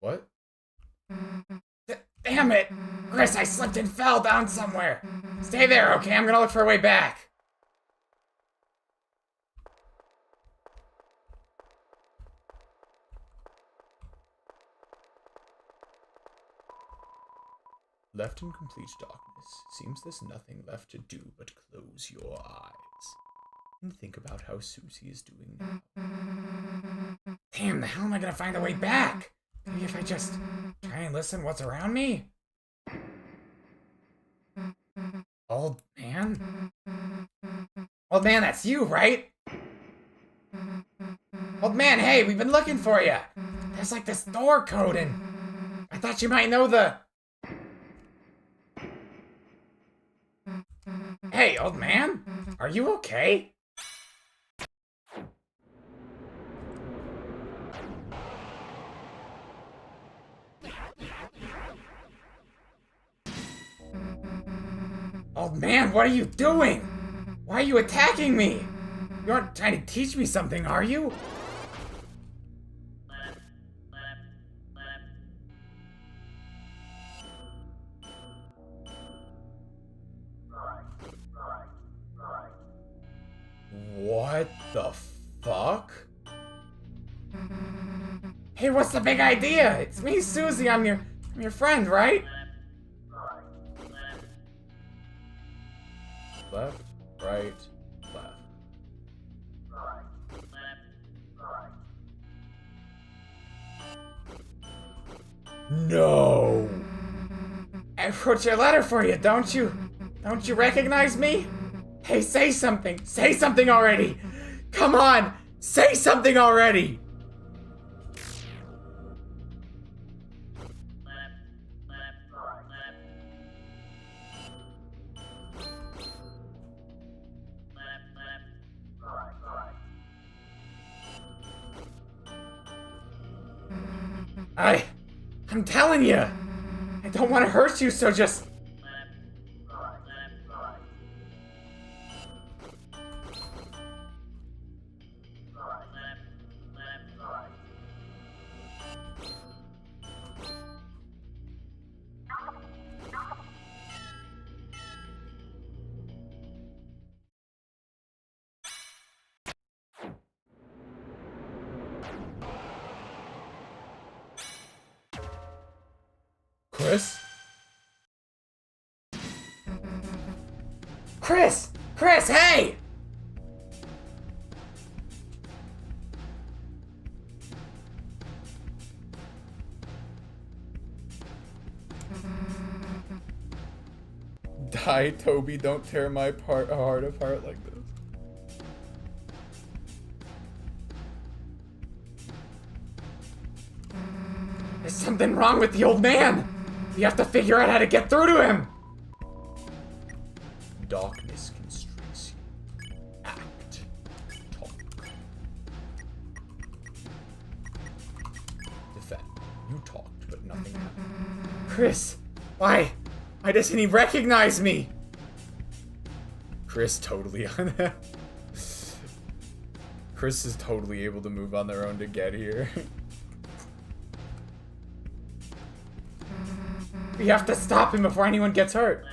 What? Damn it! Kris, I slipped and fell down somewhere! Stay there, okay? I'm gonna look for a way back. Left in complete darkness, seems there's nothing left to do but close your eyes and think about how Susie is doing now. Damn, the hell am I gonna find a way back? Maybe if I just try and listen what's around me? Old man? Old man, that's you, right? Old man, hey, we've been looking for you. There's like this door code and I thought you might know the... Hey, old man, are you okay? Old man, what are you doing? Why are you attacking me? You aren't trying to teach me something, are you? What the fuck? Hey, what's the big idea? It's me, Susie. I'm your friend, right? Left, right, left. No! I wrote your letter for you, don't you? Don't you recognize me? Hey, say something! Say something already! Come on! Say something already! I'm telling you! I don't want to hurt you, so just... Kris? Kris! Kris, hey! Die, Toby, don't tear my heart apart like this. There's something wrong with the old man! We have to figure out how to get through to him! Darkness constricts you. Act. Talk. Defend. You talked, but nothing happened. Kris, why? Why doesn't he recognize me? Kris totally on that. Kris is totally able to move on their own to get here. We have to stop him before anyone gets hurt.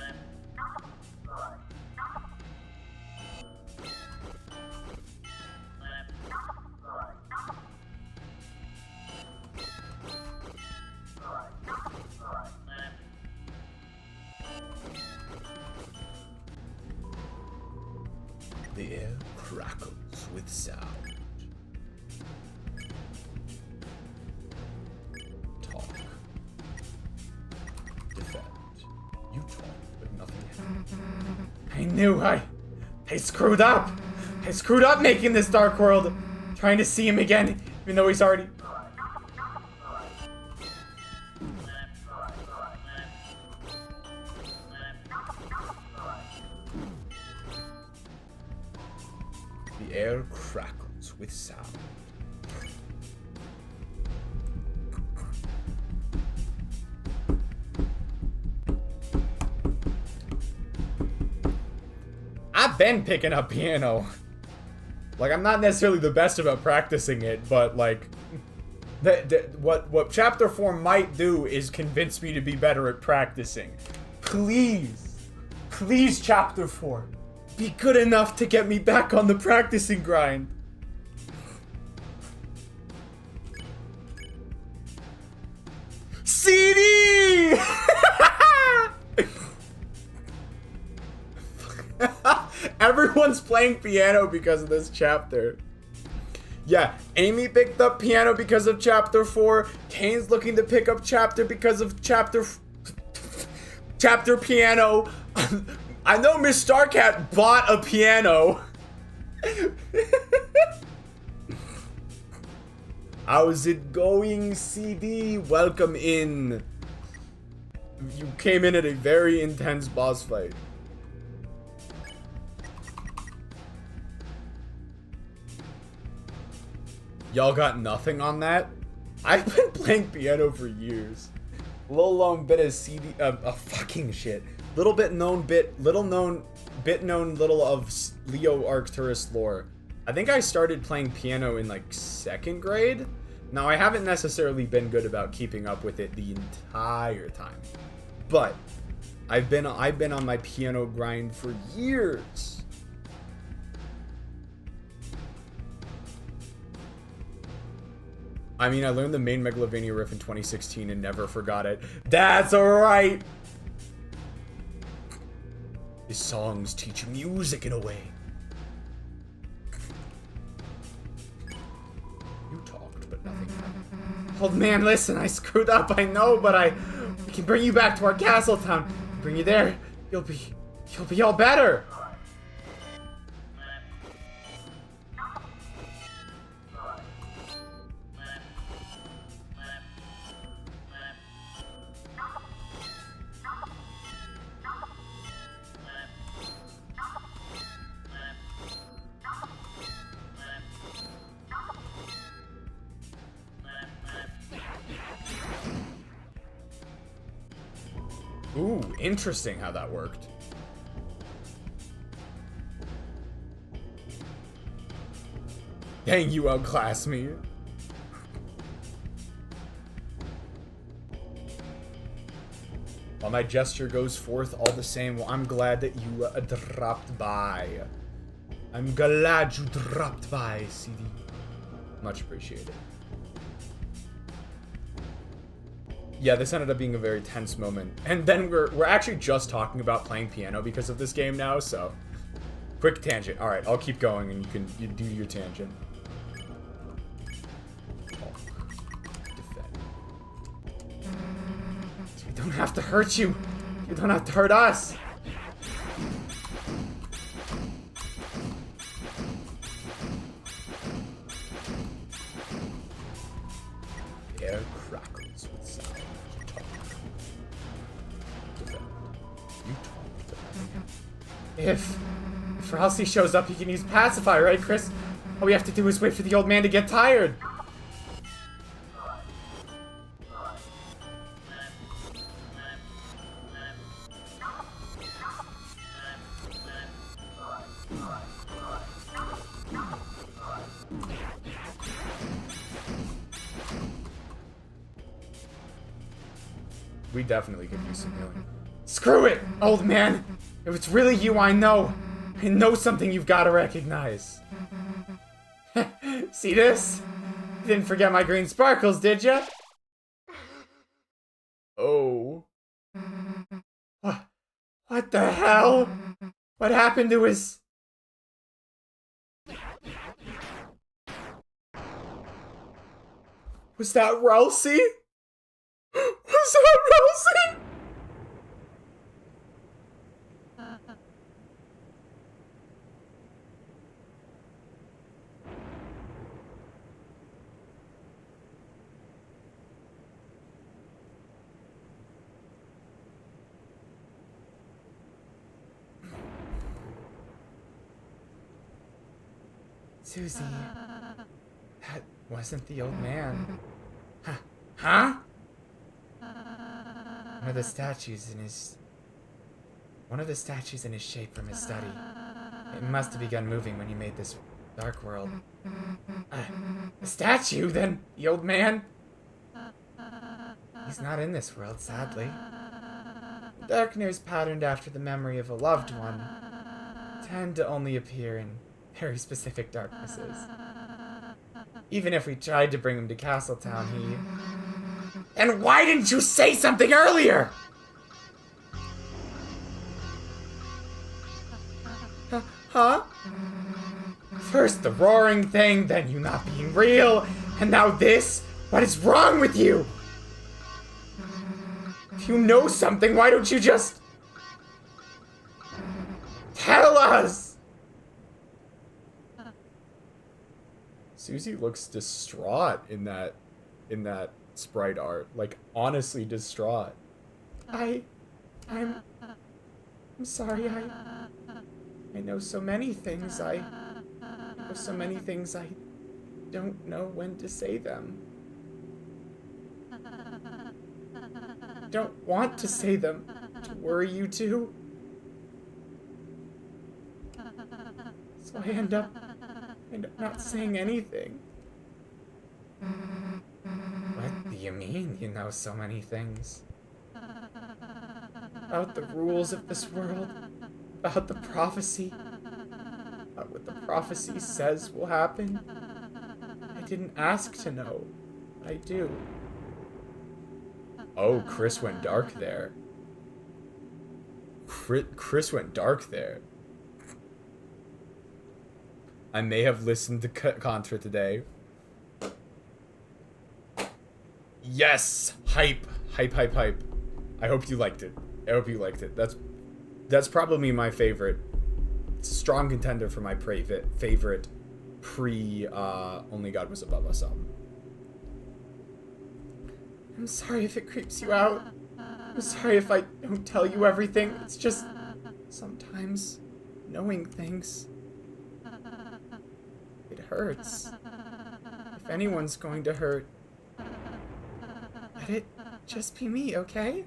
crackles with sound. Talk. Defend. You talk, but nothing happens. I knew I screwed up. I screwed up making this dark world. Trying to see him again, even though he's already... The air crackles with sound. I've been picking up piano. Like, I'm not necessarily the best about practicing it, but like, what Chapter 4 might do is convince me to be better at practicing. Please, please, Chapter 4, be good enough to get me back on the practicing grind. CD! Everyone's playing piano because of this chapter. Yeah, Amy picked up piano because of Chapter 4. Kane's looking to pick up chapter because of chapter piano. I know Miss Starcat bought a piano. How's it going, CD? Welcome in. You came in at a very intense boss fight. Y'all got nothing on that? I've been playing piano for years. Little known bit of CD, fucking shit. Little known of Leo Arcturus lore. I think I started playing piano in like 2nd grade. Now I haven't necessarily been good about keeping up with it the entire time, but I've been on my piano grind for years. I mean, I learned the main Megalovania riff in 2016 and never forgot it. That's alright! His songs teach music in a way. You talked, but nothing happened. Old man, listen, I screwed up, I know, but we can bring you back to our castle town. Bring you there, you'll be all better. Ooh, interesting how that worked. Dang, you outclassed me. While my gesture goes forth all the same, well, I'm glad that you dropped by. I'm glad you dropped by, CD. Much appreciated. Yeah, this ended up being a very tense moment. And then we're actually just talking about playing piano because of this game now, so... Quick tangent. Alright, I'll keep going and you do your tangent. Defend. We don't have to hurt you. You don't have to hurt us. Air crackles with sound. If Ralsei shows up, he can use Pacify, right, Kris? All we have to do is wait for the old man to get tired. We definitely could use some healing. Screw it, old man! If it's really you, I know something you've got to recognize. See this? You didn't forget my green sparkles, did ya? Oh. What the hell? What happened to his... Was that Ralsei? Was that Ralsei? Susie, that wasn't the old man. Huh? One of the statues in his shape from his study. It must have begun moving when he made this dark world. A statue, then? The old man? He's not in this world, sadly. The darkness patterned after the memory of a loved one tend to only appear in very specific darknesses. Even if we tried to bring him to Castletown, he... And why didn't you say something earlier? Huh? First the roaring thing, then you not being real, and now this? What is wrong with you? If you know something, why don't you just... tell us? Susie looks distraught in that sprite art. Like, honestly distraught. I'm sorry, I know so many things, I know so many things I don't know when to say them. I don't want to say them to worry you two. So I end up not saying anything. What do you mean you know so many things? About the rules of this world, about the prophecy, about what the prophecy says will happen. I didn't ask to know, but I do. Oh, Kris went dark there. Kris went dark there. I may have listened to Contra today. Yes! Hype! Hype, hype, hype. I hope you liked it. I hope you liked it. That's probably my favorite. It's a strong contender for my favorite pre Only God Was Above Us album. I'm sorry if it creeps you out. I'm sorry if I don't tell you everything. It's just sometimes knowing things, it hurts. If anyone's going to hurt, let it just be me, okay?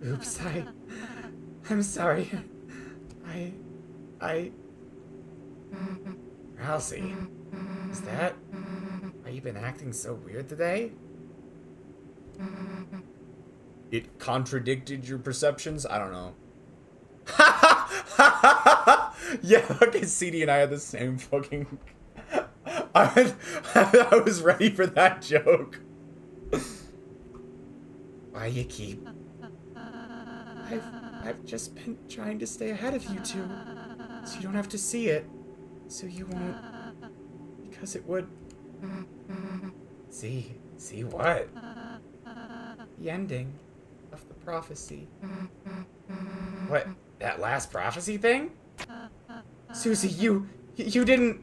Oops, I'm sorry. Ralsei, is that why you've been acting so weird today? It contradicted your perceptions? I don't know. Yeah, fucking CD and I had the same fucking... I was ready for that joke. Why you keep... I've just been trying to stay ahead of you two, so you don't have to see it, so you won't, because it would... See what? The ending of the prophecy. What, that last prophecy thing? Susie, you didn't...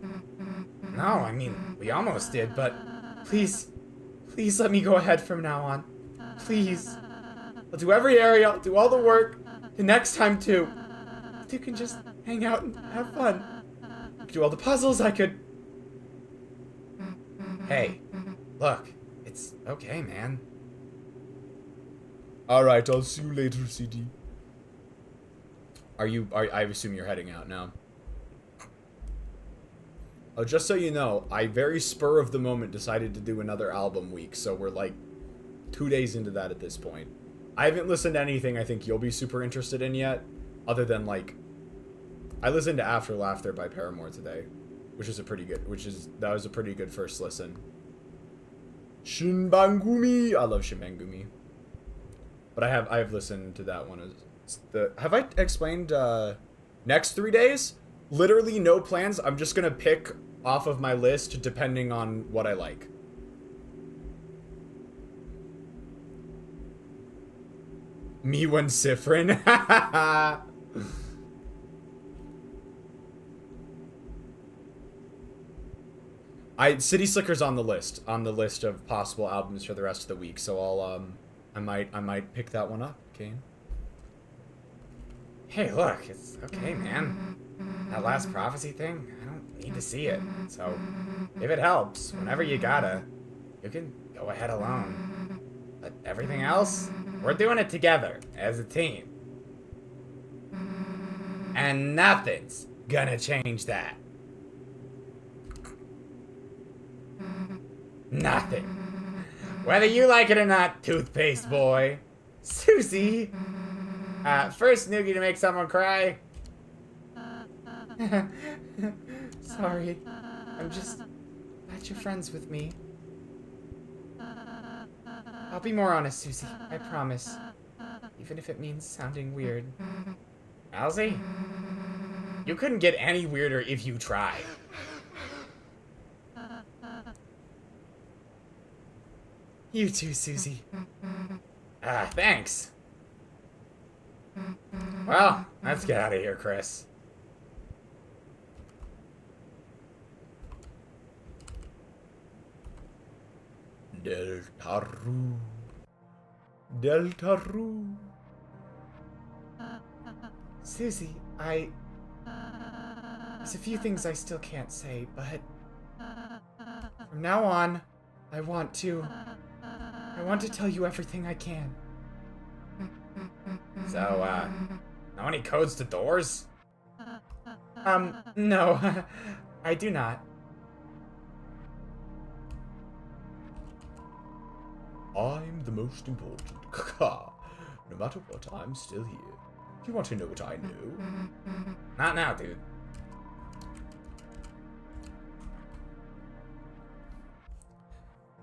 No, I mean, we almost did, but please let me go ahead from now on. Please. I'll do every area, I'll do all the work, the next time too. You can just hang out and have fun. I could do all the puzzles, I could... Hey, look, it's okay, man. Alright, I'll see you later, CD. I assume you're heading out now. Oh, just so you know, I very spur of the moment decided to do another album week, so we're like 2 days into that at this point. I haven't listened to anything I think you'll be super interested in yet, other than like, I listened to After Laughter by Paramore today, that was a pretty good first listen. Shinbangumi, I love Shinbangumi, but I have listened to that one have I explained next 3 days? Literally no plans. I'm just gonna pick off of my list depending on what I like. Me when Sifrin. City Slicker's on the list of possible albums for the rest of the week, so I'll I might pick that one up, Kane. Hey, look, it's okay, man. That last prophecy thing, I don't need to see it. So, if it helps, whenever you gotta, you can go ahead alone. But everything else, we're doing it together, as a team. And nothing's gonna change that. Nothing. Whether you like it or not, toothpaste boy. Susie. First noogie to make someone cry. Sorry. I'm just glad you're friends with me. I'll be more honest, Susie. I promise. Even if it means sounding weird. Ralsei? You couldn't get any weirder if you tried. You too, Susie. Thanks. Well, let's get out of here, Kris. DELTARUNE. DELTARUNE. Susie, there's a few things I still can't say, but from now on, I want to tell you everything I can. So, know any codes to doors? No, I do not. I'm the most important. No matter what, I'm still here. Do you want to know what I know? Not now, dude.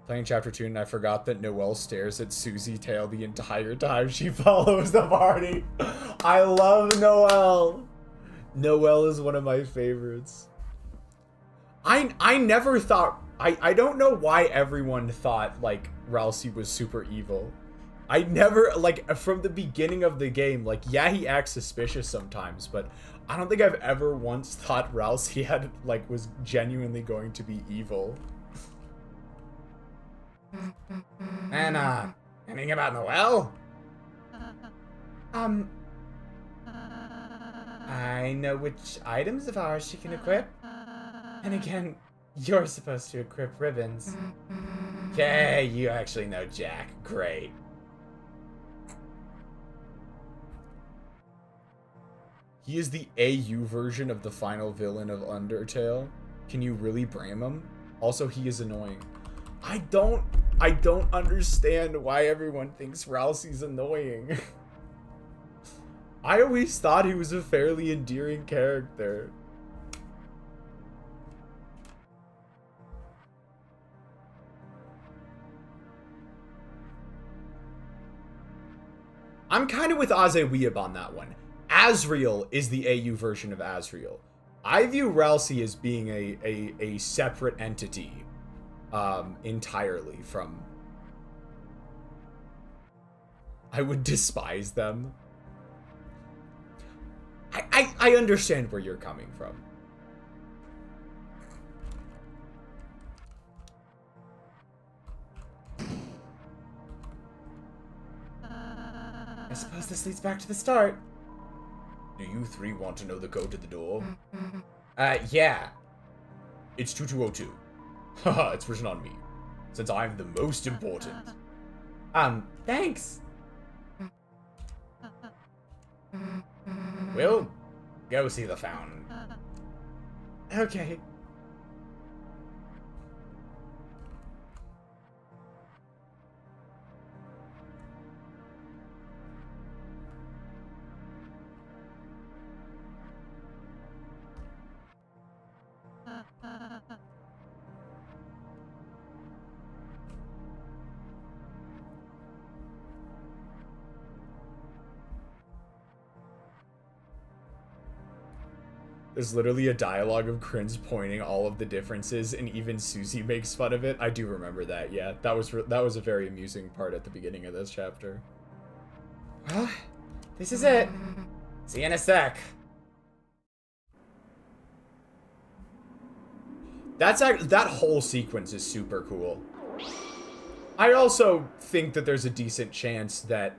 Playing chapter 2, and I forgot that Noelle stares at Susie Tail the entire time she follows the party. I love Noelle. Noelle is one of my favorites. I never thought... I don't know why everyone thought, like, Ralsei was super evil. I never, like, from the beginning of the game, like, yeah, he acts suspicious sometimes, but I don't think I've ever once thought Ralsei had, like, was genuinely going to be evil. And, anything about Noelle? I know which items of ours she can equip. And again, you're supposed to equip ribbons. Okay, you actually know Jack. Great. He is the AU version of the final villain of Undertale. Can you really blame him? Also, he is annoying. I don't understand why everyone thinks Ralsei's annoying. I always thought he was a fairly endearing character. I'm kind of with Azeweeb on that one. Asriel is the AU version of Asriel. I view Ralsei as being a separate entity entirely from... I would despise them. I understand where you're coming from. I suppose this leads back to the start. Do you three want to know the code to the door? Yeah. It's 2202. Haha, it's written on me. Since I'm the most important. Thanks. We'll go see the fountain. Okay. There's literally a dialogue of Kris pointing all of the differences, and even Susie makes fun of it. I do remember that. Yeah, that was a very amusing part at the beginning of this chapter. Well, this is it. See you in a sec. That whole sequence is super cool. I also think that there's a decent chance that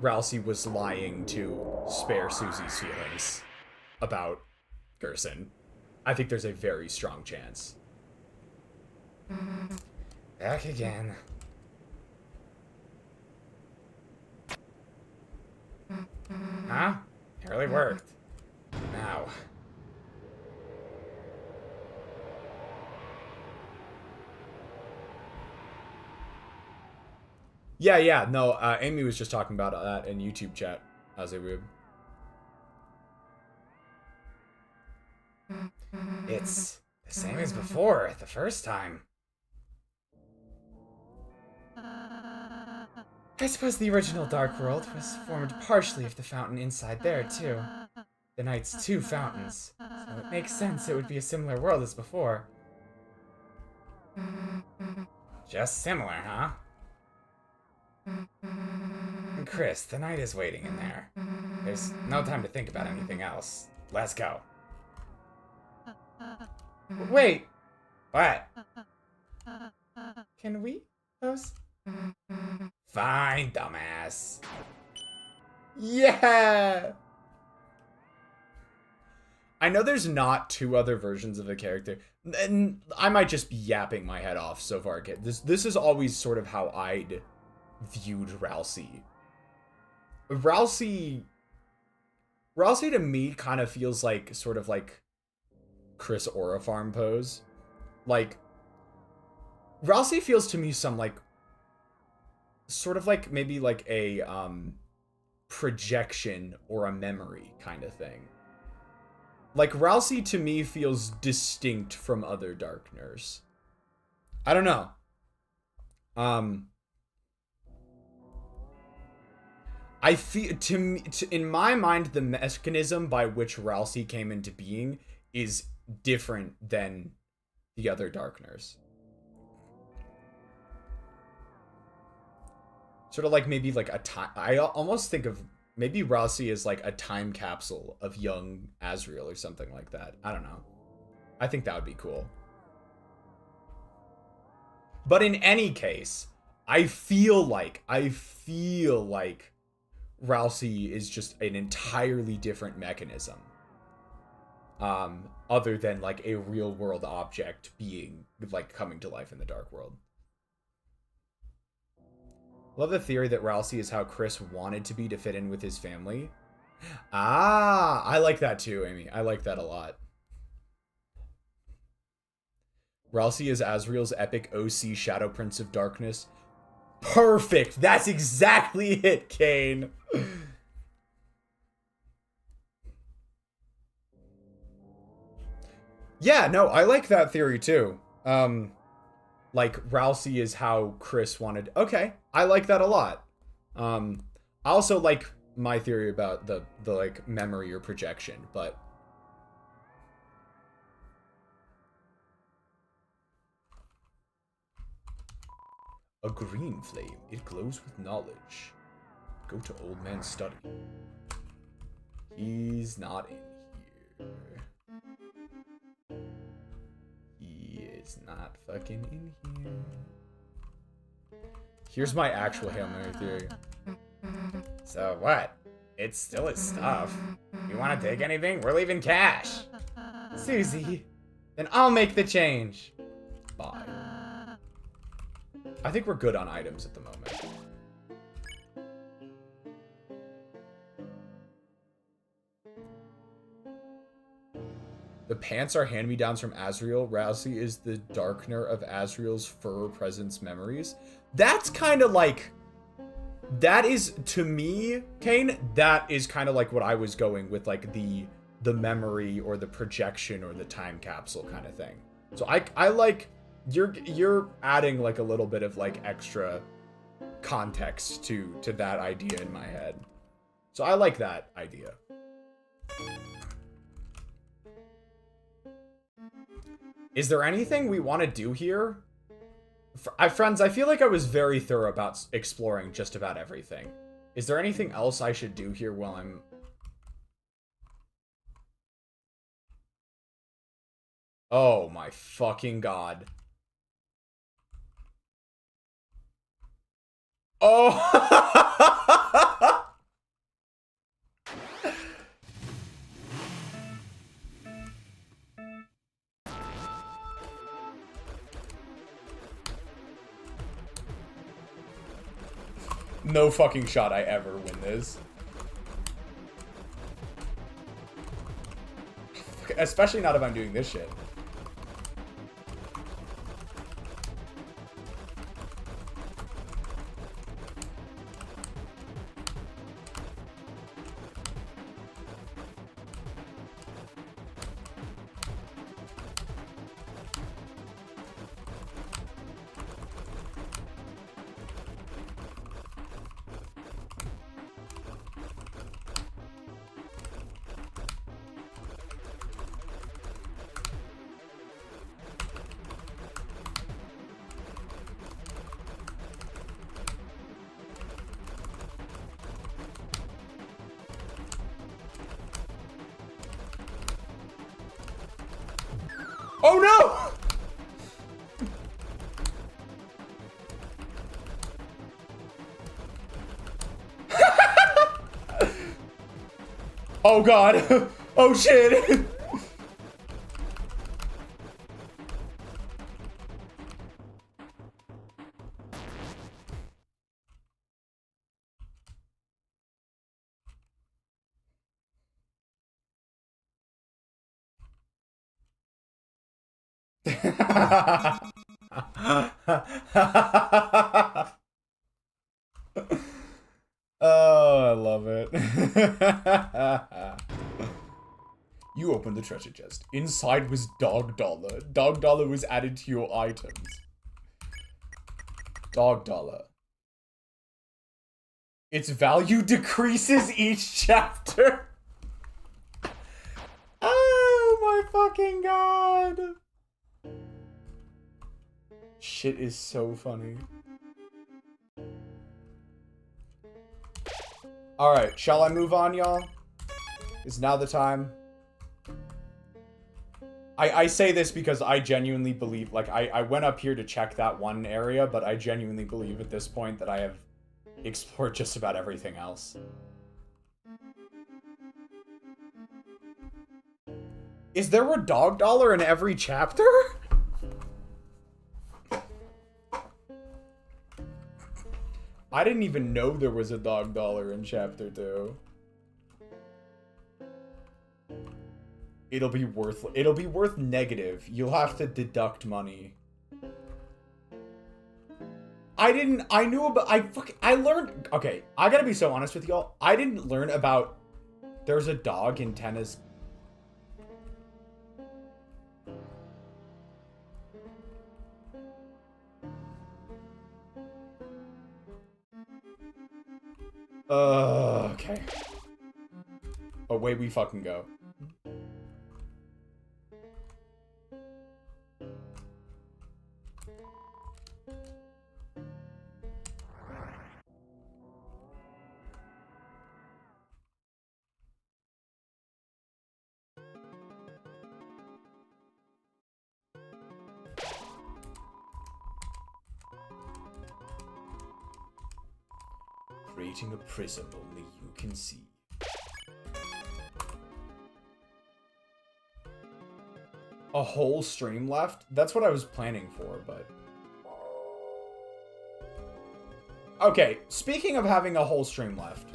Ralsei was lying to spare Susie's feelings about Gerson. I think there's a very strong chance. Back again. Huh? It really worked. Now. Yeah, no, Amy was just talking about that in YouTube chat as a rube. It's the same as before, the first time. I suppose the original Dark World was formed partially of the fountain inside there, too. The Knight's 2 fountains, so it makes sense it would be a similar world as before. Just similar, huh? And Kris, the Knight is waiting in there. There's no time to think about anything else. Let's go. Wait! What? Can we pose? Fine, dumbass. Yeah! I know there's not 2 other versions of the character, and I might just be yapping my head off so far. This is always sort of how I'd viewed Ralsei. Ralsei to me kind of feels like sort of like Kris Aurafarm pose. Like, Ralsei feels to me some like sort of like maybe like a projection or a memory kind of thing. Like, Ralsei to me feels distinct from other Darkners. I don't know. I feel in my mind, the mechanism by which Ralsei came into being is different than the other Darkners. Sort of like maybe like a time. I almost think of maybe Ralsei as like a time capsule of young Azriel or something like that. I don't know. I think that would be cool. But in any case, I feel like Ralsei is just an entirely different mechanism. Other than like a real world object being like coming to life in the Dark World. Love the theory that Ralsei is how Kris wanted to be to fit in with his family. Ah, I like that too, Amy. I like that a lot. Ralsei is Azriel's epic OC Shadow Prince of Darkness. Perfect! That's exactly it, Kane! Yeah, no, I like that theory too. Like, Ralsei is how Kris wanted... Okay, I like that a lot. I also like my theory about the like, memory or projection, but... A green flame. It glows with knowledge. Go to Old Man's study. He's not in here. He is not fucking in here. Here's my actual Hail Mary theory. So what? It's still his stuff. You want to take anything? We're leaving cash. Susie, then I'll make the change. Bye. I think we're good on items at the moment. The pants are hand-me-downs from Azriel. Ralsei is the darkener of Azriel's fur presence memories. That's kind of like... That is, to me, Kane, that is kind of like what I was going with, like, the memory or the projection or the time capsule kind of thing. So I like... You're adding, like, a little bit of, like, extra context to that idea in my head. So I like that idea. Is there anything we want to do here? Friends, I feel like I was very thorough about exploring just about everything. Is there anything else I should do here while I'm... Oh my fucking god. Oh! No fucking shot I ever win this. Especially not if I'm doing this shit. Oh no! Oh god! Oh shit! Oh, I love it. You opened the treasure chest. Inside was Dog Dollar. Dog Dollar was added to your items. Dog Dollar. Its value decreases each chapter. Oh my fucking god. Shit is so funny. Alright, shall I move on, y'all? Is now the time? I say this because I genuinely believe, like, I went up here to check that one area, but I genuinely believe at this point that I have explored just about everything else. Is there a dog dollar in every chapter? I didn't even know there was a dog dollar in chapter 2. It'll be worth negative. You'll have to deduct money. I learned, okay, I gotta be so honest with y'all. I didn't learn about there's a dog in tennis. Okay. Away we fucking go. Creating a prism only you can see. A whole stream left? That's what I was planning for, but... Okay, speaking of having a whole stream left,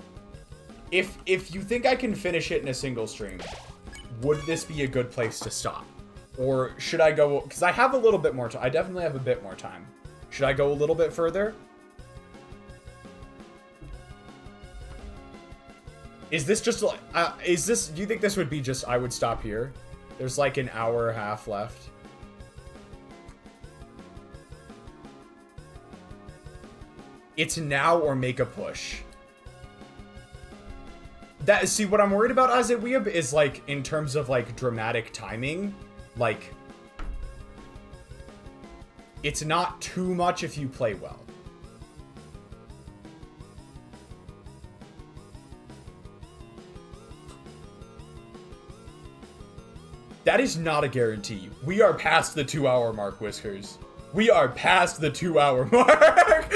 if you think I can finish it in a single stream, would this be a good place to stop? Or should I go... Because I have a little bit more time. I definitely have a bit more time. Should I go a little bit further? Is this just like... do you think this would be just... I would stop here? There's like an hour and a half left. It's now or make a push. See, what I'm worried about, Azeweeb, is like, in terms of like dramatic timing, like, It's not too much if you play well. That is not a guarantee. We are past the 2-hour mark, Whiskers. We are past the 2-hour mark.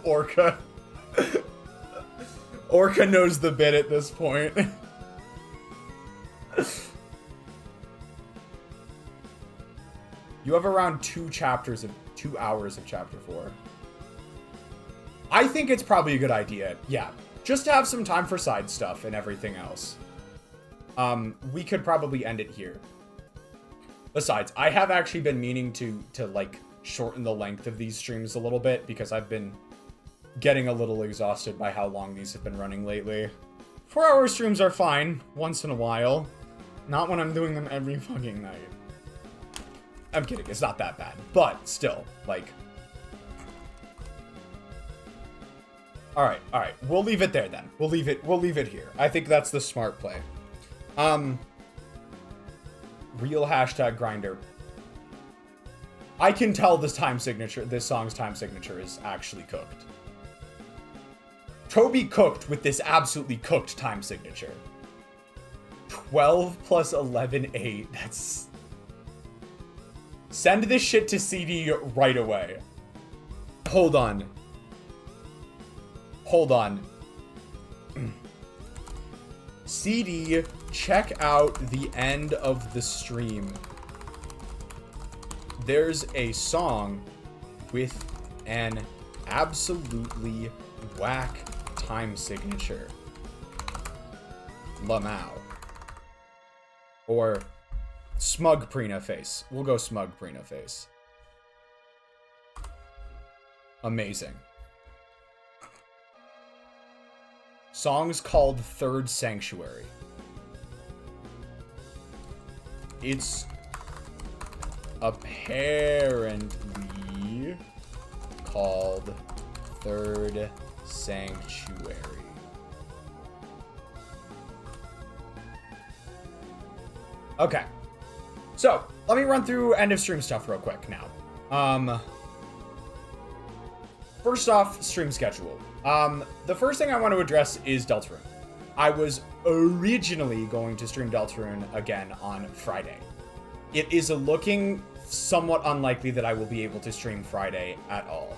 Orca. Orca knows the bit at this point. You have around 2 hours of chapter 4. I think it's probably a good idea. Yeah. Just to have some time for side stuff and everything else. We could probably end it here. Besides, I have actually been meaning to like shorten the length of these streams a little bit because I've been getting a little exhausted by how long these have been running lately. 4-hour streams are fine once in a while. Not when I'm doing them every fucking night. I'm kidding, it's not that bad. But still, like... Alright. We'll leave it there then. We'll leave it here. I think that's the smart play. Real hashtag grinder. I can tell this song's time signature is actually cooked. Toby cooked with this absolutely cooked time signature. 12 plus 11, 8. That's... Send this shit to CD right away. Hold on. CD, check out the end of the stream. There's a song with an absolutely whack time signature. Lamau. Or Smug Prina Face. We'll go Smug Prina Face. Amazing. Song's called Third Sanctuary. It's apparently called Third Sanctuary. Okay. So, let me run through end of stream stuff real quick now. First off, stream schedule. The first thing I want to address is Deltarune. I was originally going to stream Deltarune again on Friday. It is looking somewhat unlikely that I will be able to stream Friday at all,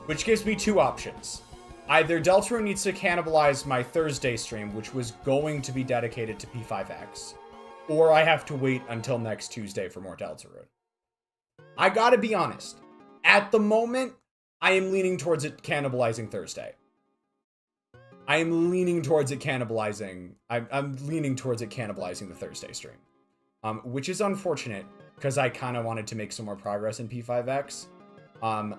which gives me 2 options. Either Deltarune needs to cannibalize my Thursday stream, which was going to be dedicated to P5X, or I have to wait until next Tuesday for more Deltarune. I gotta be honest. At the moment, I am leaning towards it cannibalizing Thursday. I'm leaning towards it cannibalizing the Thursday stream. Which is unfortunate, because I kind of wanted to make some more progress in P5X. I'm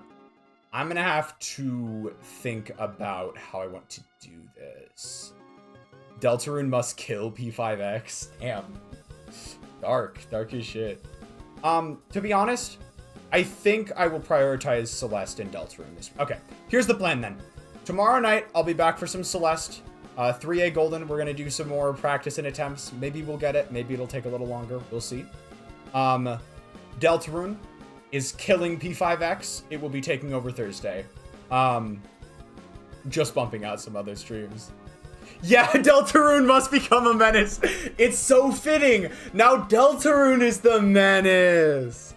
gonna have to think about how I want to do this. Deltarune must kill P5X. Damn. Dark as shit. To be honest, I think I will prioritize Celeste and Deltarune this. Okay, here's the plan then. Tomorrow night, I'll be back for some Celeste. 3A Golden, we're gonna do some more practice and attempts. Maybe we'll get it. Maybe it'll take a little longer. We'll see. Deltarune is killing P5X. It will be taking over Thursday. Just bumping out some other streams. Yeah, Deltarune must become a menace. It's so fitting. Now Deltarune is the menace.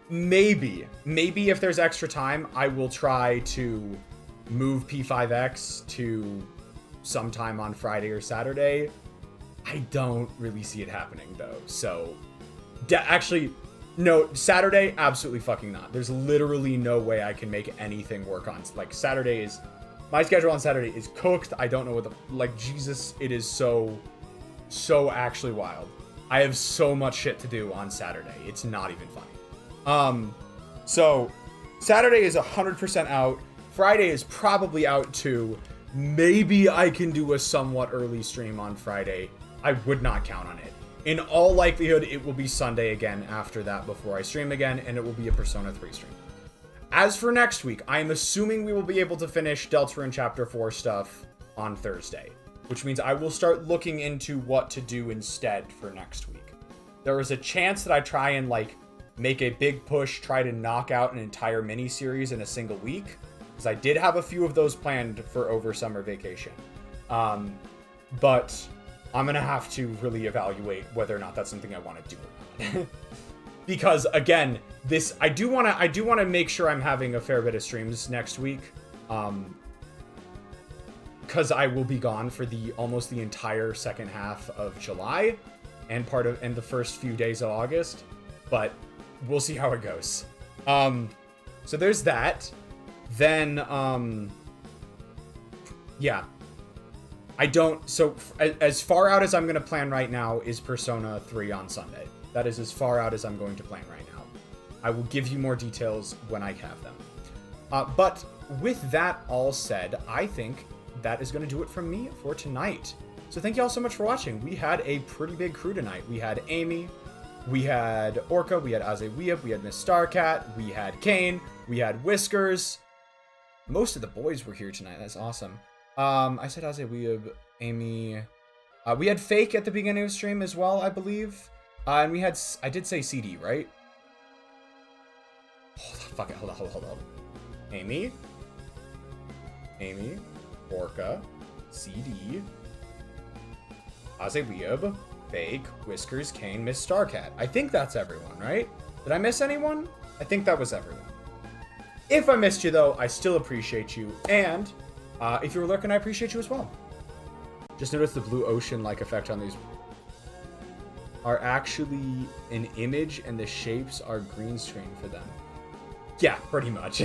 Maybe if there's extra time, I will try to move P5X to sometime on Friday or Saturday. I don't really see it happening though. So actually, no, Saturday, absolutely fucking not. There's literally no way I can make anything work on, like, Saturday is, my schedule on Saturday is cooked. I don't know what Jesus, it is so actually wild. I have so much shit to do on Saturday. It's not even funny. So Saturday is 100% out. Friday is probably out too. Maybe I can do a somewhat early stream on Friday. I would not count on it. In all likelihood, it will be Sunday again after that before I stream again, and it will be a Persona 3 stream. As for next week, I am assuming we will be able to finish Deltarune Chapter 4 stuff on Thursday, which means I will start looking into what to do instead for next week. there was a chance that I try and like make a big push, try to knock out an entire mini series in a single week, because I did have a few of those planned for over summer vacation. But I'm gonna have to really evaluate whether or not that's something I want to do or not. Because again, I do want to make sure I'm having a fair bit of streams next week. Because I will be gone for almost the entire second half of July and the first few days of August, but we'll see how it goes. So there's that. Then yeah. As far out as I'm going to plan right now is Persona 3 on Sunday. That is as far out as I'm going to plan right now. I will give you more details when I have them. But with that all said, I think that is going to do it from me for tonight. So thank you all so much for watching. We had a pretty big crew tonight. We had Amy, we had Orca, we had Azeweeb, we had Miss Starcat, we had Kane, we had Whiskers. Most of the boys were here tonight. That's awesome. I said Azeweeb, Amy. We had Fake at the beginning of the stream as well, I believe. And we had, I did say CD, right? Hold on. Amy, Orca, CD, Azeweeb, Fake, Whiskers, Kane, Miss Starcat. I think that's everyone, right? Did I miss anyone? I think that was everyone. If I missed you, though, I still appreciate you. And if you were lurking, I appreciate you as well. Just notice the blue ocean-like effect on these are actually an image, and the shapes are green screen for them. Yeah, pretty much.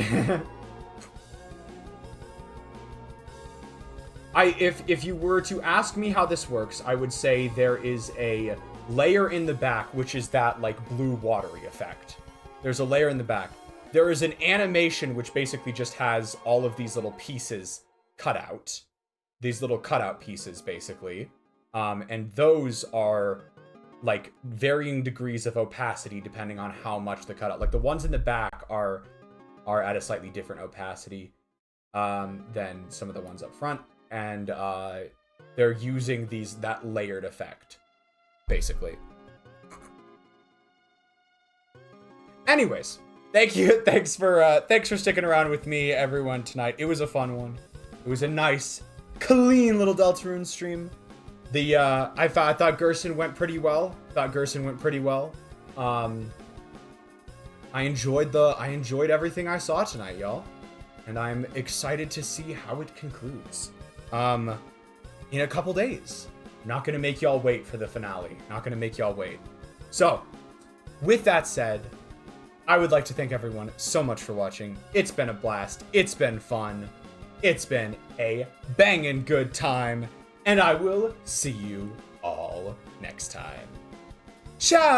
If you were to ask me how this works, I would say there is a layer in the back, which is that like blue watery effect. There's a layer in the back. There is an animation which basically just has all of these little pieces cut out. These little cutout pieces, basically. And those are like varying degrees of opacity depending on how much the cutout. Like the ones in the back are at a slightly different opacity than some of the ones up front. And they're using that layered effect, basically. Anyways, thank you. Thanks for sticking around with me, everyone, tonight. It was a fun one. It was a nice, clean little Deltarune stream. I thought Gerson went pretty well. I enjoyed everything I saw tonight, y'all. And I'm excited to see how it concludes. In a couple days. Not gonna make y'all wait for the finale. Not gonna make y'all wait. So, with that said, I would like to thank everyone so much for watching. It's been a blast. It's been fun. It's been a bangin' good time. And I will see you all next time. Ciao!